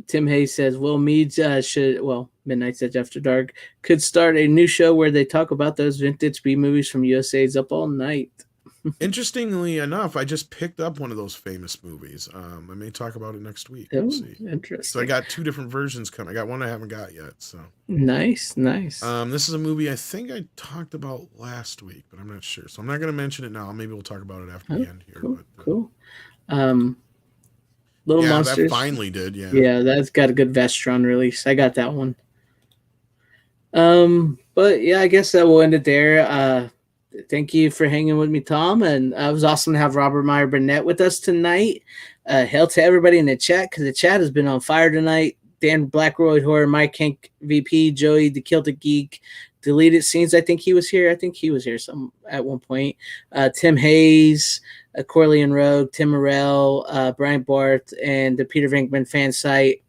Tim Hayes says, "Will Meads Midnight's Edge After Dark could start a new show where they talk about those vintage B movies from USA's Up All Night." Interestingly enough, I just picked up one of those famous movies. I may talk about it next week. We'll see. Interesting. So I got 2 different versions coming. I got one I haven't got yet. So nice. This is a movie I think I talked about last week, but I'm not sure. So I'm not going to mention it now. Maybe we'll talk about it after the end here. Cool. Little Monsters. That finally did. Yeah, that's got a good Vestron release. I got that one. But yeah, I guess that will end it there. Thank you for hanging with me, Tom, and it was awesome to have Robert Meyer Burnett with us tonight. Hail to everybody in the chat, because the chat has been on fire tonight. Dan Blackroyd Horror, Mike Hank VP, Joey the Celtic Geek, Deleted Scenes. I think he was here some at one point. Tim Hayes, Corleone Rogue, Tim Morrell, Brian Barth, and the Peter Venkman fan site,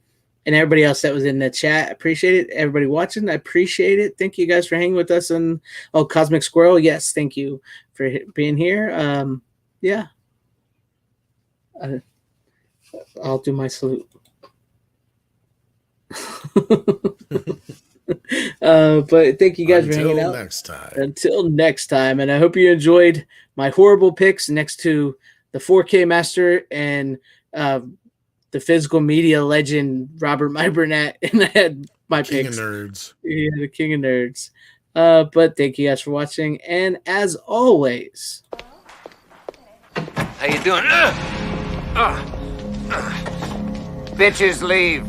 and everybody else that was in the chat. Appreciate it. Everybody watching, I appreciate it. Thank you guys for hanging with us. And Cosmic Squirrel, yes, thank you for being here. I'll do my salute. But thank you guys for hanging out. Until next time, and I hope you enjoyed my horrible picks next to the 4K Master and the physical media legend Robert Meyer Burnett, and I had my King picks. of Nerds. Yeah, the King of Nerds. But thank you guys for watching, and as always, how you doing? Bitches leave.